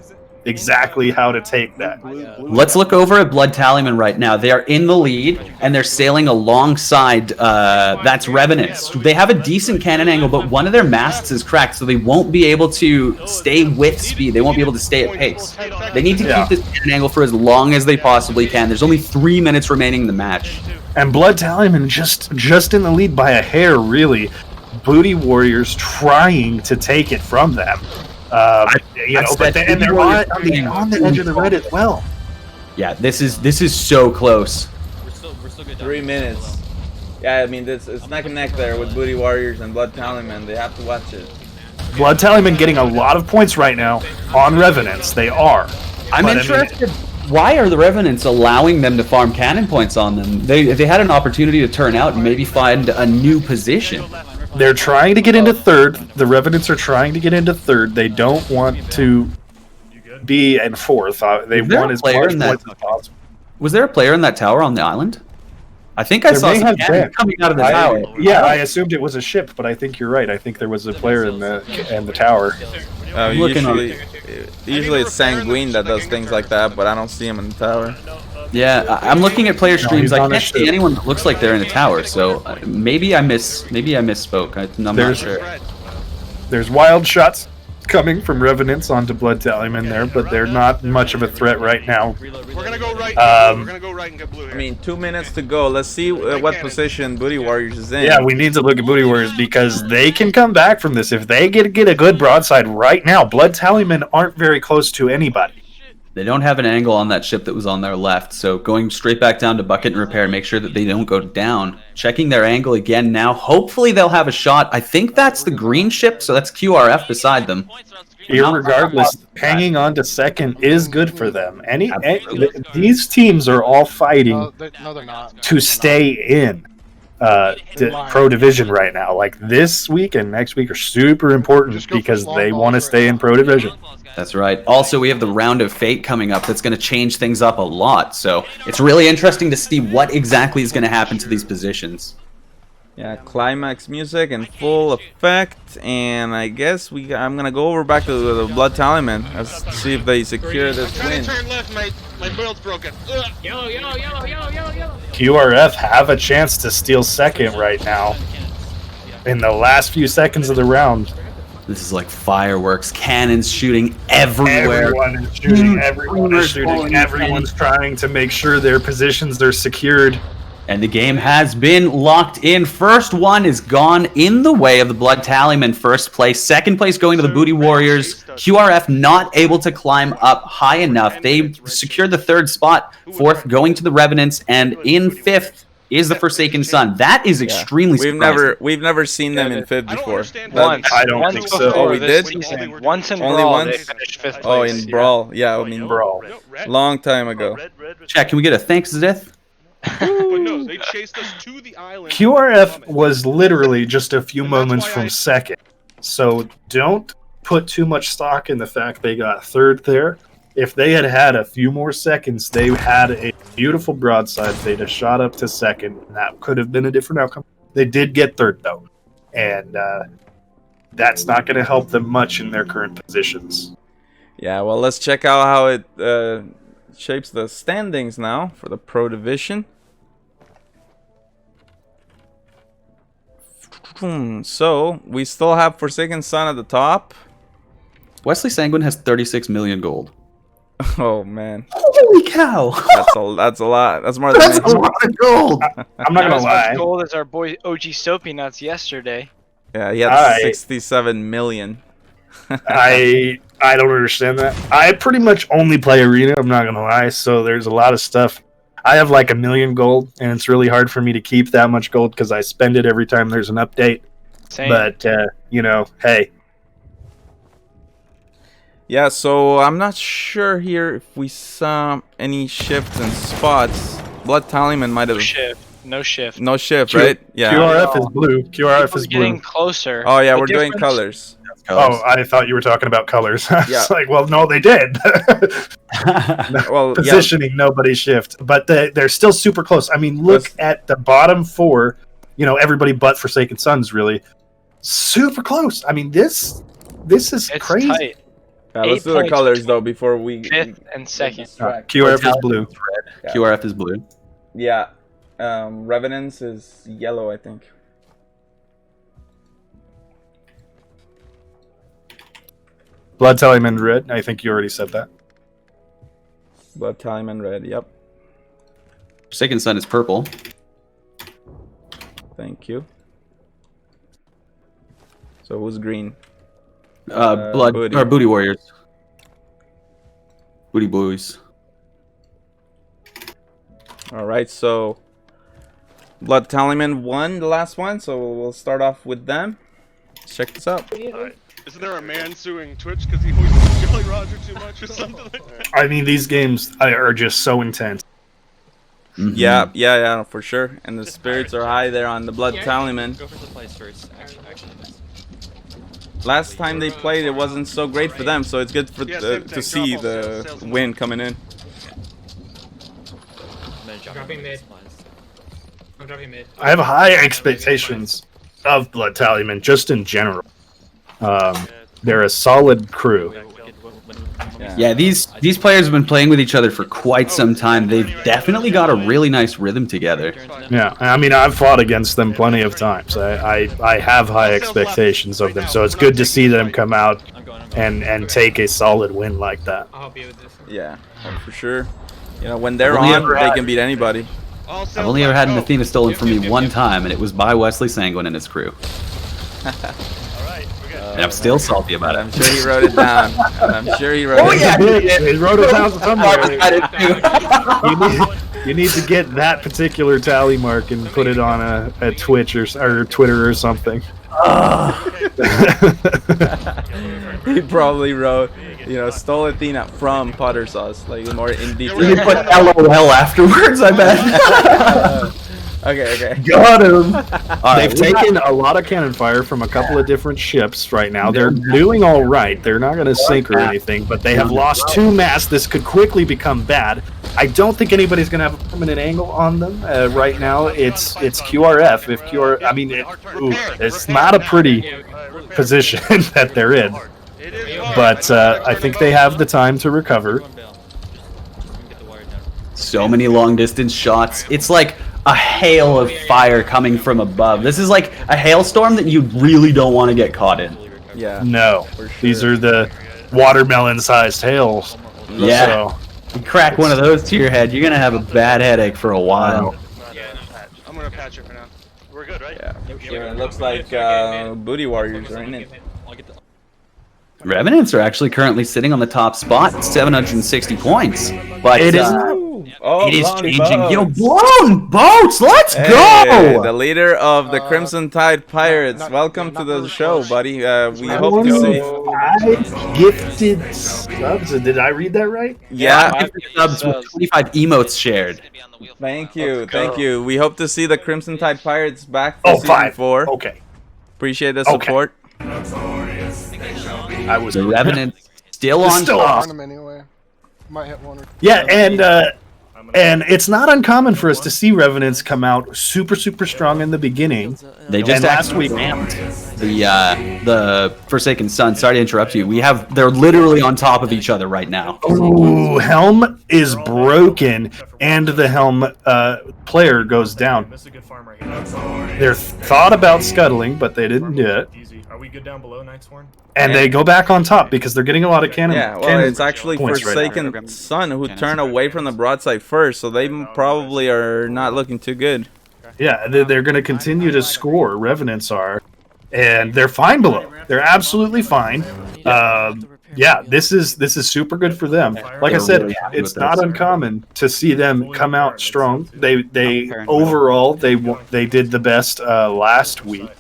exactly how to take that. Let's look over at Blood Tallyman right now. They are in the lead, and they're sailing alongside, that's Revenants. They have a decent cannon angle, but one of their masts is cracked, so they won't be able to stay with speed. They won't be able to stay at pace. They need to keep this cannon angle for as long as they possibly can. There's only 3 minutes remaining in the match. And Blood Tallyman just in the lead by a hair, really. Booty Warriors trying to take it from them. But they're on the edge of the red as well. Yeah, this is so close. We're still good. 3 minutes. Yeah, I mean, it's neck and neck there with Booty Warriors and Blood Tallyman. They have to watch it. Blood Tallyman getting a lot of points right now on Revenants. They are. I'm interested. Why are the Revenants allowing them to farm cannon points on them? They had an opportunity to turn out and maybe find a new position. They're trying to get into third. The Revenants are trying to get into third. They don't want to be in fourth. They want as much points as possible. Was there a player in that tower on the island? I think I saw some cannon coming out of the tower. Yeah, I assumed it was a ship, but I think you're right. I think there was a player in the tower. Usually it's Sanguine that does things like that, but I don't see him in the tower. Yeah, I'm looking at player streams. I can't see anyone that looks like they're in the tower. So maybe I misspoke. I'm not sure. There's wild shots coming from Revenants onto Blood Tallyman there, but they're not much of a threat right now. We're gonna go right. We're gonna go right and get blue here. I mean, 2 minutes to go. Let's see what position Booty Warriors is in. Yeah, we need to look at Booty Warriors because they can come back from this if they get a good broadside right now. Blood Tallyman aren't very close to anybody. They don't have an angle on that ship that was on their left, so going straight back down to bucket and repair, make sure that they don't go down. Checking their angle again now. Hopefully they'll have a shot. I think that's the green ship, so that's QRF beside them. Irregardless, hanging on to second is good for them. These teams are all fighting to stay in Pro Division right now. Like this week and next week are super important because they want to stay in Pro Division. That's right. Also, we have the Round of Fate coming up that's going to change things up a lot. So it's really interesting to see what exactly is going to happen to these positions. Yeah, climax music in full effect, and I guess I'm gonna go over back to the Blood Tallyman. Let's see if they secure this win. Turn left, mate. My build's broken. Yellow. QRF have a chance to steal second right now in the last few seconds of the round. This is like fireworks, cannons shooting everywhere. Everyone is shooting. Everyone is shooting. Everyone's trying to make sure their positions are secured. And the game has been locked in. First one is gone in the way of the Blood Tallyman. First place. Second place going to the Booty Warriors. QRF not able to climb up high enough. They secured the third spot. Fourth going to the Revenants. And in fifth is the Forsaken Sun. That is extremely surprising. We've never seen them in fifth before. I don't think so. Oh, we did? Once in Only Brawl, once? they finished fifth Oh, place. in Brawl. Yeah, I mean, Brawl. Long time ago. Chat, can we get a thanks, Zith? No, they chased us to the island. QRF was literally just a few moments from second. So don't put too much stock in the fact they got third there. If they had had a few more seconds, they had a beautiful broadside. They'd have shot up to second, and that could have been a different outcome. They did get third, though. And that's not going to help them much in their current positions. Yeah, well, let's check out how it shapes the standings now for the Pro Division. So, we still have Forsaken Sun at the top. Wesley Sanguine has 36 million gold. Oh, man. Holy cow! That's a lot. That's more than That's a lot of gold! I'm not gonna lie. As much gold as our boy OG Soapy Nuts yesterday. Yeah, he had 67 million. I don't understand that. I pretty much only play Arena, I'm not gonna lie, so there's a lot of stuff. I have like 1 million gold, and it's really hard for me to keep that much gold because I spend it every time there's an update. Same. But, you know, hey. Yeah, so I'm not sure here if we saw any shifts in spots. Blood Tallyman might have... No shift. No shift, right? Yeah. QRF is blue. QRF is blue. Getting closer. Oh, yeah, we're doing colors. Oh, I thought you were talking about colors. I Yeah. was like, well, no, they did. Well, Positioning, nobody shift. But they're still super close. I mean, look at the bottom four. You know, everybody but Forsaken Sons, really. Super close. I mean, this is crazy. Tight. Yeah, let's do the colors, though, before we... 5th and 2nd. QRF is blue. Yeah. QRF is blue. Yeah. Revenants is yellow, I think. Blood Tallyman red. I think you already said that. Blood Tallyman red, yep. Forsaken Sun is purple. Thank you. So who's green? Blood Booty. or Booty Warriors. Booty Boys. Alright, so Blood Tallyman won the last one, so we'll start off with them. Let's check this out. Isn't there a man suing Twitch because he hoisted Jolly Roger too much or something like that? I mean, these games are just so intense. Mm-hmm. Yeah, for sure. And the spirits are high there on the Blood Tallyman. Go for the place first. Actually. Last time they played, it wasn't so great for them, so it's good for to see the win coming in. Dropping mid. I'm dropping mid. I have high expectations of Blood Tallyman, just in general. They're a solid crew. Yeah, these players have been playing with each other for quite some time. They've definitely got a really nice rhythm together. Yeah, I mean, I've fought against them plenty of times. I have high expectations of them, so it's good to see them come out and take a solid win like that. I'll help you with this. Yeah, for sure. You know, when they're on, they can beat anybody. I've only ever had an Athena stolen from me one time, and it was by Wesley Sanguine and his crew. And I'm still salty about it. I'm sure he wrote it down. I'm sure he wrote it down. He wrote it down somewhere. You need to get that particular tally mark and put it on a Twitch or Twitter or something. He probably wrote, you know, stole Athena from Potter Sauce, like more in detail. You put LOL afterwards, I bet. Okay. Got him. They've taken a lot of cannon fire from a couple of different ships right now. They're doing all right. They're not going to sink or anything, but they have lost 2 masts. This could quickly become bad. I don't think anybody's going to have a permanent angle on them right now. It's QRF. If QRF, I mean, it's not a pretty position that they're in, but I think they have the time to recover. So many long distance shots. It's like a hail of fire coming from above. This is like a hailstorm that you really don't want to get caught in. Yeah. No. These are the watermelon-sized hails. Yeah. So, you crack one of those to your head, you're going to have a bad headache for a while. I'm gonna patch it for now. We're good, right? Yeah, for sure. It looks like Booty Warriors are in it. Revenants are actually currently sitting on the top spot at 760 points. But it is it is changing. Yo, blown boats, let's go! The leader of the Crimson Tide Pirates. Welcome to the show, buddy. We hope to see. 5 gifted subs. Did I read that right? Yeah. 5 subs with 25 emotes shared. Thank you. We hope to see the Crimson Tide Pirates back for season 4. Okay. Appreciate the support. I was the Revenant still on top. Anyway. Might hit one or Yeah, and it's not uncommon for us to see Revenants come out super strong in the beginning. They just last week. the Forsaken Sun. Sorry to interrupt you. They're literally on top of each other right now. Ooh, Helm is broken, and the Helm player goes down. They're thought about scuttling, but they didn't do it. Are we good down below, Nightsworn? And they go back on top because they're getting a lot of cannon. Yeah, well, cannon it's actually points Forsaken right now. Sun who turned away from the broadside first, so they probably are not looking too good. Yeah, they're going to continue to score. Revenants are, and they're fine below. They're absolutely fine. Yeah, this is super good for them. Like I said, it's not uncommon to see them come out strong. They overall they did the best last week.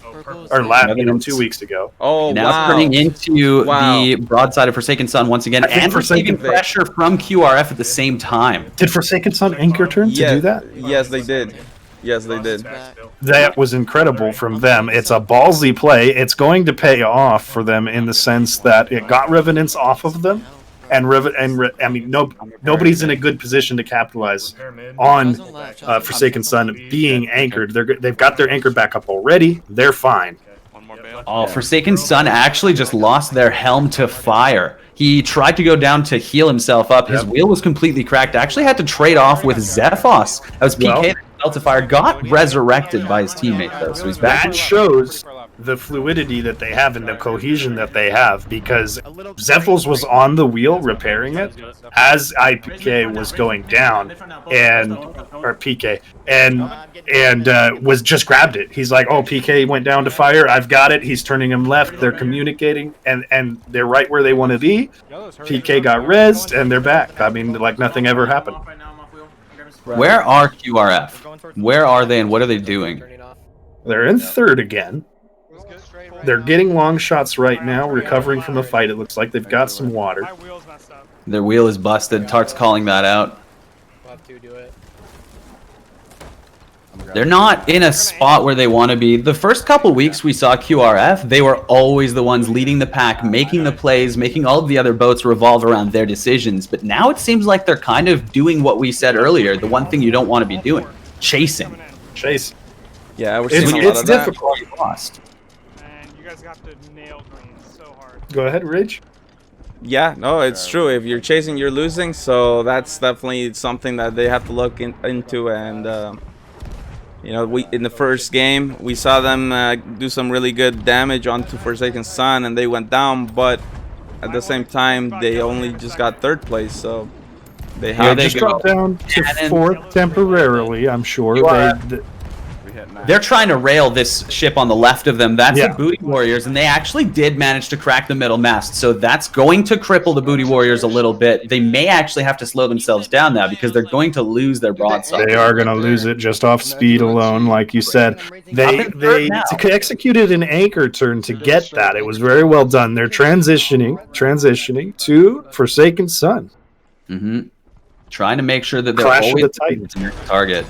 Or 2 weeks ago. Oh, now turning into the broadside of Forsaken Sun once again, and receiving pressure from QRF at the same time. Did Forsaken Sun anchor turn to do that? Yes, they did. Yes, they did. That was incredible from them. It's a ballsy play. It's going to pay off for them in the sense that it got Revenants off of them, and nobody's in a good position to capitalize on Forsaken Sun being anchored. They've got their anchor back up already. They're fine. Oh, Forsaken Sun actually just lost their helm to fire. He tried to go down to heal himself up. His wheel was completely cracked. Actually had to trade off with Zephos. That was PK that fell to fire. Got resurrected by his teammate, though, so he's back. That shows the fluidity that they have and the cohesion that they have, because Zephos was on the wheel repairing it as IPK was going down, or PK, and was just grabbed it. He's like, oh, PK went down to fire, I've got it. He's turning him left. They're communicating, and they're right where they want to be. PK got rezzed, and they're back. I mean, like nothing ever happened. Where are QRF? Where are they, and what are they doing? They're in third again. They're getting long shots right now, recovering from a fight. It looks like they've got some water. Their wheel is busted. Tart's calling that out. They're not in a spot where they want to be. The first couple weeks we saw QRF, they were always the ones leading the pack, making the plays, making all of the other boats revolve around their decisions. But now it seems like they're kind of doing what we said earlier, the one thing you don't want to be doing, chasing. Chase. Yeah, we're seeing a lot of that. It's difficult. Lost. You guys have to nail green so hard. Go ahead, Ridge. Yeah, no, it's true. If you're chasing, you're losing. So that's definitely something that they have to look into. And you know, in the first game we saw them do some really good damage onto Forsaken Sun, and they went down. But at the same time, they only just got third place. So they have just dropped down to fourth temporarily. I'm sure they're trying to rail this ship on the left of them. That's the Booty Warriors, and they actually did manage to crack the middle mast. So that's going to cripple the Booty Warriors a little bit. They may actually have to slow themselves down now because they're going to lose their broadside. They are going to lose it just off speed alone, like you said. They executed an anchor turn to get that. It was very well done. They're transitioning to Forsaken Sun. Mm-hmm. Trying to make sure that they're Clash always of the Titans. target.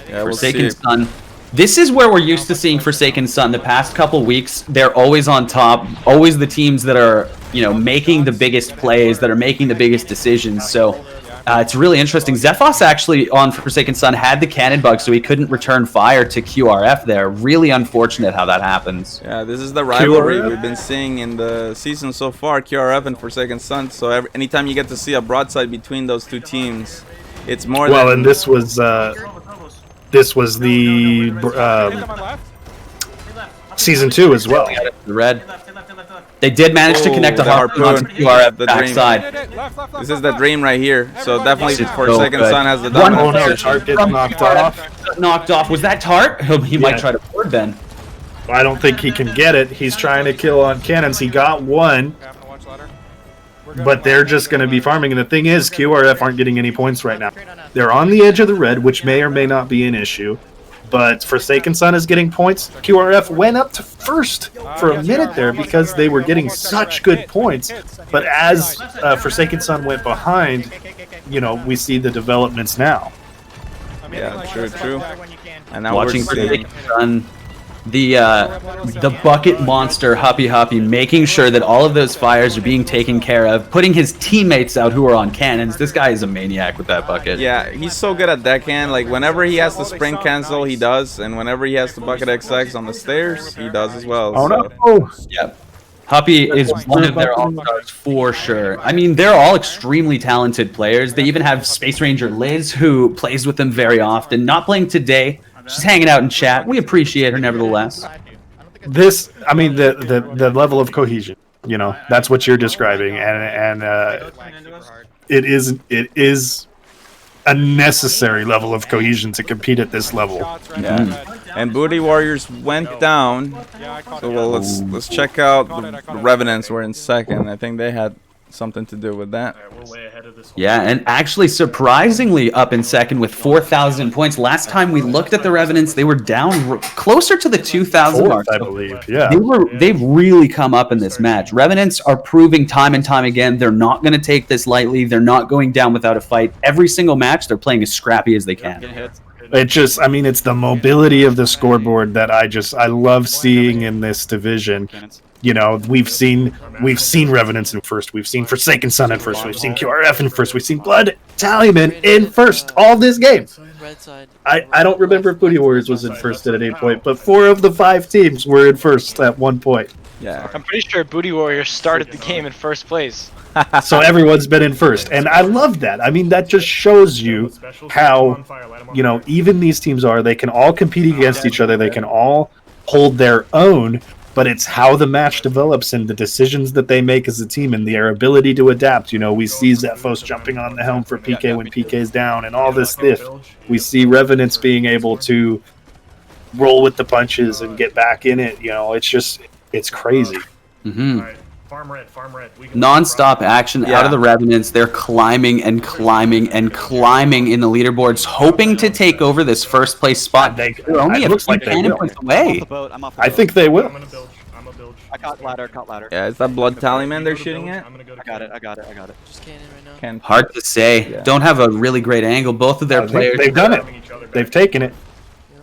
Yeah, Forsaken Sun. This is where we're used to seeing Forsaken Sun. The past couple weeks, they're always on top, always the teams that are, making the biggest plays, that are making the biggest decisions. So it's really interesting. Zephos actually on Forsaken Sun had the cannon bug, so he couldn't return fire to QRF there. Really unfortunate how that happens. Yeah, this is the rivalry we've been seeing in the season so far, QRF and Forsaken Sun. So anytime you get to see a broadside between those two teams, it's more well, than... and this was the season 2 as well. The red. They did manage to connect a harpoon onto QRF backside. This is the dream right here. So definitely Forsaken Sun has the dominance. Tart gets knocked off. Knocked off. Was that Tart? He might try to board then. I don't think he can get it. He's trying to kill on cannons. He got one. But they're just going to be farming. And the thing is, QRF aren't getting any points right now. They're on the edge of the red, which may or may not be an issue. But Forsaken Sun is getting points. QRF went up to first for a minute there because they were getting such good points. But as Forsaken Sun went behind, we see the developments now. Yeah, true. And now watching Forsaken Sun the bucket monster Huppy making sure that all of those fires are being taken care of, putting his teammates out who are on cannons. This guy is a maniac with that bucket. Yeah, he's so good at deckhand. Like whenever he has to sprint cancel, he does, and whenever he has to bucket XX on the stairs, he does as well. Oh so. no! Yeah. Huppy is one of their all-stars for sure. I mean, they're all extremely talented players. They even have Space Ranger Liz, who plays with them very often. Not playing today. She's hanging out in chat. We appreciate her nevertheless. This, I mean, the level of cohesion. You know, that's what you're describing, and it is a necessary level of cohesion to compete at this level. Yeah. And Booty Warriors went down. So well, let's check out the Revenants were in second. I think they had something to do with that. Yeah, and actually surprisingly up in second with 4,000 points. Last time we looked at the Revenants, they were down closer to the 2,000 mark. I believe, yeah. They've really come up in this match. Revenants are proving time and time again they're not going to take this lightly. They're not going down without a fight. Every single match, they're playing as scrappy as they can. It just, I mean, it's the mobility of the scoreboard that I love seeing in this division. You know, we've seen Revenants in first, we've seen Forsaken Sun in first, we've seen QRF in first, we've seen Blood Tallyman in first all this game. I don't remember if Booty Warriors was in first at any point, but 4 of the 5 teams were in first at one point. Yeah, I'm pretty sure Booty Warriors started the game in first place. So everyone's been in first, and I love that. I mean, that just shows you how, you know, even these teams are. They can all compete against each other. They can all hold their own, but it's how the match develops and the decisions that they make as a team and their ability to adapt. You know, we see Zephos jumping on the helm for PK when PK's down and all this stuff. We see Revenants being able to roll with the punches and get back in it. You know, it's just, it's crazy. Farm red. Non-stop action out of the Revenants. They're climbing and climbing and climbing in the leaderboards, hoping to take over this first place spot. They're only a few cannon points away. I think they will. I got ladder. Yeah, is that Blood Tallyman they're shooting at? I got it. Just cannon right now. Hard to say. Yeah. Don't have a really great angle. Both of their players. They've done it. They've taken it.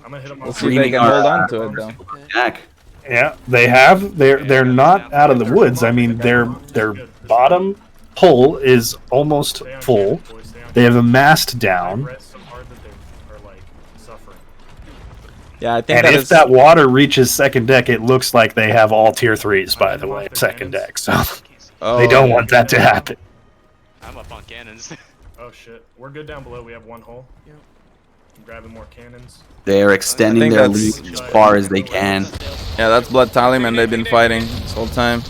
We'll see if they can hold on to it though. Jack. Yeah, they have. They're not out of the woods. I mean, their bottom hole is almost full. They have a mast down. Yeah, I think. And if that water reaches second deck, it looks like they have all tier 3s. By the way, second deck. So they don't want that to happen. I'm up on cannons. Oh shit, we're good down below. We have one hole. Yeah. I'm grabbing more cannons. They're extending their lead as far as they can. Yeah, that's Blood Tallyman they've been fighting this whole time.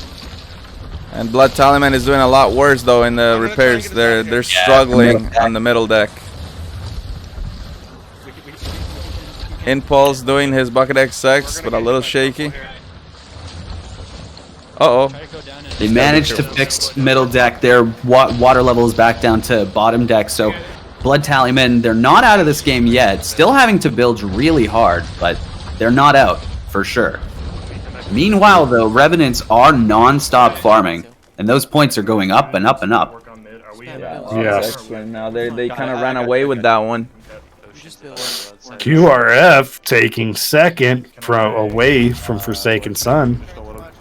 And Blood Tallyman is doing a lot worse though in the repairs. They're struggling on the middle deck. Impulse doing his bucket XX, but a little shaky. Uh-oh. They managed to fix middle deck. Their water level is back down to bottom deck, so Blood Tallyman, they're not out of this game yet. Still having to build really hard, but they're not out, for sure. Meanwhile, though, Revenants are non-stop farming, and those points are going up and up and up. Yes. Now they kind of ran away with that one. QRF taking second away from Forsaken Sun.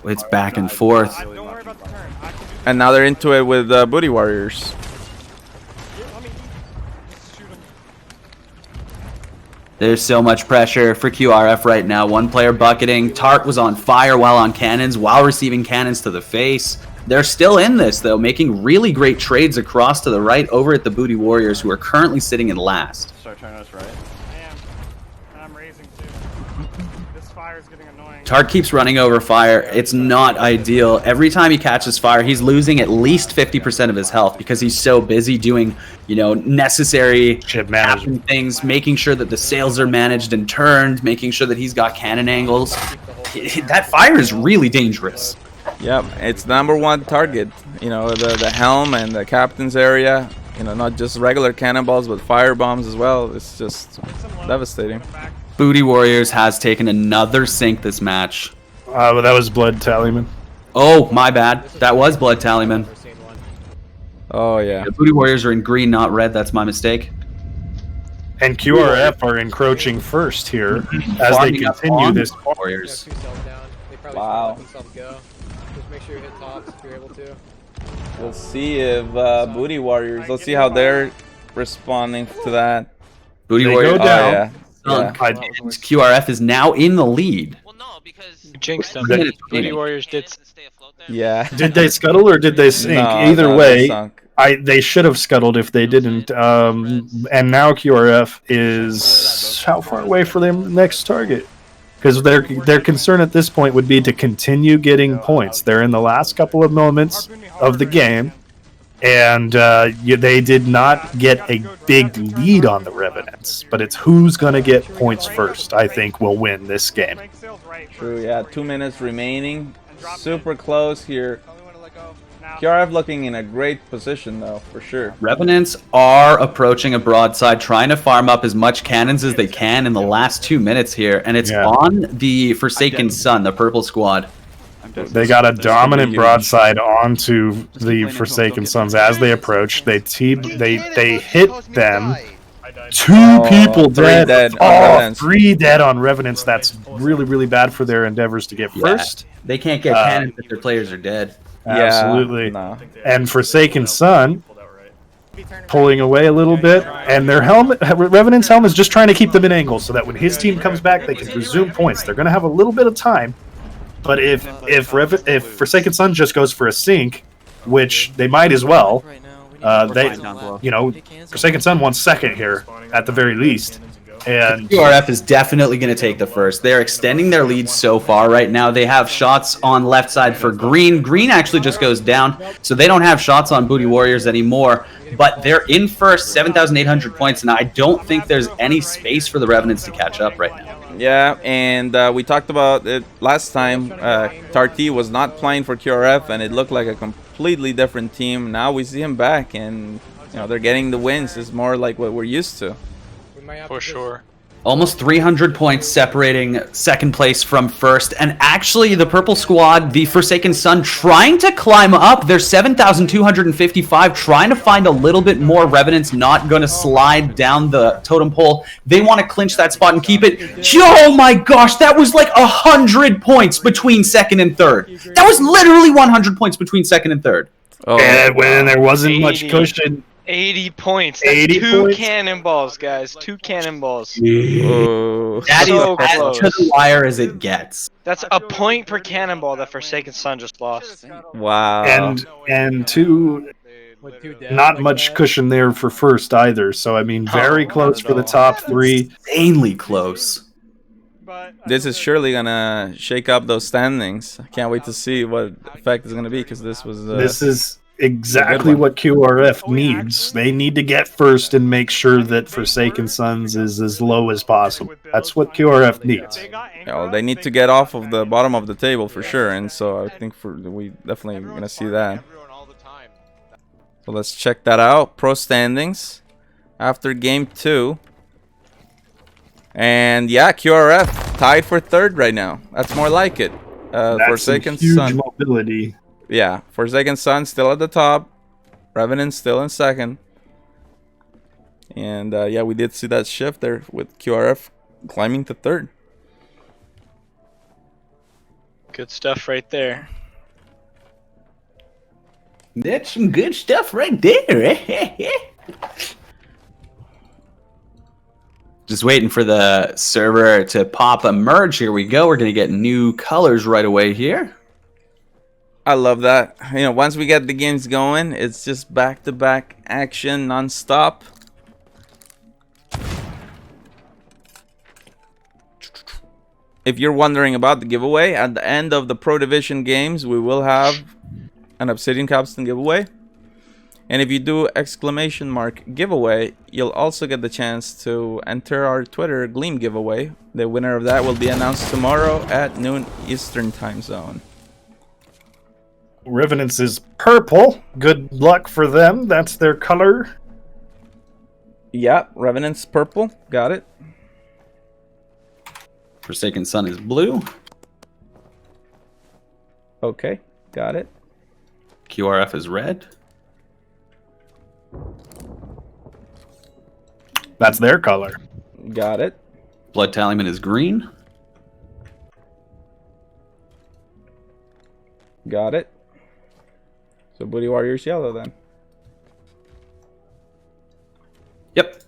It's back and forth. And now they're into it with Booty Warriors. There's so much pressure for QRF right now. One player bucketing. Tart was on fire while on cannons, while receiving cannons to the face. They're still in this, though, making really great trades across to the right over at the Booty Warriors, who are currently sitting in last. Start turning us right. I am. I'm raising too. This fire's getting annoying. Tart keeps running over fire. It's not ideal. Every time he catches fire, he's losing at least 50% of his health because he's so busy doing, you know, necessary management things, making sure that the sails are managed and turned, making sure that he's got cannon angles. That fire is really dangerous. Yep, it's #1 target. You know, the helm and the captain's area. You know, not just regular cannonballs, but fire bombs as well. It's just devastating. Booty Warriors has taken another sink this match. Well, that was Blood Tallyman. Oh, my bad. That was Blood Tallyman. Oh, yeah. The Booty Warriors are in green, not red. That's my mistake. And QRF are encroaching first here as they Farming up continue on this. Warriors. Wow. Just make sure you hit tops if you're able to. We'll see if Booty Warriors. Let's see how they're responding to that. Booty They Warriors go down. yeah. sunk. QRF is now in the lead. You jinxed them. That- Booty Warriors did. Yeah. Did they scuttle or did they sink? No, Either no, they way, sunk. they should have scuttled if they didn't. And now QRF is how far away from their next target? Because their concern at this point would be to continue getting points. They're in the last couple of moments of the game, and they did not get a big lead on the Revenants. But it's who's going to get points first, I think, will win this game. True, yeah. 2 minutes remaining. Super close here. QRF looking in a great position, though, for sure. Revenants are approaching a broadside, trying to farm up as much cannons as they can in the last 2 minutes here, and it's on the Forsaken Sun, the purple squad. They got a dominant broadside onto the Forsaken Sons as they approach. They hit them. Two people dead. Dead on Oh, Revenants. 3 dead on Revenants. That's really, really bad for their endeavors to get first. They can't get cannons if their players are dead. Absolutely. No. And Forsaken Sun pulling away a little bit, and their helmet, Revenant's helmet, is just trying to keep them in angles so that when his team comes back, they can resume points. They're going to have a little bit of time, but if Forsaken Sun just goes for a sink, which they might as well, Forsaken Sun wants second here at the very least. And QRF is definitely going to take the first. They're extending their lead so far right now. They have shots on left side for Green. Green actually just goes down, so they don't have shots on Booty Warriors anymore. But they're in first, 7,800 points, and I don't think there's any space for the Revenants to catch up right now. Yeah, and we talked about it last time. Tarty was not playing for QRF, and it looked like a completely different team. Now we see him back, and they're getting the wins. It's more like what we're used to. For sure. Almost 300 points separating second place from first. And actually, the purple squad, the Forsaken Sun, trying to climb up. They're 7,255, trying to find a little bit more Revenants, not going to slide down the totem pole. They want to clinch that spot and keep it. Oh my gosh, that was like 100 points between second and third. That was literally 100 points between second and third. Oh, and when there wasn't much cushion. 80 points. That's 80 two points? cannonballs, guys. 2 cannonballs. That So is as close. to the wire as it gets. That's a point per cannonball that Forsaken Sun just lost. Wow. And two, not much cushion there for first either. So I mean, very close for the top 3. Insanely close. This is surely gonna shake up those standings. I can't wait to see what effect is gonna be, because this was. This is exactly what QRF needs. They need to get first and make sure that Forsaken Sons is as low as possible. That's what QRF needs. Well, they need to get off of the bottom of the table for sure, and so I think we definitely gonna see that. So let's check that out. Pro standings after game 2, and yeah, QRF tied for third right now. That's more like it. That's Forsaken some huge Sun. mobility. Yeah, Forsaken Sun still at the top. Revenant still in second. And yeah, we did see that shift there with QRF climbing to third. Good stuff right there. That's some good stuff right there. Just waiting for the server to pop a merge. Here we go. We're going to get new colors right away here. I love that. Once we get the games going, it's just back-to-back action non-stop. If you're wondering about the giveaway, at the end of the Pro Division games, we will have an Obsidian Capstan giveaway. And if you do ! giveaway, you'll also get the chance to enter our Twitter Gleam giveaway. The winner of that will be announced tomorrow at noon Eastern Time Zone. Revenants is purple. Good luck for them. That's their color. Yeah, Revenant's purple. Got it. Forsaken Sun is blue. Okay, got it. QRF is red. That's their color. Got it. Blood Tallyman is green. Got it. So Booty Warrior's yellow then. Yep.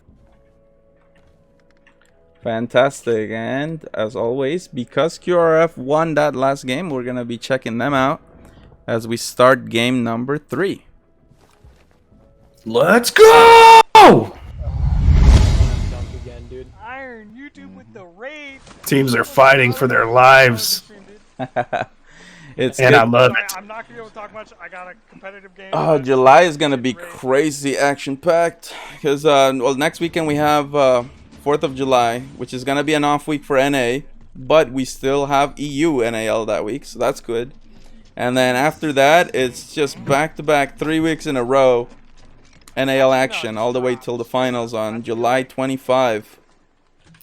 Fantastic. And as always, because QRF won that last game, we're going to be checking them out as we start game number 3. Let's go! Iron YouTube with the raid. Teams are fighting for their lives. It's and good. I love it. I'm not gonna be able to talk much. I got a competitive game. Oh, July is gonna be crazy action-packed because well, next weekend we have 4th of July, which is gonna be an off week for NA, but we still have EU NAL that week, so that's good. And then after that, it's just back-to-back 3 weeks in a row NAL action all the way till the finals on July 25.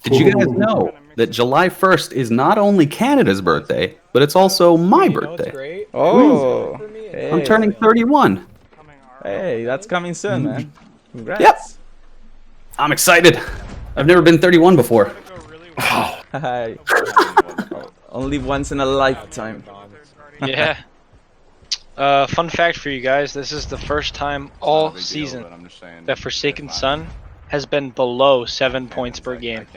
Did you guys know that July 1st is not only Canada's birthday, but it's also my birthday? Oh, I'm turning 31. Hey, that's coming soon, man. Congrats. Yep. I'm excited. I've never been 31 before. Hi. Only once in a lifetime. Yeah. Fun fact for you guys, this is the first time all season that Forsaken Sun has been below 7 points per game.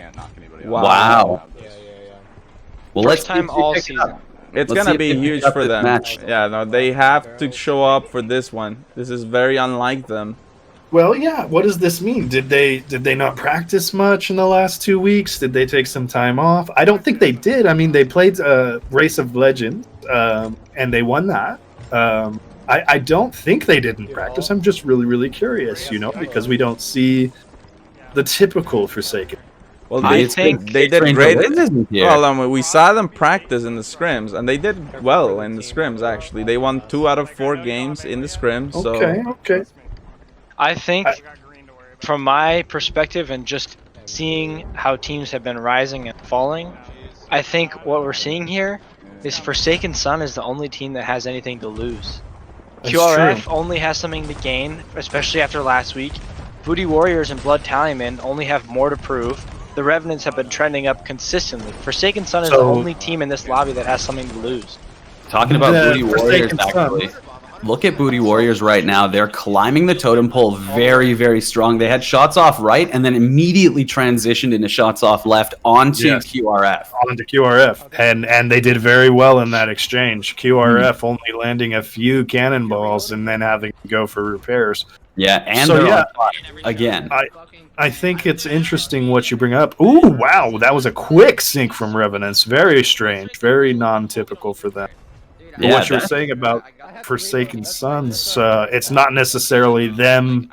Wow. Well, First time all season. It's gonna be huge for them. Yeah, no, they have to show up for this one. This is very unlike them. Well, yeah. What does this mean? Did they not practice much in the last 2 weeks? Did they take some time off? I don't think they did. I mean, they played Race of Legends, and they won that. I don't think they didn't practice. I'm just really, really curious, you know, because we don't see the typical Forsaken. Well, they did great. Well, we saw them practice in the scrims, and they did well in the scrims. Actually, they won 2 out of 4 games in the scrims. So. Okay. I think, from my perspective and just seeing how teams have been rising and falling, I think what we're seeing here is Forsaken Sun is the only team that has anything to lose. That's QRF true. only has something to gain, especially after last week. Booty Warriors and Blood Tallyman only have more to prove. The Revenants have been trending up consistently. Forsaken Sun is the only team in this lobby that has something to lose. Talking about The Booty Warriors, Forsaken actually. Sun. Look at Booty Warriors right now. They're climbing the totem pole very, very strong. They had shots off right and then immediately transitioned into shots off left onto QRF. Onto QRF. And they did very well in that exchange. QRF only landing a few cannonballs and then having to go for repairs. Yeah, and So, they're yeah. on fire again. I think it's interesting what you bring up. Ooh, wow, that was a quick sync from Revenants. Very strange, very non-typical for them. But Yeah, what you're that- saying about Forsaken Sons, it's not necessarily them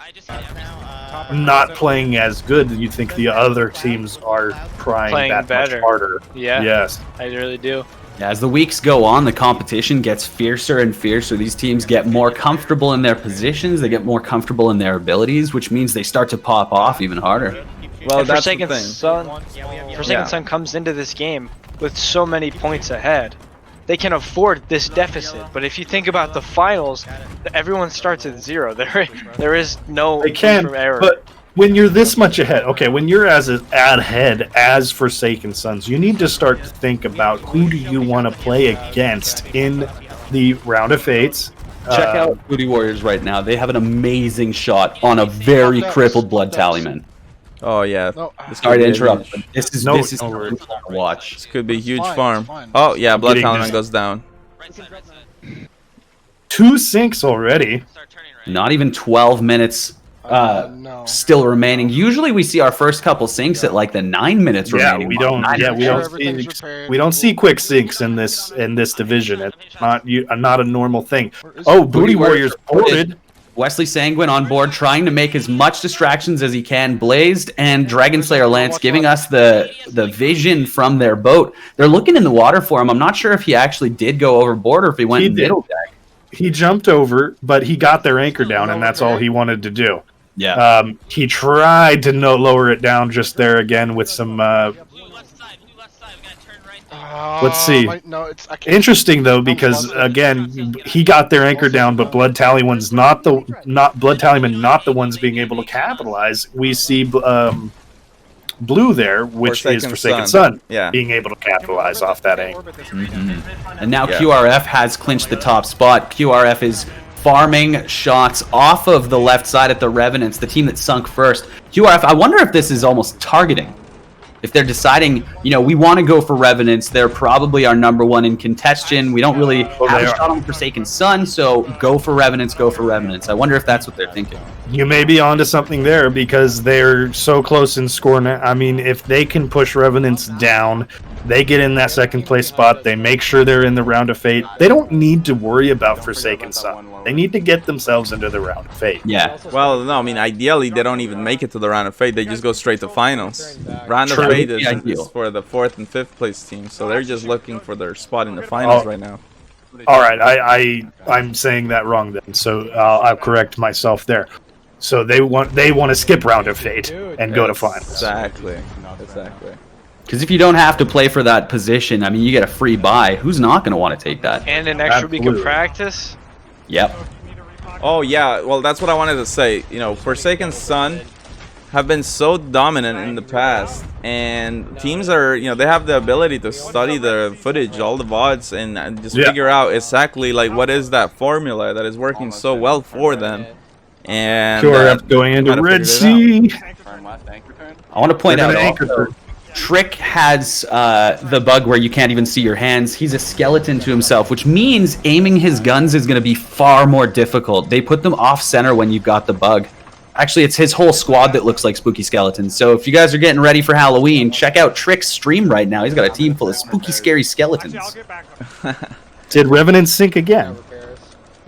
not playing as good. You think the other teams are trying Playing that better. much harder. Yeah. Yes. I really do. Yeah, as the weeks go on, the competition gets fiercer and fiercer. These teams get more comfortable in their positions. They get more comfortable in their abilities, which means they start to pop off even harder. Well, And that's the Forsaken thing. Forsaken Sun comes into this game with so many points ahead. They can afford this deficit, but if you think about the finals, everyone starts at 0. There is no They can, room for error. but when you're this much ahead, okay, when you're as ahead as Forsaken Sons, you need to start to think about who do you want to play against in the round of fates. Check out Booty Warriors right now. They have an amazing shot on a very crippled Blood Tallyman. Oh yeah. Sorry to interrupt. Huge. But this is No brutal to watch. This could be a huge farm. Oh yeah, Blood Getting Tallyman this- goes down. 2 sinks already. Not even 12 minutes still remaining. Usually we see our first couple sinks at like the 9 minutes Yeah, remaining. we don't. Yeah, we don't see quick sinks in this division. It's not a normal thing. Oh, Booty Warriors boarded. Wesley Sanguine on board, trying to make as much distractions as he can. Blazed and Dragon Slayer Lance giving us the vision from their boat. They're looking in the water for him. I'm not sure if he actually did go overboard or if he went He did. middle deck. He jumped over, but he got their anchor down, and that's all he wanted to do. Yeah. He tried to lower it down just there again with some. Let's see. Interesting though, because again, he got their anchor down, but Blood Tallyman's not the ones being able to capitalize. We see blue there, which is Forsaken Sun, yeah, being able to capitalize off that angle. And now QRF has clinched the top spot. QRF is farming shots off of the left side at the Revenants, the team that sunk first. QRF, I wonder if this is almost targeting. If they're deciding, we want to go for Revenants, they're probably our #1 in contention. We don't really have a shot on Forsaken Sun, so go for Revenants, go for Revenants. I wonder if that's what they're thinking. You may be onto something there because they're so close in score now. I mean, if they can push Revenants down, they get in that second place spot. They make sure they're in the Round of Fate. They don't need to worry about Forsaken Sun. They need to get themselves into the Round of Fate. Yeah. Well, no, I mean, ideally, they don't even make it to the Round of Fate. They just go straight to finals. Round of Fate is for the 4th and 5th place team, so they're just looking for their spot in the finals right now. All right, I'm saying that wrong then, so I'll correct myself there. So they want to skip Round of Fate and go to finals. Exactly. Because if you don't have to play for that position, I mean, you get a free buy. Who's not going to want to take that? And an extra week of practice. Yep. Oh yeah, well that's what I wanted to say. Forsaken Sun have been so dominant in the past, and teams are, they have the ability to study the footage, all the VODs, and just figure out exactly like what is that formula that is working so well for them. And QRF going into Red Sea. I want to point out also, Trick has the bug where you can't even see your hands. He's a skeleton to himself, which means aiming his guns is going to be far more difficult. They put them off center when you've got the bug. Actually, it's his whole squad that looks like spooky skeletons. So if you guys are getting ready for Halloween, check out Trick's stream right now. He's got a team full of spooky, scary skeletons. Did Revenants sink again?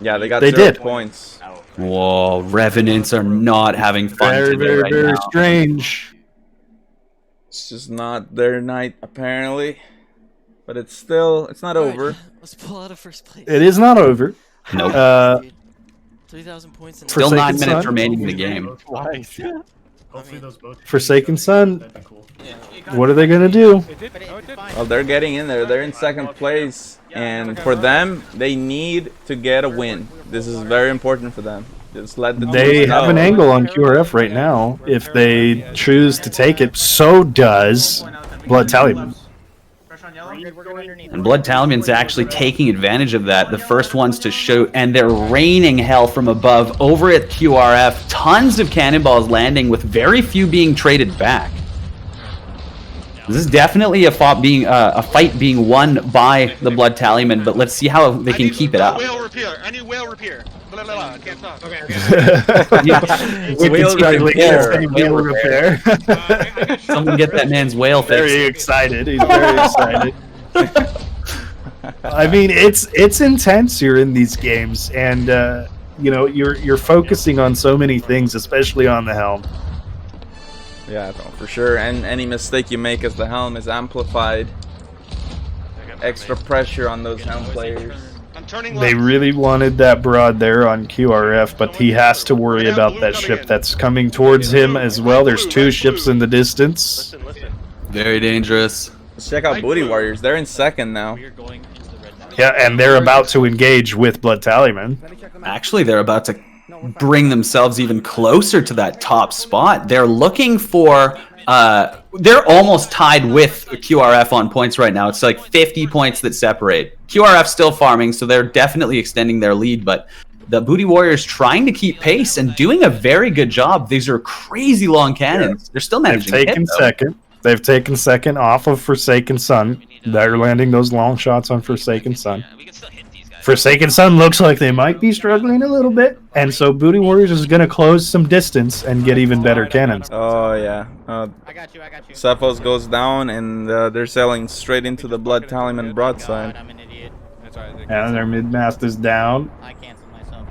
Yeah, they got 0 points. Whoa, Revenants are not having fun today right now. Very strange. It's just not their night, apparently. But it's not over. Let's pull out of first place. It is not over. Nope. 3,000 points. Still 9 minutes remaining in the game. Forsaken Sun. What are they going to do? Well, they're getting in there. They're in 2nd place. And for them, they need to get a win. This is very important for them. Just let the They have an angle on QRF right now. If they choose to take it, so does Blood Tallyman. And Blood Tallyman's actually taking advantage of that. The first ones to shoot, and they're raining hell from above over at QRF. Tons of cannonballs landing with very few being traded back. This is definitely a fight being won by the Blood Tallyman, but let's see how they can keep it up. I need whale repair. Blah, blah, blah. I can't talk. Whale repair. Someone get that man's whale fixed. Very excited. He's very excited. I mean, it's intense here in these games, and you're focusing on so many things, especially on the helm. Yeah, no, for sure. And any mistake you make as the helm is amplified. Extra pressure on those helm players. They really wanted that broad there on QRF, but he has to worry about that ship that's coming towards him as well. There's 2 ships in the distance. Very dangerous. Let's check out Booty Warriors. They're in 2nd now. Yeah, and they're about to engage with Blood Tallyman. Actually, they're about to bring themselves even closer to that top spot. They're looking for they're almost tied with QRF on points right now. It's like 50 points that separate. QRF still farming, so they're definitely extending their lead, but the Booty Warriors trying to keep pace and doing a very good job. These are crazy long cannons. They're still managing to hit, though. They've taken 2nd off of Forsaken Sun. They're landing those long shots on Forsaken Sun. Forsaken Sun looks like they might be struggling a little bit, and so Booty Warriors is going to close some distance and get even better cannons. Oh, yeah. I got you. Cephos goes down, and they're sailing straight into the Blood Tallyman broadside. I'm an idiot. And their mid-master's down. I canceled myself.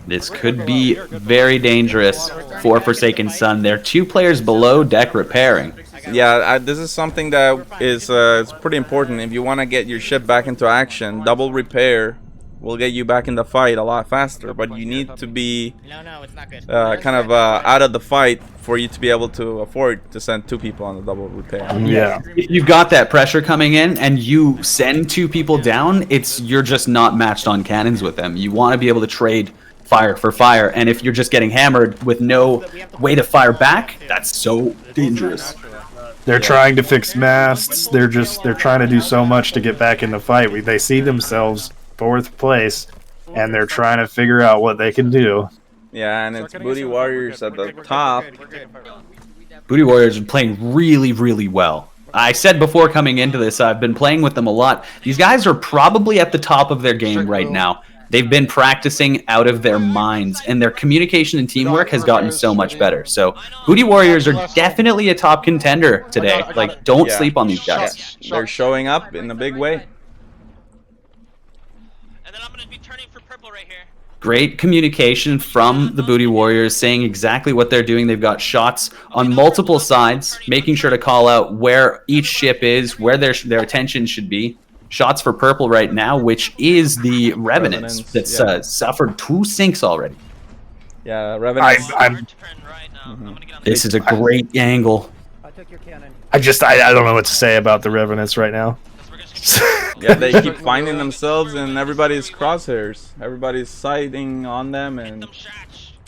This could be very dangerous for Forsaken Sun. They're 2 players below deck repairing. Yeah, this is something that is it's pretty important. If you want to get your ship back into action, double repair will get you back in the fight a lot faster. But you need to be kind of out of the fight for you to be able to afford to send 2 people on the double repair. Yeah. If you've got that pressure coming in and you send 2 people down, you're just not matched on cannons with them. You want to be able to trade fire for fire. And if you're just getting hammered with no way to fire back, that's so dangerous. They're trying to fix masts. They're trying to do so much to get back in the fight. They see themselves 4th place, and they're trying to figure out what they can do. Yeah, and it's Booty Warriors at the top. Booty Warriors are playing really, really well. I said before coming into this, I've been playing with them a lot. These guys are probably at the top of their game right now. They've been practicing out of their minds, and their communication and teamwork has gotten so much better. So Booty Warriors are definitely a top contender today. Like, don't sleep on these guys. They're showing up in a big way. Great communication from the Booty Warriors, saying exactly what they're doing. They've got shots on multiple sides, making sure to call out where each ship is, where their attention should be. Shots for purple right now, which is the Revenants that's suffered 2 sinks already. Yeah, Revenants. This is a great angle. I don't know what to say about the Revenants right now. Yeah, they keep finding themselves in everybody's crosshairs. Everybody's sighting on them, and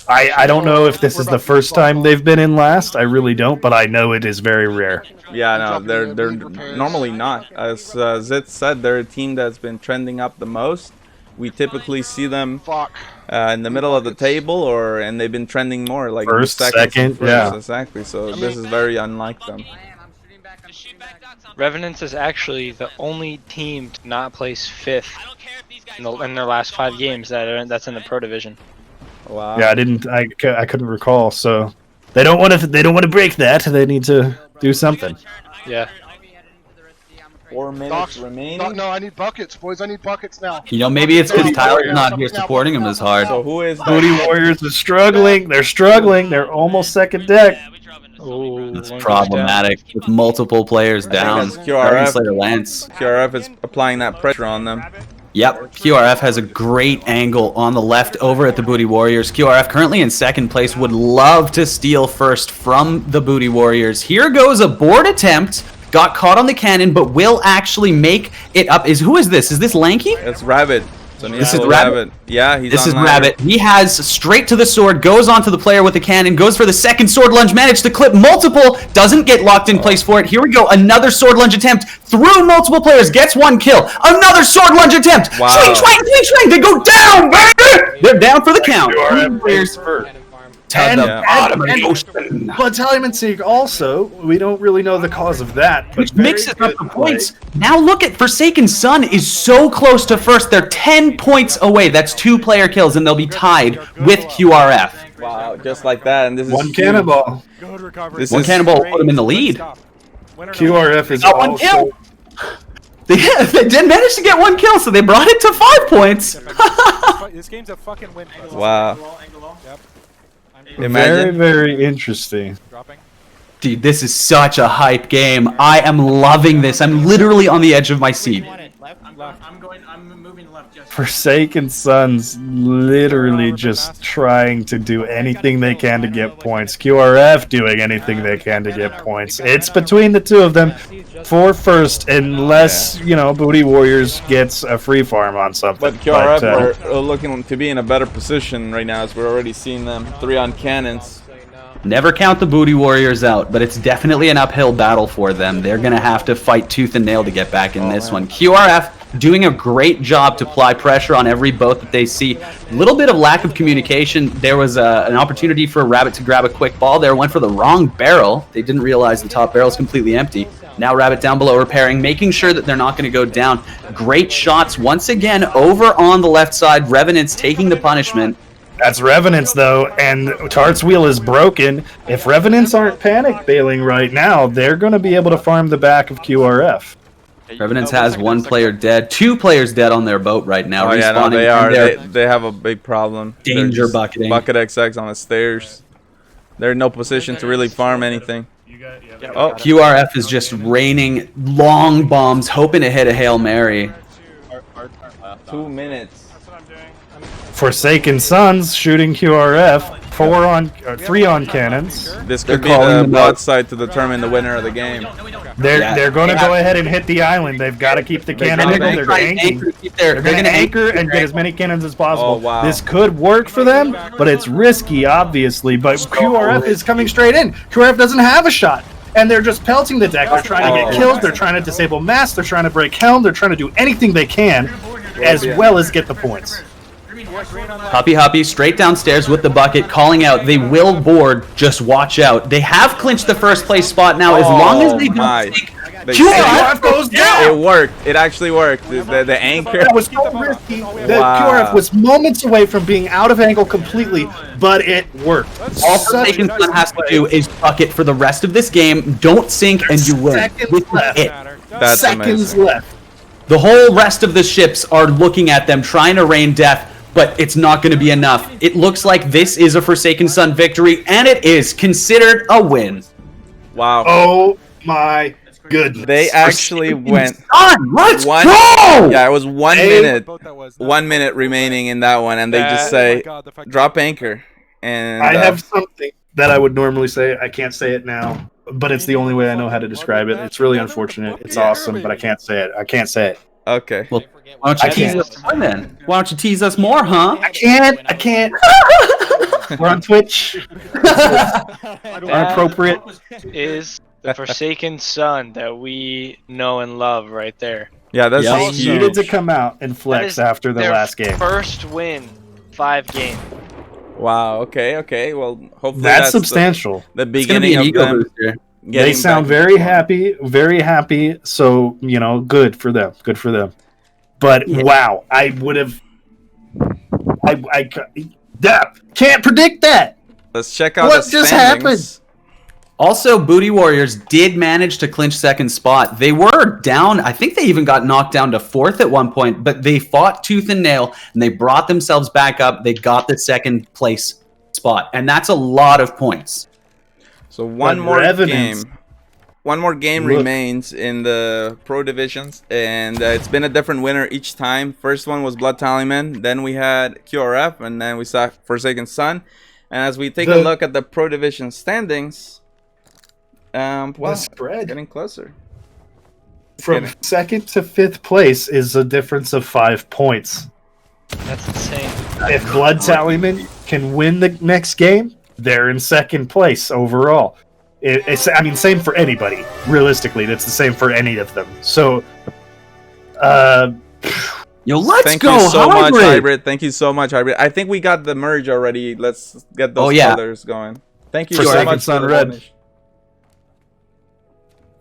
I don't know if this is the first time they've been in last. I really don't, but I know it is very rare. Yeah, no, they're normally not. As Zit said, they're a team that's been trending up the most. We typically see them in the middle of the table, and they've been trending more, like first, second, yeah, exactly. So this is very unlike them. Revenants is actually the only team to not place 5th in their last 5 games that's in the Pro Division. Wow. Yeah, I couldn't recall. So they don't want to break that. They need to do something. Yeah. 4 minutes remaining. No, I need buckets, boys. I need buckets now. You know, maybe it's because Tyler's not here supporting him as hard. So who is Booty Warriors is struggling. They're struggling. They're almost second deck. Oh, it's problematic with multiple players down. QRF is applying that pressure on them. Yep, QRF has a great angle on the left over at the Booty Warriors. QRF currently in 2nd place, would love to steal first from the Booty Warriors. Here goes a board attempt. Got caught on the cannon, but will actually make it up. Who is this? Is this Lanky? It's Rabbit. This is Rabbit. Yeah, he's This is online. Rabbit. He has straight to the sword, goes onto the player with the cannon, goes for the 2nd sword lunge, managed to clip multiple, doesn't get locked in place for it. Here we go, another sword lunge attempt through multiple players, gets 1 kill. Another sword lunge attempt. Wow. Swing, swing, swing, swing. They go down, baby. They're down for the count. And bottom of the ocean. Battalion Seek also, we don't really know the cause of that. But which mixes up the points. Now look at Forsaken Sun is so close to first. They're 10 points away. That's 2 player kills, and they'll be tied with QRF. Wow, just like that. And this is 1 cannonball. One cannonball will put them in the lead. QRF is got 1 kill. They did manage to get 1 kill, so they brought it to 5 points. This game's a fucking win. Wow. Very, very interesting. Dude, this is such a hype game. I am loving this. I'm literally on the edge of my seat. I'm moving left. Forsaken Sons literally just trying to do anything they can to get points. QRF doing anything they can to get points. It's between the two of them for first, unless, you know, Booty Warriors gets a free farm on something. But QRF are looking to be in a better position right now, as we're already seeing them 3 on cannons. Never count the Booty Warriors out, but it's definitely an uphill battle for them. They're going to have to fight tooth and nail to get back in this one. QRF doing a great job to apply pressure on every boat that they see. A little bit of lack of communication. There was an opportunity for Rabbit to grab a quick ball there. Went for the wrong barrel. They didn't realize the top barrel is completely empty. Now Rabbit down below repairing, making sure that they're not going to go down. Great shots once again over on the left side. Revenants taking the punishment. That's Revenants, though, and Tart's wheel is broken. If Revenants aren't panic bailing right now, they're going to be able to farm the back of QRF. Revenants has 1 player dead, 2 players dead on their boat right now. Oh yeah, no, they are. They have a big problem. Danger bucketing. Bucket XX on the stairs. They're in no position to really farm anything. Oh, QRF is just raining long bombs, hoping to hit a Hail Mary. 2 minutes. Forsaken Sons shooting QRF. 3 on cannons. This could be the broadside to determine the winner of the game. They're going to go ahead and hit the island. They've got to keep the cannon angle. They're going to anchor and get as many cannons as possible. Oh, wow. This could work for them, but it's risky, obviously. But QRF is coming straight in. QRF doesn't have a shot. And they're just pelting the deck. They're trying to get kills. They're trying to disable Mast. They're trying to break Helm. They're trying to do anything they can, as well as get the points. Hoppy straight downstairs with the bucket, calling out they will board, just watch out. They have clinched the first place spot now, as long as they don't take QRF goes down! It worked. It actually worked. The anchor. That was so risky. The QRF was moments away from being out of angle completely, but it worked. All Forsaken Sun has to do is bucket for the rest of this game. Don't sink and you win. Seconds left. That's Seconds amazing. left. The whole rest of the ships are looking at them, trying to rain death, but it's not going to be enough. It looks like this is a Forsaken Sun victory, and it is considered a win. Wow. Oh my goodness. They actually went Let's go! Yeah, it was 1 minute. 1 minute remaining in that one, and they just say, drop anchor. And I have something that I would normally say. I can't say it now, but it's the only way I know how to describe it. It's really unfortunate. It's awesome, but I can't say it. I can't say it. Okay. Well, why don't you tease us more then? Why don't you tease us more, huh? I can't. We're on Twitch. Inappropriate. Is the Forsaken Sun that we know and love right there. Yeah, that's They huge. needed to come out and flex after the Their last game. first win, 5 game. Wow. Okay. Well, hopefully That's substantial. The It's gonna be beginning an of ego them. booster. They sound very happy, very happy. So, good for them. Good for them. But wow, I would have. I can't predict that. Let's check out What the just standings. happened? Also, Booty Warriors did manage to clinch second spot. They were down. I think they even got knocked down to 4th at one point, but they fought tooth and nail, and they brought themselves back up. They got the second place spot, and that's a lot of points. So one more game remains in the pro divisions, and it's been a different winner each time. First one was Blood Tallyman, then we had QRF, and then we saw Forsaken Sun. And as we take a look at the pro division standings, well, spread getting closer. From 2nd to 5th place is a difference of 5 points. That's insane. If Blood Tallyman can win the next game, they're in 2nd place overall. Same for anybody. Realistically, it's the same for any of them. So, let's Thank go, you so much, Hybrid. Hybrid. Thank you so much, Hybrid. I think we got the merge already. Let's get those colors going. Thank you so Forsaken much. Sun for the Red. donation.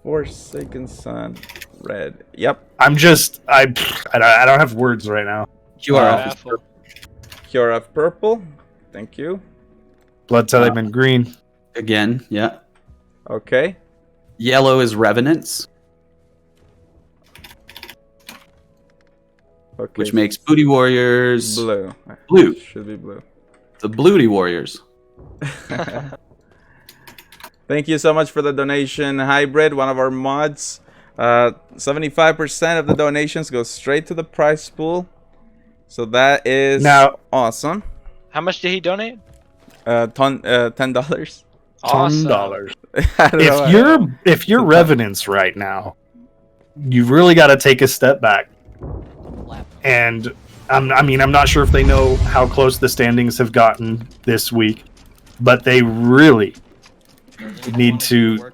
Forsaken Sun Red. Yep. I don't have words right now. QRF purple. Thank you. Blood Tallyman green. Again, yeah. Okay. Yellow is Revenants. Okay. Which makes Booty Warriors blue. Blue. Should be blue. The Booty Warriors. Thank you so much for the donation, Hybrid, one of our mods. 75% of the donations go straight to the prize pool. So that is awesome. How much did he donate? $10. Awesome. $10. If you're Revenants right now, you've really got to take a step back. And I'm not sure if they know how close the standings have gotten this week, but they really need to,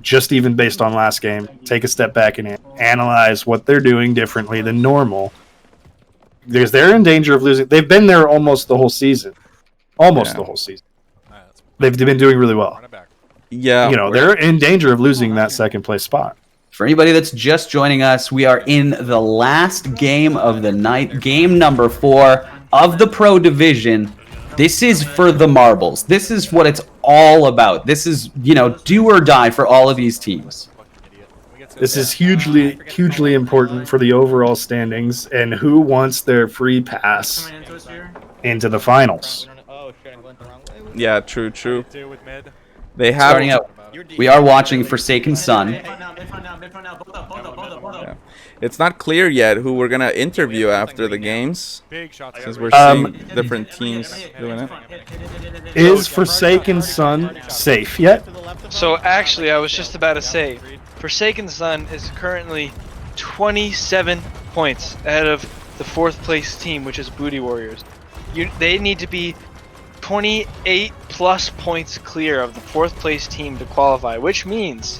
just even based on last game, take a step back and analyze what they're doing differently than normal. Because they're in danger of losing. They've been there almost the whole season. The whole season. They've been doing really well. Yeah. They're in danger of losing that 2nd place spot. For anybody that's just joining us, we are in the last game of the night, game number 4 of the Pro Division. This is for the marbles. This is what it's all about. This is, do or die for all of these teams. This is hugely important for the overall standings and who wants their free pass into the finals. Yeah, true. They have Starting out, we are watching Forsaken Sun. Yeah. It's not clear yet who we're gonna interview after the games, since we're seeing different teams doing it. Is Forsaken Sun safe yet? So actually, I was just about to say, Forsaken Sun is currently 27 points ahead of the 4th place team, which is Booty Warriors. They need to be 28 plus points clear of the 4th place team to qualify, which means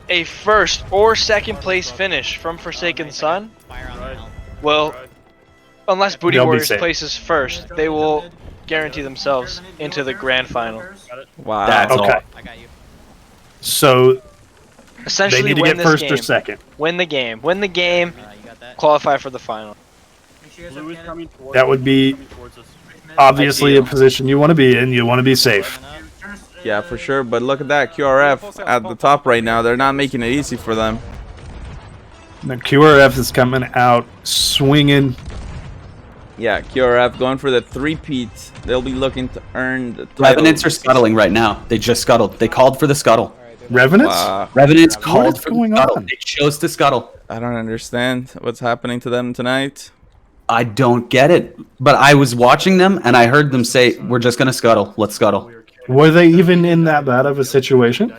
a 1st or 2nd place finish from Forsaken Sun. Well, unless Booty Warriors places 1st, they will guarantee themselves into the grand final. Wow. That's okay. So essentially, they need to win get this 1st game, or 2nd. Win the game. Win the game. Qualify for the final. That would be obviously a position you want to be in. You want to be safe. Yeah, for sure. But look at that, QRF at the top right now. They're not making it easy for them. The QRF is coming out swinging. Yeah, QRF going for the 3-peat. They'll be looking to earn the title. Revenants are scuttling right now. They just scuttled. They called for the scuttle. Revenants? Revenants called for the scuttle. They chose to scuttle. I don't understand what's happening to them tonight. I don't get it. But I was watching them and I heard them say, "We're just gonna scuttle. Let's scuttle." Were they even in that bad of a situation?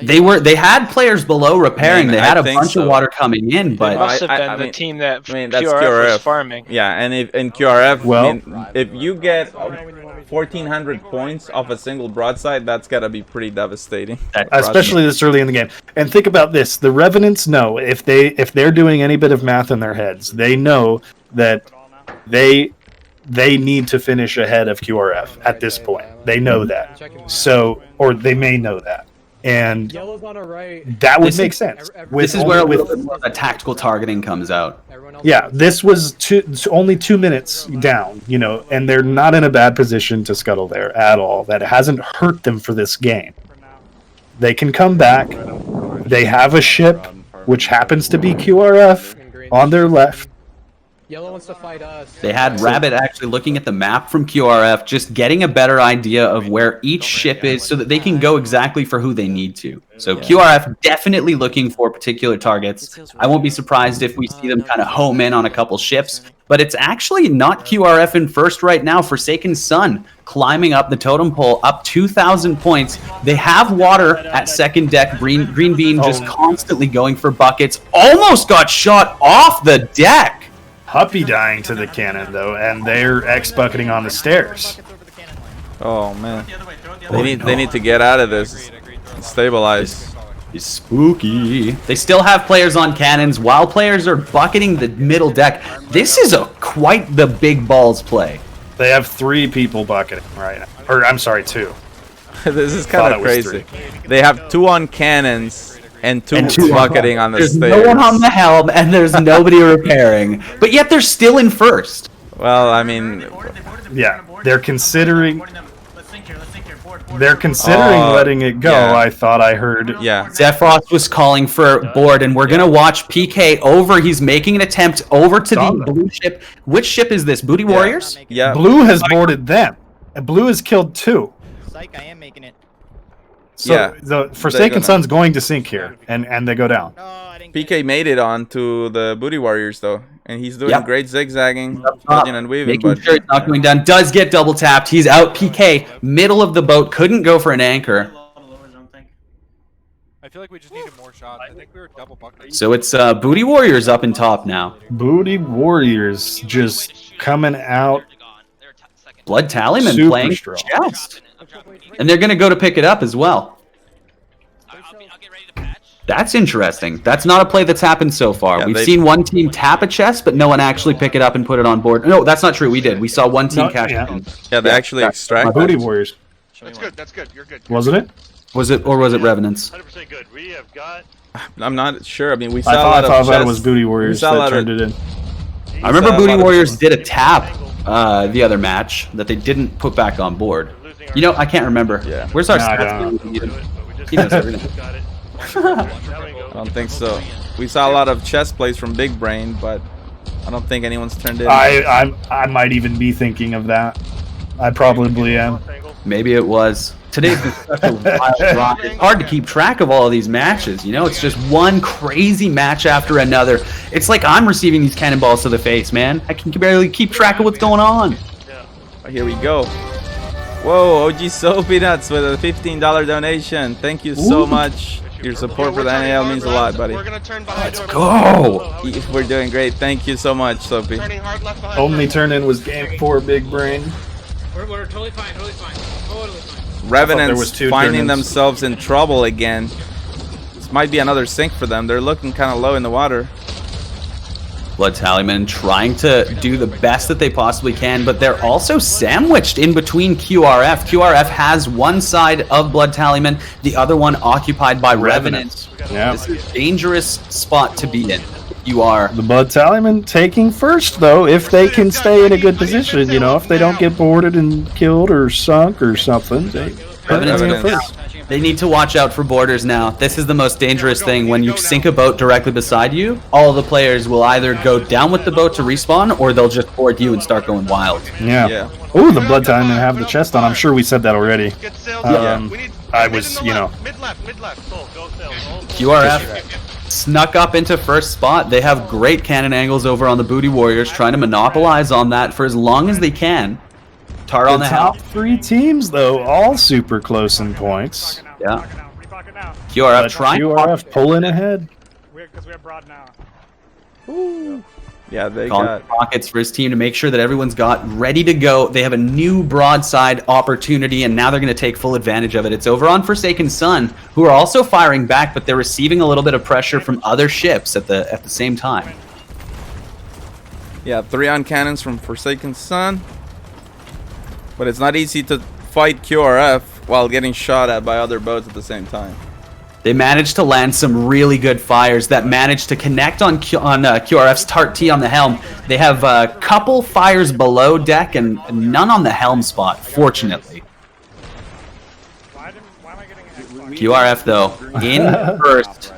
They had players below repairing. They had a bunch so. of water coming in, It but must have been the team that that's QRF was farming. Yeah, and if in QRF, well, if you get 1,400 points off a single broadside, that's gotta be pretty devastating. Especially this early in the game. And think about this: the Revenants know if they're doing any bit of math in their heads, they know that they need to finish ahead of QRF at this point. They know that. So, or they may know that. And that would make sense. This is where a tactical targeting comes out. Yeah, this was only 2 minutes down, you know, and they're not in a bad position to scuttle there at all. That hasn't hurt them for this game. They can come back. They have a ship, which happens to be QRF, on their left. Yellow wants to fight us. They had Rabbit actually looking at the map from QRF, just getting a better idea of where each ship is so that they can go exactly for who they need to. So QRF definitely looking for particular targets. I won't be surprised if we see them kind of home in on a couple ships, but it's actually not QRF in first right now. Forsaken Sun climbing up the totem pole, up 2,000 points. They have water at second deck. Green Bean just constantly going for buckets. Almost got shot off the deck. Huppy dying to the cannon though, and they're X-bucketing on the stairs. Oh man, they need to get out of this and stabilize. It's spooky. They still have players on cannons while players are bucketing the middle deck. This is quite the big balls play. They have 3 people bucketing right now. Or I'm sorry, 2. This is kind of crazy. They have 2 on cannons. And two bucketing on the stairs. stairs. There's no one on the helm, and there's nobody repairing. But yet they're still in first. Well, I mean... Yeah, they're considering... letting it go, yeah. I thought I heard. Yeah. Zephyros was calling for board, and we're going to watch PK over. He's making an attempt over to the blue ship. Which ship is this? Booty Warriors? Yeah. Blue has boarded them. And blue has killed 2. Psych, I am making it. So the Forsaken Sun's going to sink here, and they go down. PK made it onto the Booty Warriors though, and he's doing great zigzagging, dodging and weaving. Making sure it's not going down. Does get double tapped. He's out. PK middle of the boat, couldn't go for an anchor. I feel like we just needed more shots. I think we were double bucketing. So it's Booty Warriors up in top now. Booty Warriors just coming out. Blood Tallyman playing chest. And they're going to go to pick it up as well. That's interesting. That's not a play that's happened so far. We've seen one team tap a chest, but no one actually pick it up and put it on board. No, that's not true. We did. We saw one team cash it. Yeah, they actually extracted. Booty Warriors. That's good. That's good. You're good. Wasn't it? Was it, or was it Revenants? 100% good. We have got... I'm not sure. I mean, we saw a I lot of thought that was Booty Warriors that turned it in. I remember Booty Warriors did a tap the other match that they didn't put back on board. You know, I can't remember. Yeah. Where's our stats? I don't think so. We saw a lot of chess plays from Big Brain, but I don't think anyone's turned in. I might even be thinking of that. I probably am. Maybe it was. today's been such a wild ride. It's hard to keep track of all of these matches. You know, it's just one crazy match after another. It's like I'm receiving these cannonballs to the face, man. I can barely keep track of what's going on. Oh, here we go. Whoa, OG So Peanuts with a $15 donation. Thank you so much. Your support for the NAL means a lot, buddy. Let's go. We're doing great. Thank you so much, Sophie. Only turn-in was game 4, big brain. We're totally fine, totally fine. Totally fine. Revenants finding themselves in trouble again. This might be another sink for them. They're looking kind of low in the water. Blood Tallyman trying to do the best that they possibly can, but they're also sandwiched in between QRF. QRF has one side of Blood Tallyman, the other one occupied by Revenants. Yeah. This is a dangerous spot to be in. You are the Blood Tallyman taking first, though, if they can stay in a good position. You know, if they don't get boarded and killed or sunk or something. They need to watch out for borders now. This is the most dangerous thing. When you sink a boat directly beside you, all the players will either go down with the boat to respawn, or they'll just board you and start going wild. Yeah. Oh, the Blood Tallyman have the chest on. I'm sure we said that already. I was, you know. QRF snuck up into first spot. They have great cannon angles over on the Booty Warriors, trying to monopolize on that for as long as they can. Tar on the top 3 teams, though, all super close in points. Yeah. QRF trying. QRF pulling ahead. Yeah, they calling got pockets for his team to make sure that everyone's got ready to go. They have a new broadside opportunity, and now they're going to take full advantage of it. It's over on Forsaken Sun, who are also firing back, but they're receiving a little bit of pressure from other ships at the same time. Yeah, 3 on cannons from Forsaken Sun. But it's not easy to fight QRF while getting shot at by other boats at the same time. They managed to land some really good fires that managed to connect on QRF's Tart T on the helm. They have a couple fires below deck and none on the helm spot, fortunately. QRF, though, in first.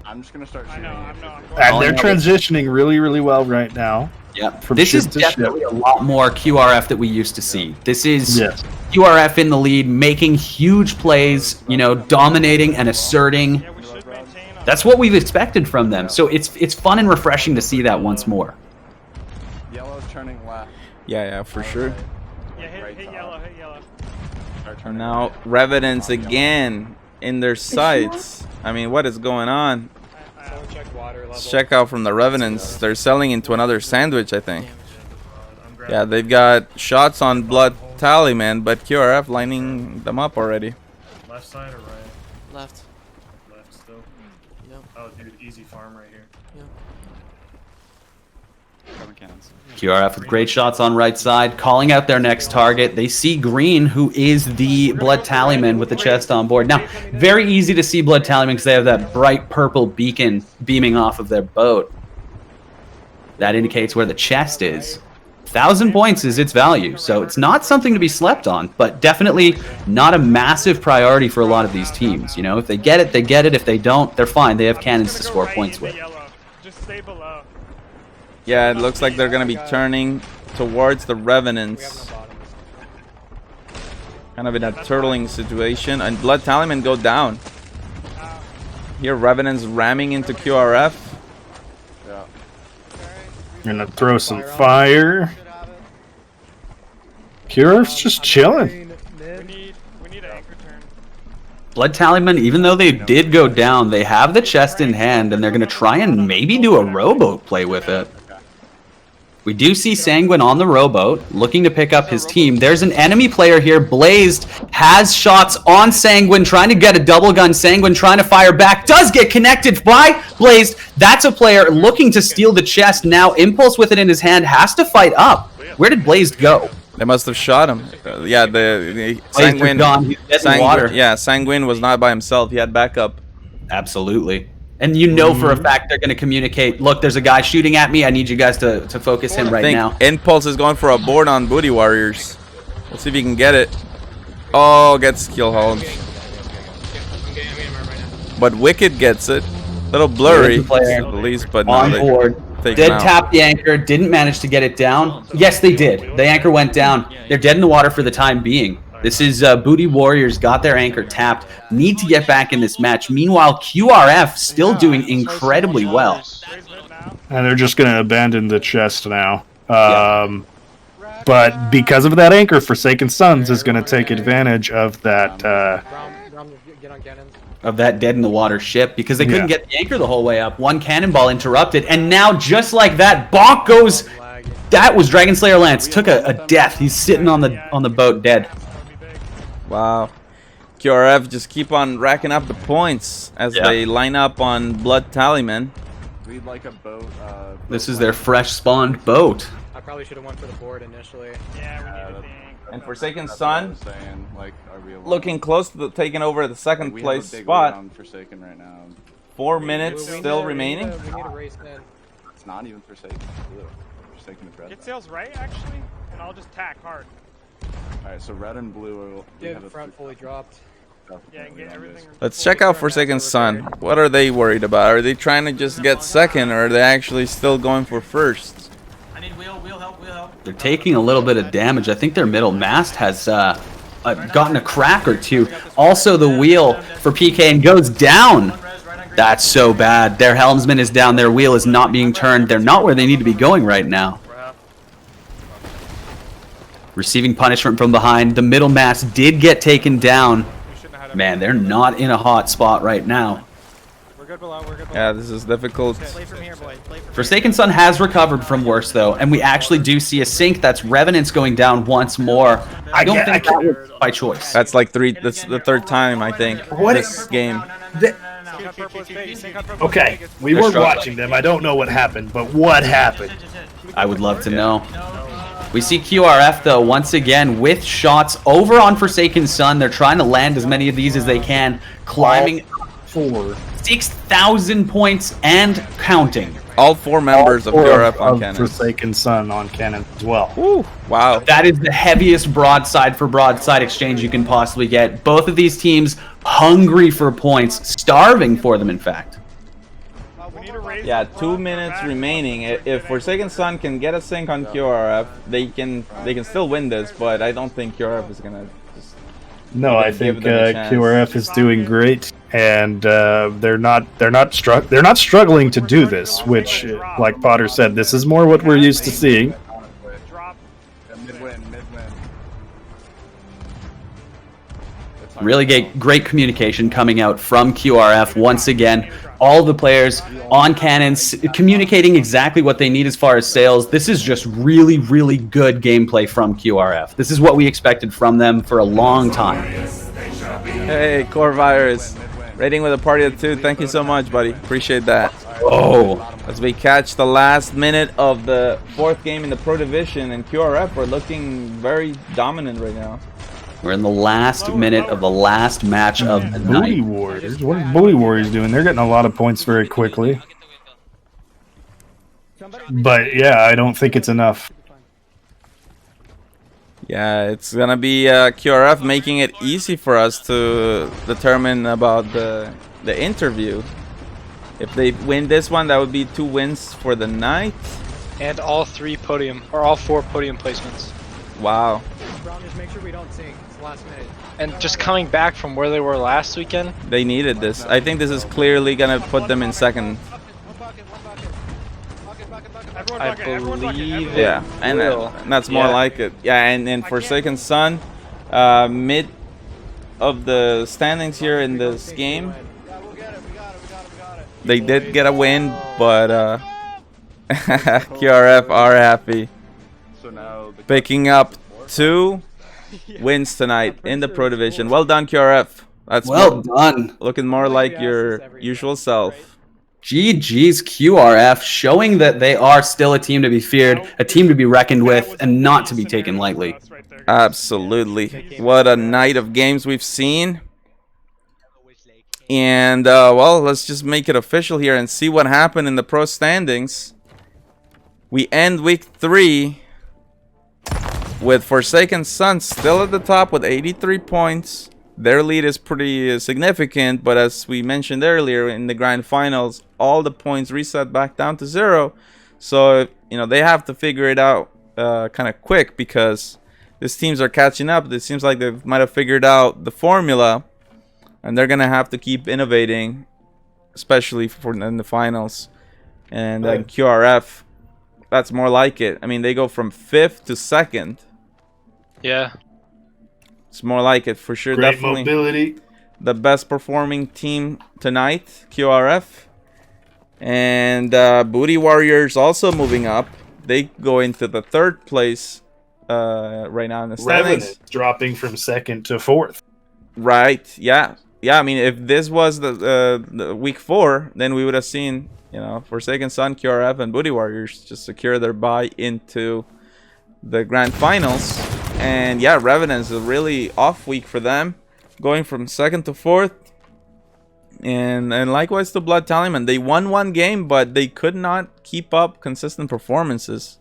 I'm just going to start shooting. And they're transitioning really, really well right now. Yeah, this is definitely a lot more QRF that we used to see. This is QRF in the lead, making huge plays, you know, dominating and asserting. That's what we've expected from them. So it's fun and refreshing to see that once more. Yellow's turning left. Yeah, for sure. Yeah, hit yellow, hit yellow. And now Revenants again in their sights. I mean, what is going on? Let's check out from the Revenants. They're selling into another sandwich, I think. Yeah, they've got shots on Blood Tallyman, but QRF lining them up already. Left side or right? Left. Left still? Yep. Oh, dude, easy farm right here. Yep. QRF with great shots on right side, calling out their next target. They see Green, who is the Blood Tallyman with the chest on board. Now, very easy to see Blood Tallyman because they have that bright purple beacon beaming off of their boat. That indicates where the chest is. 1,000 points is its value, so it's not something to be slept on, but definitely not a massive priority for a lot of these teams. You know, if they get it, they get it. If they don't, they're fine. They have cannons to score points with. Just stay below. Yeah, it looks like they're going to be turning towards the Revenants. Kind of in a turtling situation. And Blood Tallyman go down. Here, Revenants ramming into QRF. Yeah. Gonna throw some fire. QRF's just chilling. We need an anchor turn. Blood Tallyman, even though they did go down, they have the chest in hand, and they're going to try and maybe do a rowboat play with it. We do see Sanguine on the rowboat, looking to pick up his team. There's an enemy player here. Blazed has shots on Sanguine, trying to get a double gun. Sanguine trying to fire back. Does get connected by Blazed. That's a player looking to steal the chest. Now Impulse with it in his hand has to fight up. Where did Blazed go? They must have shot him. Yeah, the Sanguine. Sanguine was not by himself. He had backup. Absolutely. And you know for a fact they're going to communicate, look, there's a guy shooting at me. I need you guys to focus him right now. Impulse is going for a board on Booty Warriors. Let's see if he can get it. Oh, gets kill hauled. But Wicked gets it. Little blurry, at least, but on board. Did tap the anchor, didn't manage to get it down. Yes, they did. The anchor went down. They're dead in the water for the time being. This is Booty Warriors got their anchor tapped, need to get back in this match. Meanwhile, QRF still doing incredibly well. And they're just going to abandon the chest now. But because of that anchor, Forsaken Sons is going to take advantage of that. Of that dead in the water ship, because they couldn't get the anchor the whole way up. One cannonball interrupted, and now just like that, Bach goes. That was Dragon Slayer Lance took a death. He's sitting on the boat dead. Wow. QRF just keep on racking up the points as they line up on Blood Tallyman. We'd like a boat. This is their fresh spawned boat. I probably should have went for the board initially. And Forsaken Sun looking close to taking over the second place spot. Forsaken right now. 4 minutes still remaining. We need a race in. It's not even Forsaken. Blue. Forsaken is red. Get sails right, actually, and I'll just tack hard. Alright, so red and blue. Get front fully dropped. Yeah, and get everything. Let's check out Forsaken Sun. What are they worried about? Are they trying to just get second, or are they actually still going for first? They're taking a little bit of damage. I think their middle mast has gotten a crack or two. Also, the wheel for PKN goes down. That's so bad. Their helmsman is down. Their wheel is not being turned. They're not where they need to be going right now. Receiving punishment from behind. The middle mast did get taken down. Man, they're not in a hot spot right now. Yeah, this is difficult. Forsaken Sun has recovered from worse, though, and we actually do see a sink. That's Revenant's going down once more. I don't think that was by choice. That's like that's the third time, I think, this game. Okay, we were watching them. I don't know what happened, but what happened? I would love to know. We see QRF, though, once again with shots over on Forsaken Sun. They're trying to land as many of these as they can, climbing for 6,000 points and counting. All 4 members of QRF on cannon. Forsaken Sun on cannon as well. Ooh, wow. That is the heaviest broadside for broadside exchange you can possibly get. Both of these teams hungry for points, starving for them, in fact. Yeah, 2 minutes remaining. If Forsaken Sun can get a sync on QRF, they can still win this, but I don't think QRF is gonna just. No, I think QRF is doing great, and they're not struggling to do this. Which, like Potter said, this is more what we're used to seeing. Really great communication coming out from QRF once again. All the players on cannons communicating exactly what they need as far as sales. This is just really, really good gameplay from QRF. This is what we expected from them for a long time. Hey, Core Virus. Rating with a party of 2. Thank you so much, buddy. Appreciate that. Oh, as we catch the last minute of the 4th game in the Pro Division, and QRF are looking very dominant right now. We're in the last minute of the last match of the Booty night. Warriors. What are Booty Warriors doing? They're getting a lot of points very quickly. But yeah, I don't think it's enough. Yeah, it's gonna be QRF making it easy for us to determine about the interview. If they win this one, that would be 2 wins for the night. And all 4 podium placements. Wow. Just make sure we don't sink. It's the last minute. And just coming back from where they were last weekend. They needed this. I think this is clearly gonna put them in second. I believe yeah, and that's more like it. Yeah, and Forsaken Sun, mid of the standings here in this game. They did get a win, but QRF are happy. Picking up 2 wins tonight in the Pro Division. Well done, QRF. That's well done. Looking more like your usual self. GG's QRF, showing that they are still a team to be feared, a team to be reckoned with, and not to be taken lightly. Absolutely. What a night of games we've seen. And, well, let's just make it official here and see what happened in the pro standings. We end week 3 with Forsaken Sun still at the top with 83 points. Their lead is pretty significant, but as we mentioned earlier in the grand finals, all the points reset back down to 0. So, you know, they have to figure it out kind of quick, because these teams are catching up. It seems like they might have figured out the formula, and they're gonna have to keep innovating, especially for in the finals. And QRF, that's more like it. I mean, they go from 5th to 2nd. Yeah. It's more like it for sure. Great Definitely mobility. the best performing team tonight, QRF. And Booty Warriors also moving up. They go into the 3rd place right now in the standings. Revenant dropping from 2nd to 4th. Right. Yeah. Yeah. I mean, if this was the week 4, then we would have seen, you know, Forsaken Sun, QRF, and Booty Warriors just secure their bye into the grand finals. And yeah, Revenant is a really off week for them, going from 2nd to 4th. And likewise to Blood Tallyman. They won one game, but they could not keep up consistent performances.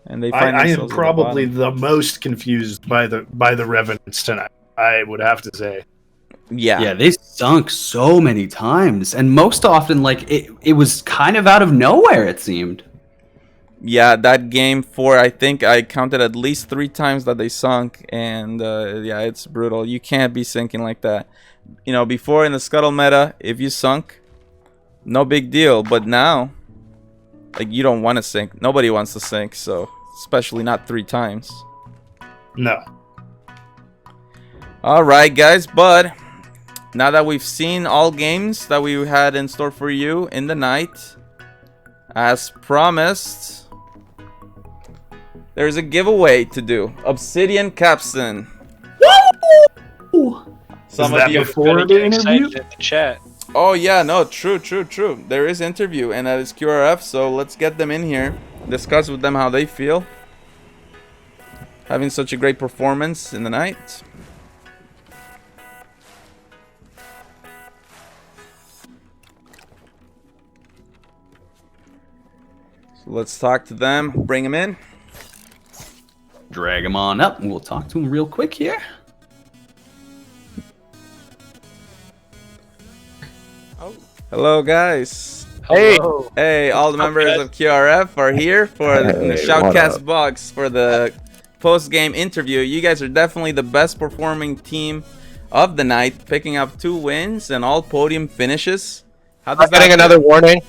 And they find I am themselves at probably the the most confused by the Revenants tonight, I would have to say. Yeah, they sunk so many times, and most often, like, it was kind of out of nowhere, it seemed. Yeah, that game 4, I think I counted at least 3 times that they sunk, and yeah, it's brutal. You can't be sinking like that. You know, before in the Scuttle meta, if you sunk, no big deal, but now, like, you don't want to sink. Nobody wants to sink, so especially not 3 times. No. Alright, guys, but now that we've seen all games that we had in store for you in the night, as promised, there's a giveaway to do. Obsidian Capstan. Some Is that before the interview? In the chat. Oh yeah, no, true. There is interview, and that is QRF, so let's get them in here, discuss with them how they feel having such a great performance in the night. So let's talk to them, bring them in. Drag them on up, and we'll talk to them real quick here. Hello, guys. Hello. Hey, all the members of QRF are here for the Shoutcast box for the post-game interview. You guys are definitely the best performing team of the night, picking up 2 wins and all podium finishes. How does I'm getting another warning.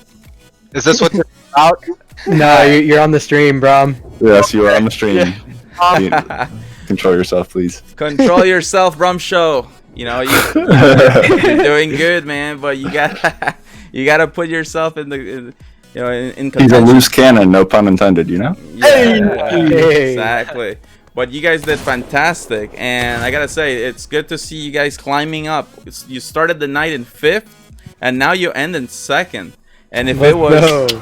Is this what you're about? No, you're on the stream, bro. Yes, you are on the stream. Control yourself, please. Control yourself, Brum Show. You know, you're doing good, man, but you gotta put yourself in the, you know, in He's a loose cannon, no pun intended, you know? Yeah, exactly. But you guys did fantastic, and I gotta say, it's good to see you guys climbing up. You started the night in 5th, and now you end in 2nd. And if it was,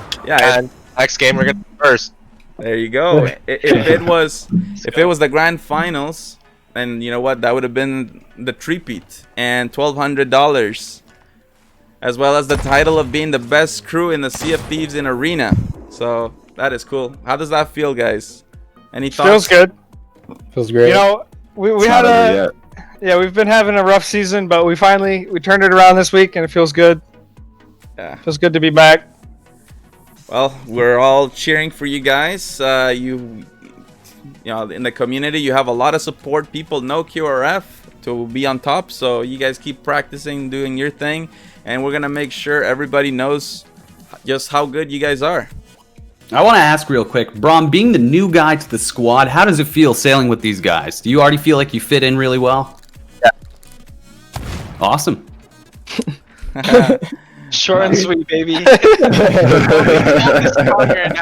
next game we're gonna be 1st. There you go. If it was the grand finals, and you know what, that would have been the three-peat and $1,200, as well as the title of being the best crew in the Sea of Thieves in Arena. So that is cool. How does that feel, guys? Any thoughts? Feels good. Feels great. You know, we had we've been having a rough season, but we turned it around this week, and it feels good. Yeah, feels good to be back. Well, we're all cheering for you guys. You know, in the community, you have a lot of support. People know QRF to be on top, so you guys keep practicing, doing your thing, and we're gonna make sure everybody knows just how good you guys are. I want to ask real quick, Brom, being the new guy to the squad, how does it feel sailing with these guys? Do you already feel like you fit in really well? Yeah. Awesome. Short and sweet, baby. Now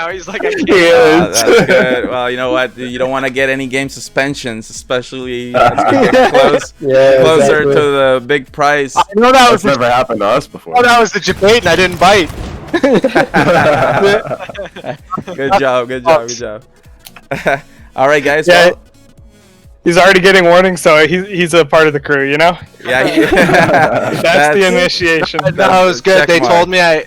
he's like, I can't. That's good. Well, you know what? You don't want to get any game suspensions, especially as we get closer to the big prize. I know that's never happened to us before. Oh, that was the debate, and I didn't bite. Good job. All right, guys. Yeah, well, he's already getting warnings, so he's a part of the crew, you know? Yeah. That's the initiation. No, it was good. They told me I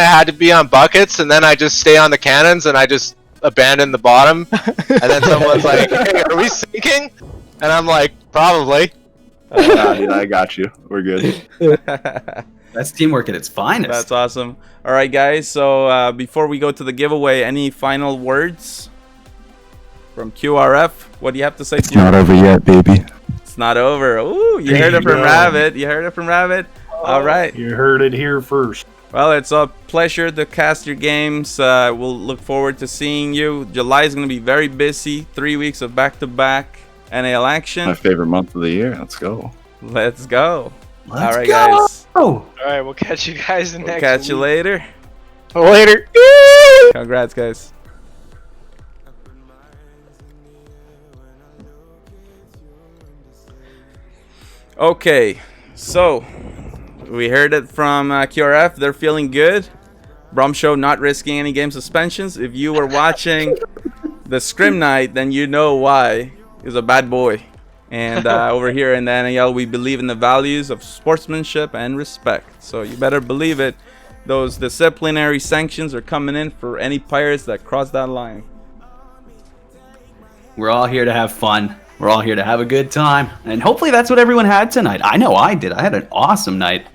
had to be on buckets, and then I just stay on the cannons, and I just abandon the bottom. And then someone's like, "Hey, are we sinking?" And I'm like, "Probably." Dude, I got you. We're good. That's teamwork at its finest. That's awesome. All right, guys. So before we go to the giveaway, any final words from QRF. What do you have to say? It's not over yet, baby. It's not over. Ooh, you There heard it you from go. Rabbit. You heard it from Rabbit. All right. You heard it here first. Well, it's a pleasure to cast your games. We'll look forward to seeing you. July is going to be very busy. 3 weeks of back-to-back NAL action. My favorite month of the year. Let's go. Let's go. Let's all right, go. guys. All right, we'll catch you guys We'll next catch you week. later. Later. Congrats, guys. Okay, so we heard it from QRF. They're feeling good. Brom Show not risking any game suspensions. If you were watching the scrim night, then you know why. He's a bad boy. And over here in the NAL, we believe in the values of sportsmanship and respect. So you better believe it. Those disciplinary sanctions are coming in for any pirates that cross that line. We're all here to have fun. We're all here to have a good time. And hopefully that's what everyone had tonight. I know I did. I had an awesome night.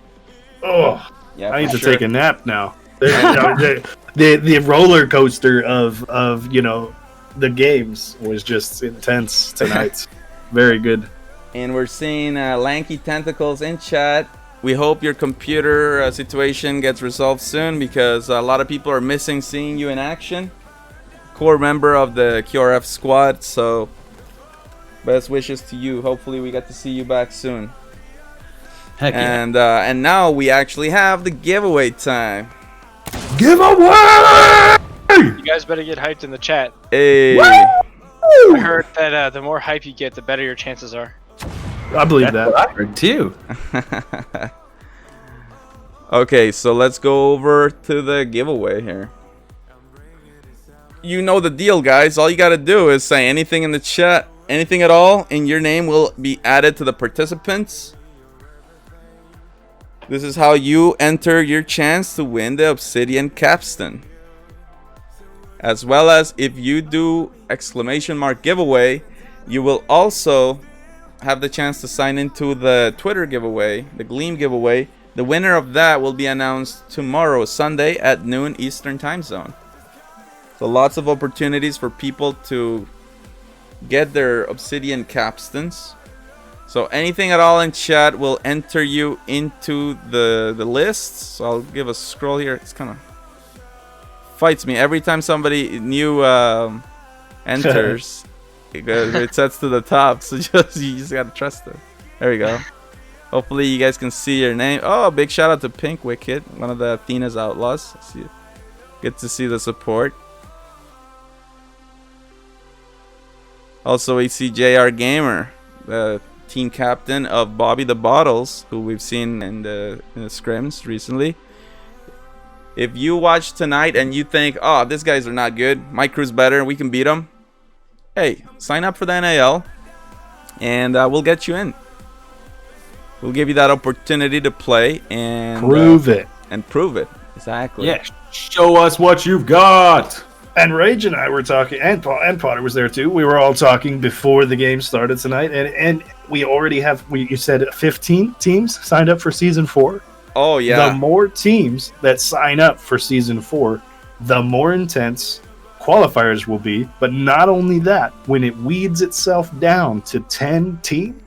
Oh, yeah, I need to sure. take a nap now. The roller coaster of you know the games was just intense tonight. Very good. And we're seeing Lanky Tentacles in chat. We hope your computer situation gets resolved soon because a lot of people are missing seeing you in action. Core member of the QRF squad, so best wishes to you. Hopefully we get to see you back soon. Heck yeah. And now we actually have the giveaway time. Giveaway! You guys better get hyped in the chat. Hey. I heard that the more hype you get, the better your chances are. I believe That's what I heard too. Okay, so let's go over to the giveaway here. You know the deal, guys. All you gotta do is say anything in the chat, anything at all, and your name will be added to the participants. This is how you enter your chance to win the Obsidian Capstan. As well as if you do ! giveaway, you will also have the chance to sign into the Twitter giveaway, the Gleam giveaway. The winner of that will be announced tomorrow, Sunday at noon Eastern Time Zone. So lots of opportunities for people to get their Obsidian Capstans. So anything at all in chat will enter you into the lists. So I'll give a scroll here. It's kind of fights me every time somebody new enters. It sets to the top, so you just gotta trust them. There we go. Hopefully you guys can see your name. Oh, big shout out to Pink Wicked, one of the Athena's outlaws. Good to see the support. Also, we see JR Gamer, the team captain of Bobby the Bottles, who we've seen in the scrims recently. If you watch tonight and you think, oh, these guys are not good, my crew's better, we can beat them, hey, sign up for the NAL and we'll get you in. We'll give you that opportunity to play and prove it. And prove it. Exactly. Yeah, show us what you've got. And Rage and I were talking, and Potter was there too. We were all talking before the game started tonight, and we already have. You said 15 teams signed up for season 4. Oh yeah. The more teams that sign up for season 4, the more intense qualifiers will be. But not only that, when it weeds itself down to 10 teams,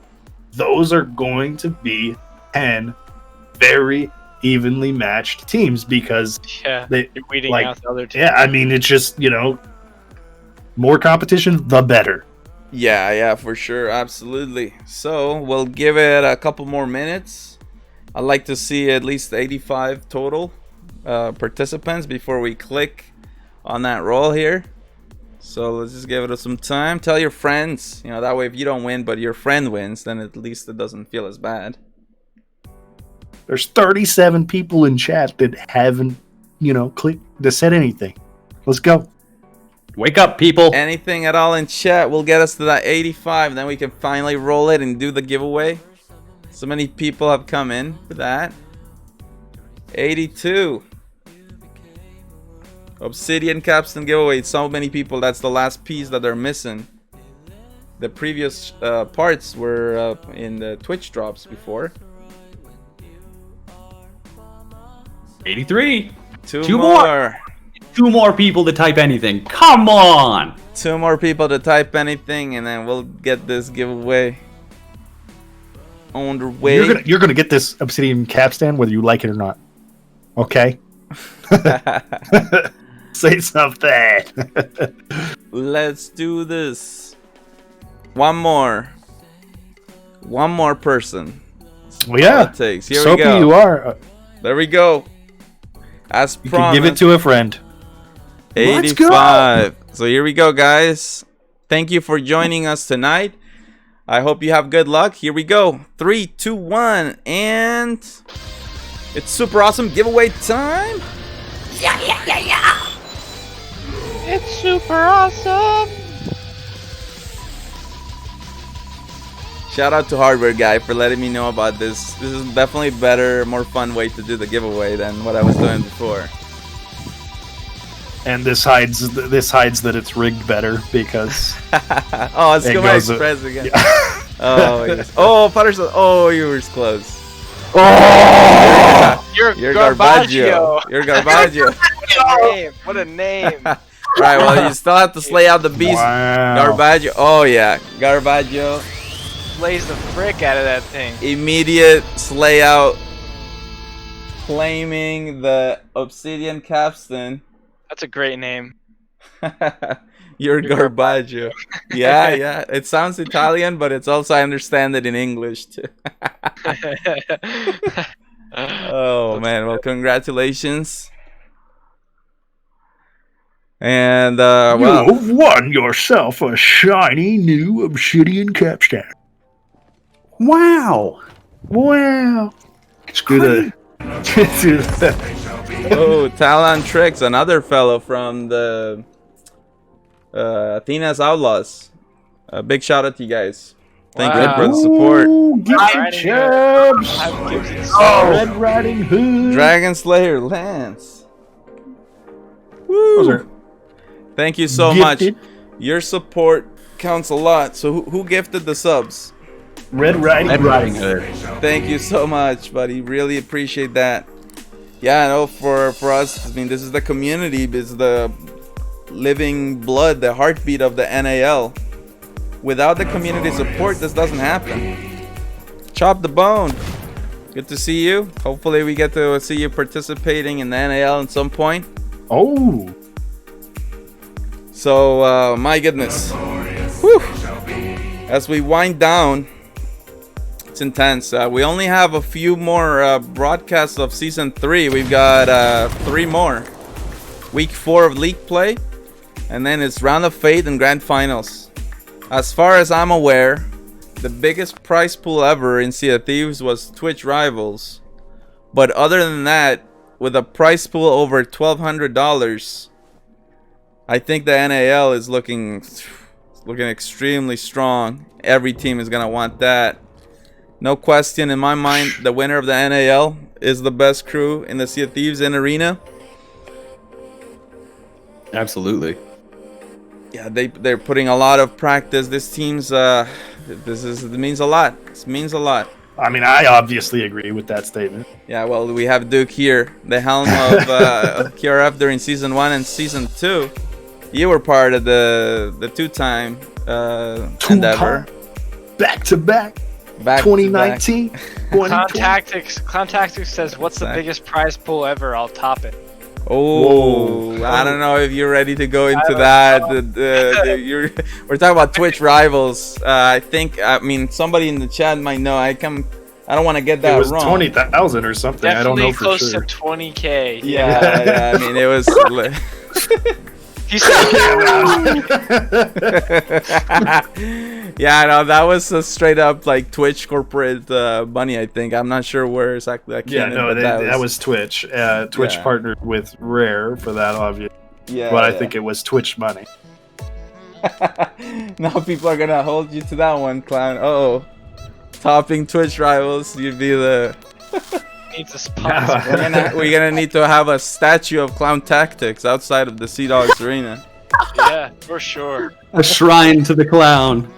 those are going to be 10 very evenly matched teams because you're weeding out the other teams. Yeah, I mean, it's just, more competition, the better. Yeah, for sure. Absolutely. So we'll give it a couple more minutes. I'd like to see at least 85 total participants before we click on that roll here. So let's just give it some time. Tell your friends, that way if you don't win but your friend wins, then at least it doesn't feel as bad. There's 37 people in chat that haven't, clicked to said anything. Let's go. Wake up, people. Anything at all in chat will get us to that 85. Then we can finally roll it and do the giveaway. So many people have come in for that. 82. Obsidian Capstan giveaway. So many people. That's the last piece that they're missing. The previous parts were in the Twitch drops before. 83. Two more. 2 more people to type anything. Come on. 2 more people to type anything, and then we'll get this giveaway on the way. You're gonna get this obsidian capstan whether you like it or not. Okay. Say something. Let's do this. One more person. Well, yeah. All it takes. Here Soapy, we go. you are. There we go. As You promised. can give it to a friend. 85. So here we go, guys. Thank you for joining us tonight. I hope you have good luck. Here we go. 3, 2, 1, and it's super awesome giveaway time. Yeah. It's super awesome. Shout out to Hardware Guy for letting me know about this. This is definitely a better, more fun way to do the giveaway than what I was doing before. And this hides that it's rigged better because oh, it's Go Express again. Yeah. Oh, yes. Oh, Patterson. Oh, you were close. Oh, you're Garbaggio. You're Garbaggio. What a name! What a name! Right. Well, you still have to slay out the beast. Wow. Garbaggio. Oh yeah, Garbaggio. Slays the frick out of that thing. Immediate slay out. Claiming the obsidian capstan. That's a great name. You're Garbaggio. Yeah. It sounds Italian, but it's also, I understand it in English too. Oh man, well, congratulations. And well, you've won yourself a shiny new obsidian capstan. Wow. Let's do oh, Talon Tricks, another fellow from the Athena's Outlaws. Big shout out to you guys. Thank you for the support. Red Riding Hood. Dragon Slayer Lance. Woo. Thank you so much. Your support counts a lot. So who gifted the subs? Red Riding Hood. Thank you so much, buddy. Really appreciate that. Yeah, I know for us, I mean, this is the community. This is the living blood, the heartbeat of the NAL. Without the community support, this doesn't happen. Chop the bone. Good to see you. Hopefully we get to see you participating in the NAL at some point. Oh. So, my goodness. Whew. As we wind down, it's intense. We only have a few more broadcasts of Season 3. We've got 3 more. Week 4 of League Play. And then it's Round of Fate and Grand Finals. As far as I'm aware, the biggest prize pool ever in Sea of Thieves was Twitch Rivals. But other than that, with a prize pool over $1,200, I think the NAL is looking extremely strong. Every team is going to want that. No question in my mind, the winner of the NAL is the best crew in the Sea of Thieves in Arena. Absolutely. Yeah, they're putting a lot of practice. This team's it means a lot. This means a lot. I mean, I obviously agree with that statement. Yeah, well, we have Duke here, the helm of QRF during Season 1 and Season 2. You were part of the 2-time endeavor. Back to back. 2019. Clown Tactics says, "What's the biggest prize pool ever? I'll top it." Oh, whoa. I don't know if you're ready to go into that. We're talking about Twitch Rivals. I mean, somebody in the chat might know. I don't want to get that wrong. It was 20,000 or something. Definitely I don't know for close sure. to 20K. Yeah. I mean, it was. He said, yeah, no, that was a straight up like Twitch corporate money. I think I'm not sure where exactly that came in. Yeah, no, that was Twitch. Twitch partnered with Rare for that, obviously. Yeah, but I think it was Twitch money. Now people are gonna hold you to that one, Clown. Oh, topping Twitch Rivals, you'd be the. Needs a sponsor. We're gonna need to have a statue of Clown Tactics outside of the Sea Dogs Arena. Yeah, for sure. A shrine to the clown.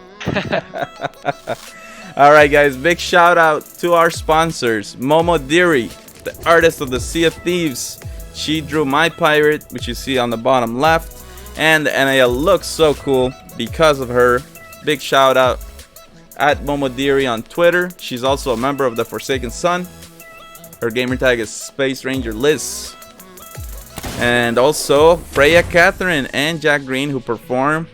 Alright guys, big shout out to our sponsors. Momo Deary, the artist of the Sea of Thieves She drew my pirate, which you see on the bottom left, and the NAL looks so cool because of her. Big shout out at Momodiri on Twitter. She's also a member of the Forsaken Sun. Her gamertag is Space Ranger Liz. And also Freya Catherine and Jack Green, who perform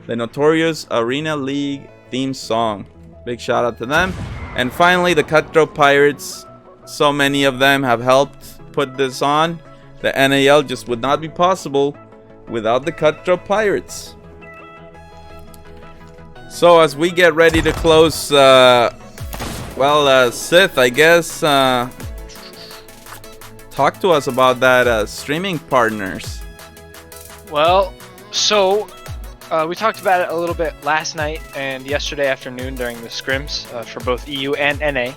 the Notorious Arena League theme song. Big shout out to them. And finally, the Cutthroat Pirates. So many of them have helped put this on. The NAL just would not be possible without the Cutthroat Pirates. So as we get ready to close, Sith, I guess, talk to us about that streaming partners. Well, so we talked about it a little bit last night and yesterday afternoon during the scrims for both EU and NA.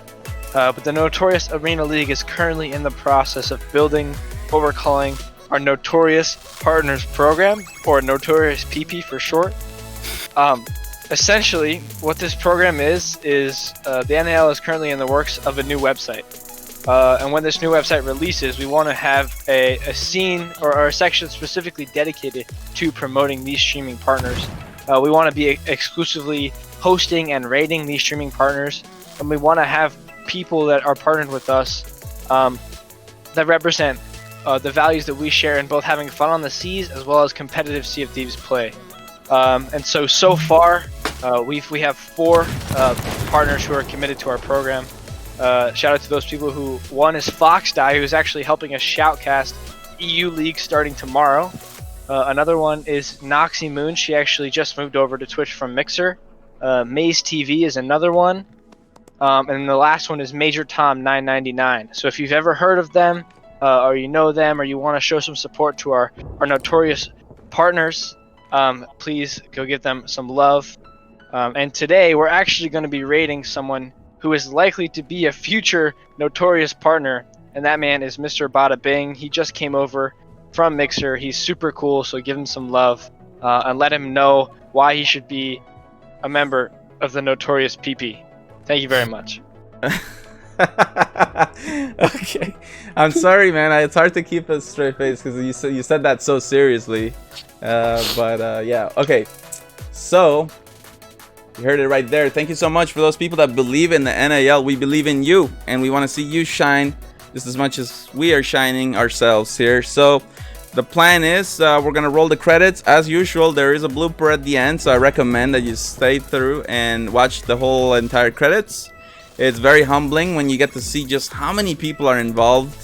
But the Notorious Arena League is currently in the process of building what we're calling our Notorious Partners Program, or Notorious PP for short. Essentially, what this program is the NAL is currently in the works of a new website. And when this new website releases, we want to have a scene or a section specifically dedicated to promoting these streaming partners. We want to be exclusively hosting and rating these streaming partners, and we want to have people that are partnered with us that represent the values that we share in both having fun on the seas as well as competitive Sea of Thieves play. And so far, we have 4 partners who are committed to our program. Shout out to those people who, one is Foxdie, who's actually helping us shoutcast EU League starting tomorrow. Another one is Noxy Moon. She actually just moved over to Twitch from Mixer. Maze TV is another one. And the last one is Major Tom 999. So if you've ever heard of them, or you know them, or you want to show some support to our Notorious partners, please go give them some love. And today we're actually going to be rating someone who is likely to be a future Notorious partner, and that man is Mr. Bada Bing. He just came over from Mixer. He's super cool, so give him some love and let him know why he should be a member of the Notorious PP. Thank you very much. Okay, I'm sorry, man. It's hard to keep a straight face because you said that so seriously. Yeah. Okay. So you heard it right there. Thank you so much for those people that believe in the NAL. We believe in you, and we want to see you shine just as much as we are shining ourselves here. So the plan is we're gonna roll the credits as usual. There is a blooper at the end, so I recommend that you stay through and watch the whole entire credits. It's very humbling when you get to see just how many people are involved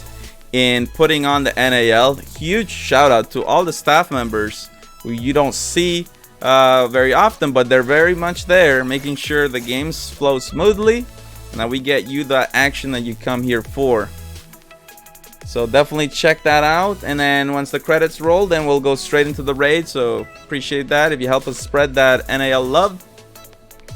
in putting on the NAL. Huge shout out to all the staff members who you don't see very often, but they're very much there, making sure the games flow smoothly and that we get you the action that you come here for. So definitely check that out, and then once the credits roll, then we'll go straight into the raid. So appreciate that if you help us spread that NAL love.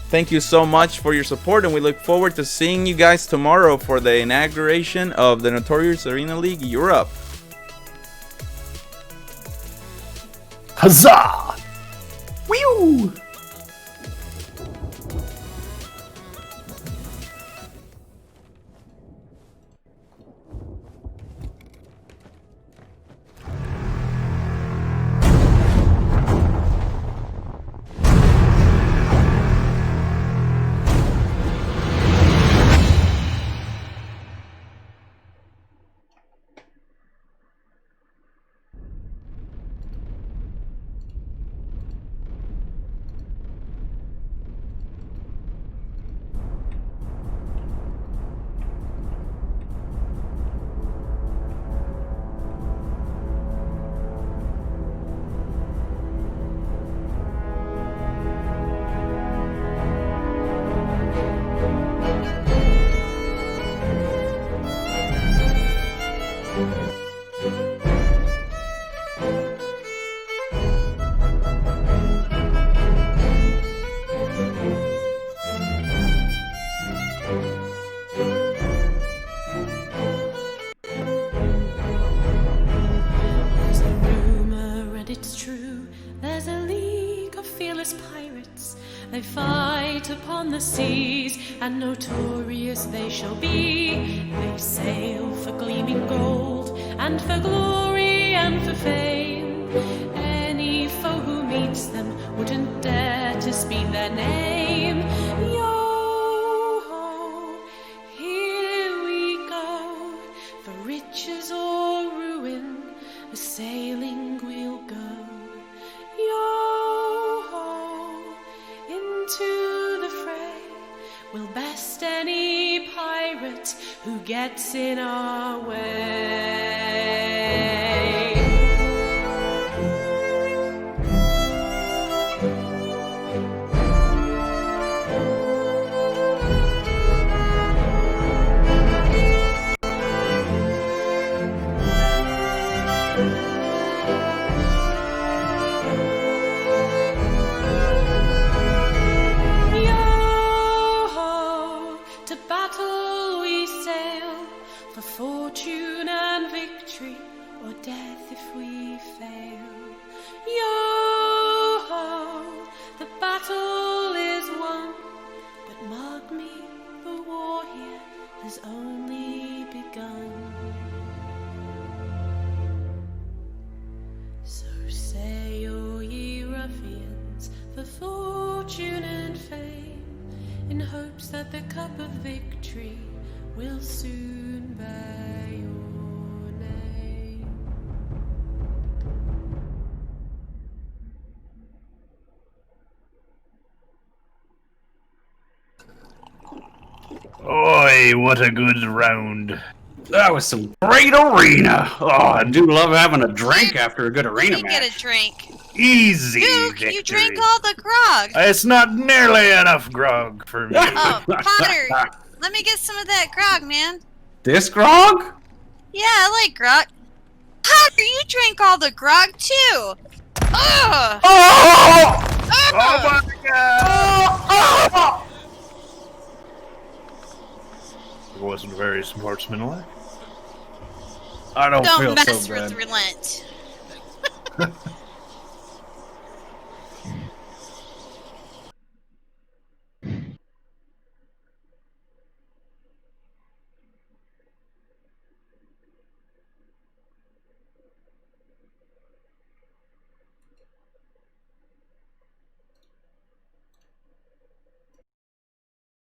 Thank you so much for your support, and we look forward to seeing you guys tomorrow for the inauguration of the Notorious Arena League Europe. Huzzah! Whew! They fight upon the seas, and notorious they shall be. They sail for gleaming gold, and for glory and for fame. Any foe who meets them wouldn't dare to speak their name. Yo-ho, here we go, for riches or ruin, a sailing we'll go. Yo-ho, into the fray, we'll best any pirate who gets in our way. For fortune and victory, or death if we fail. Yo-ho, the battle is won, but mark me, the war here has only begun. So say, O ye ruffians, for fortune and fame, in hopes that the cup of victory will soon bear your name. Oi, what a good round. That was some great arena. Oh, I do love having a drink after a good arena You match. get a drink. Easy Duke, victory. you drank all the grog. It's not nearly enough grog for me. Oh, Potter, let me get some of that grog, man. This grog? Yeah, I like grog. Potter, you drank all the grog too. Ugh. Oh! Ugh. Oh my god! It wasn't very sportsmanlike. I don't feel mess so bad. with relent.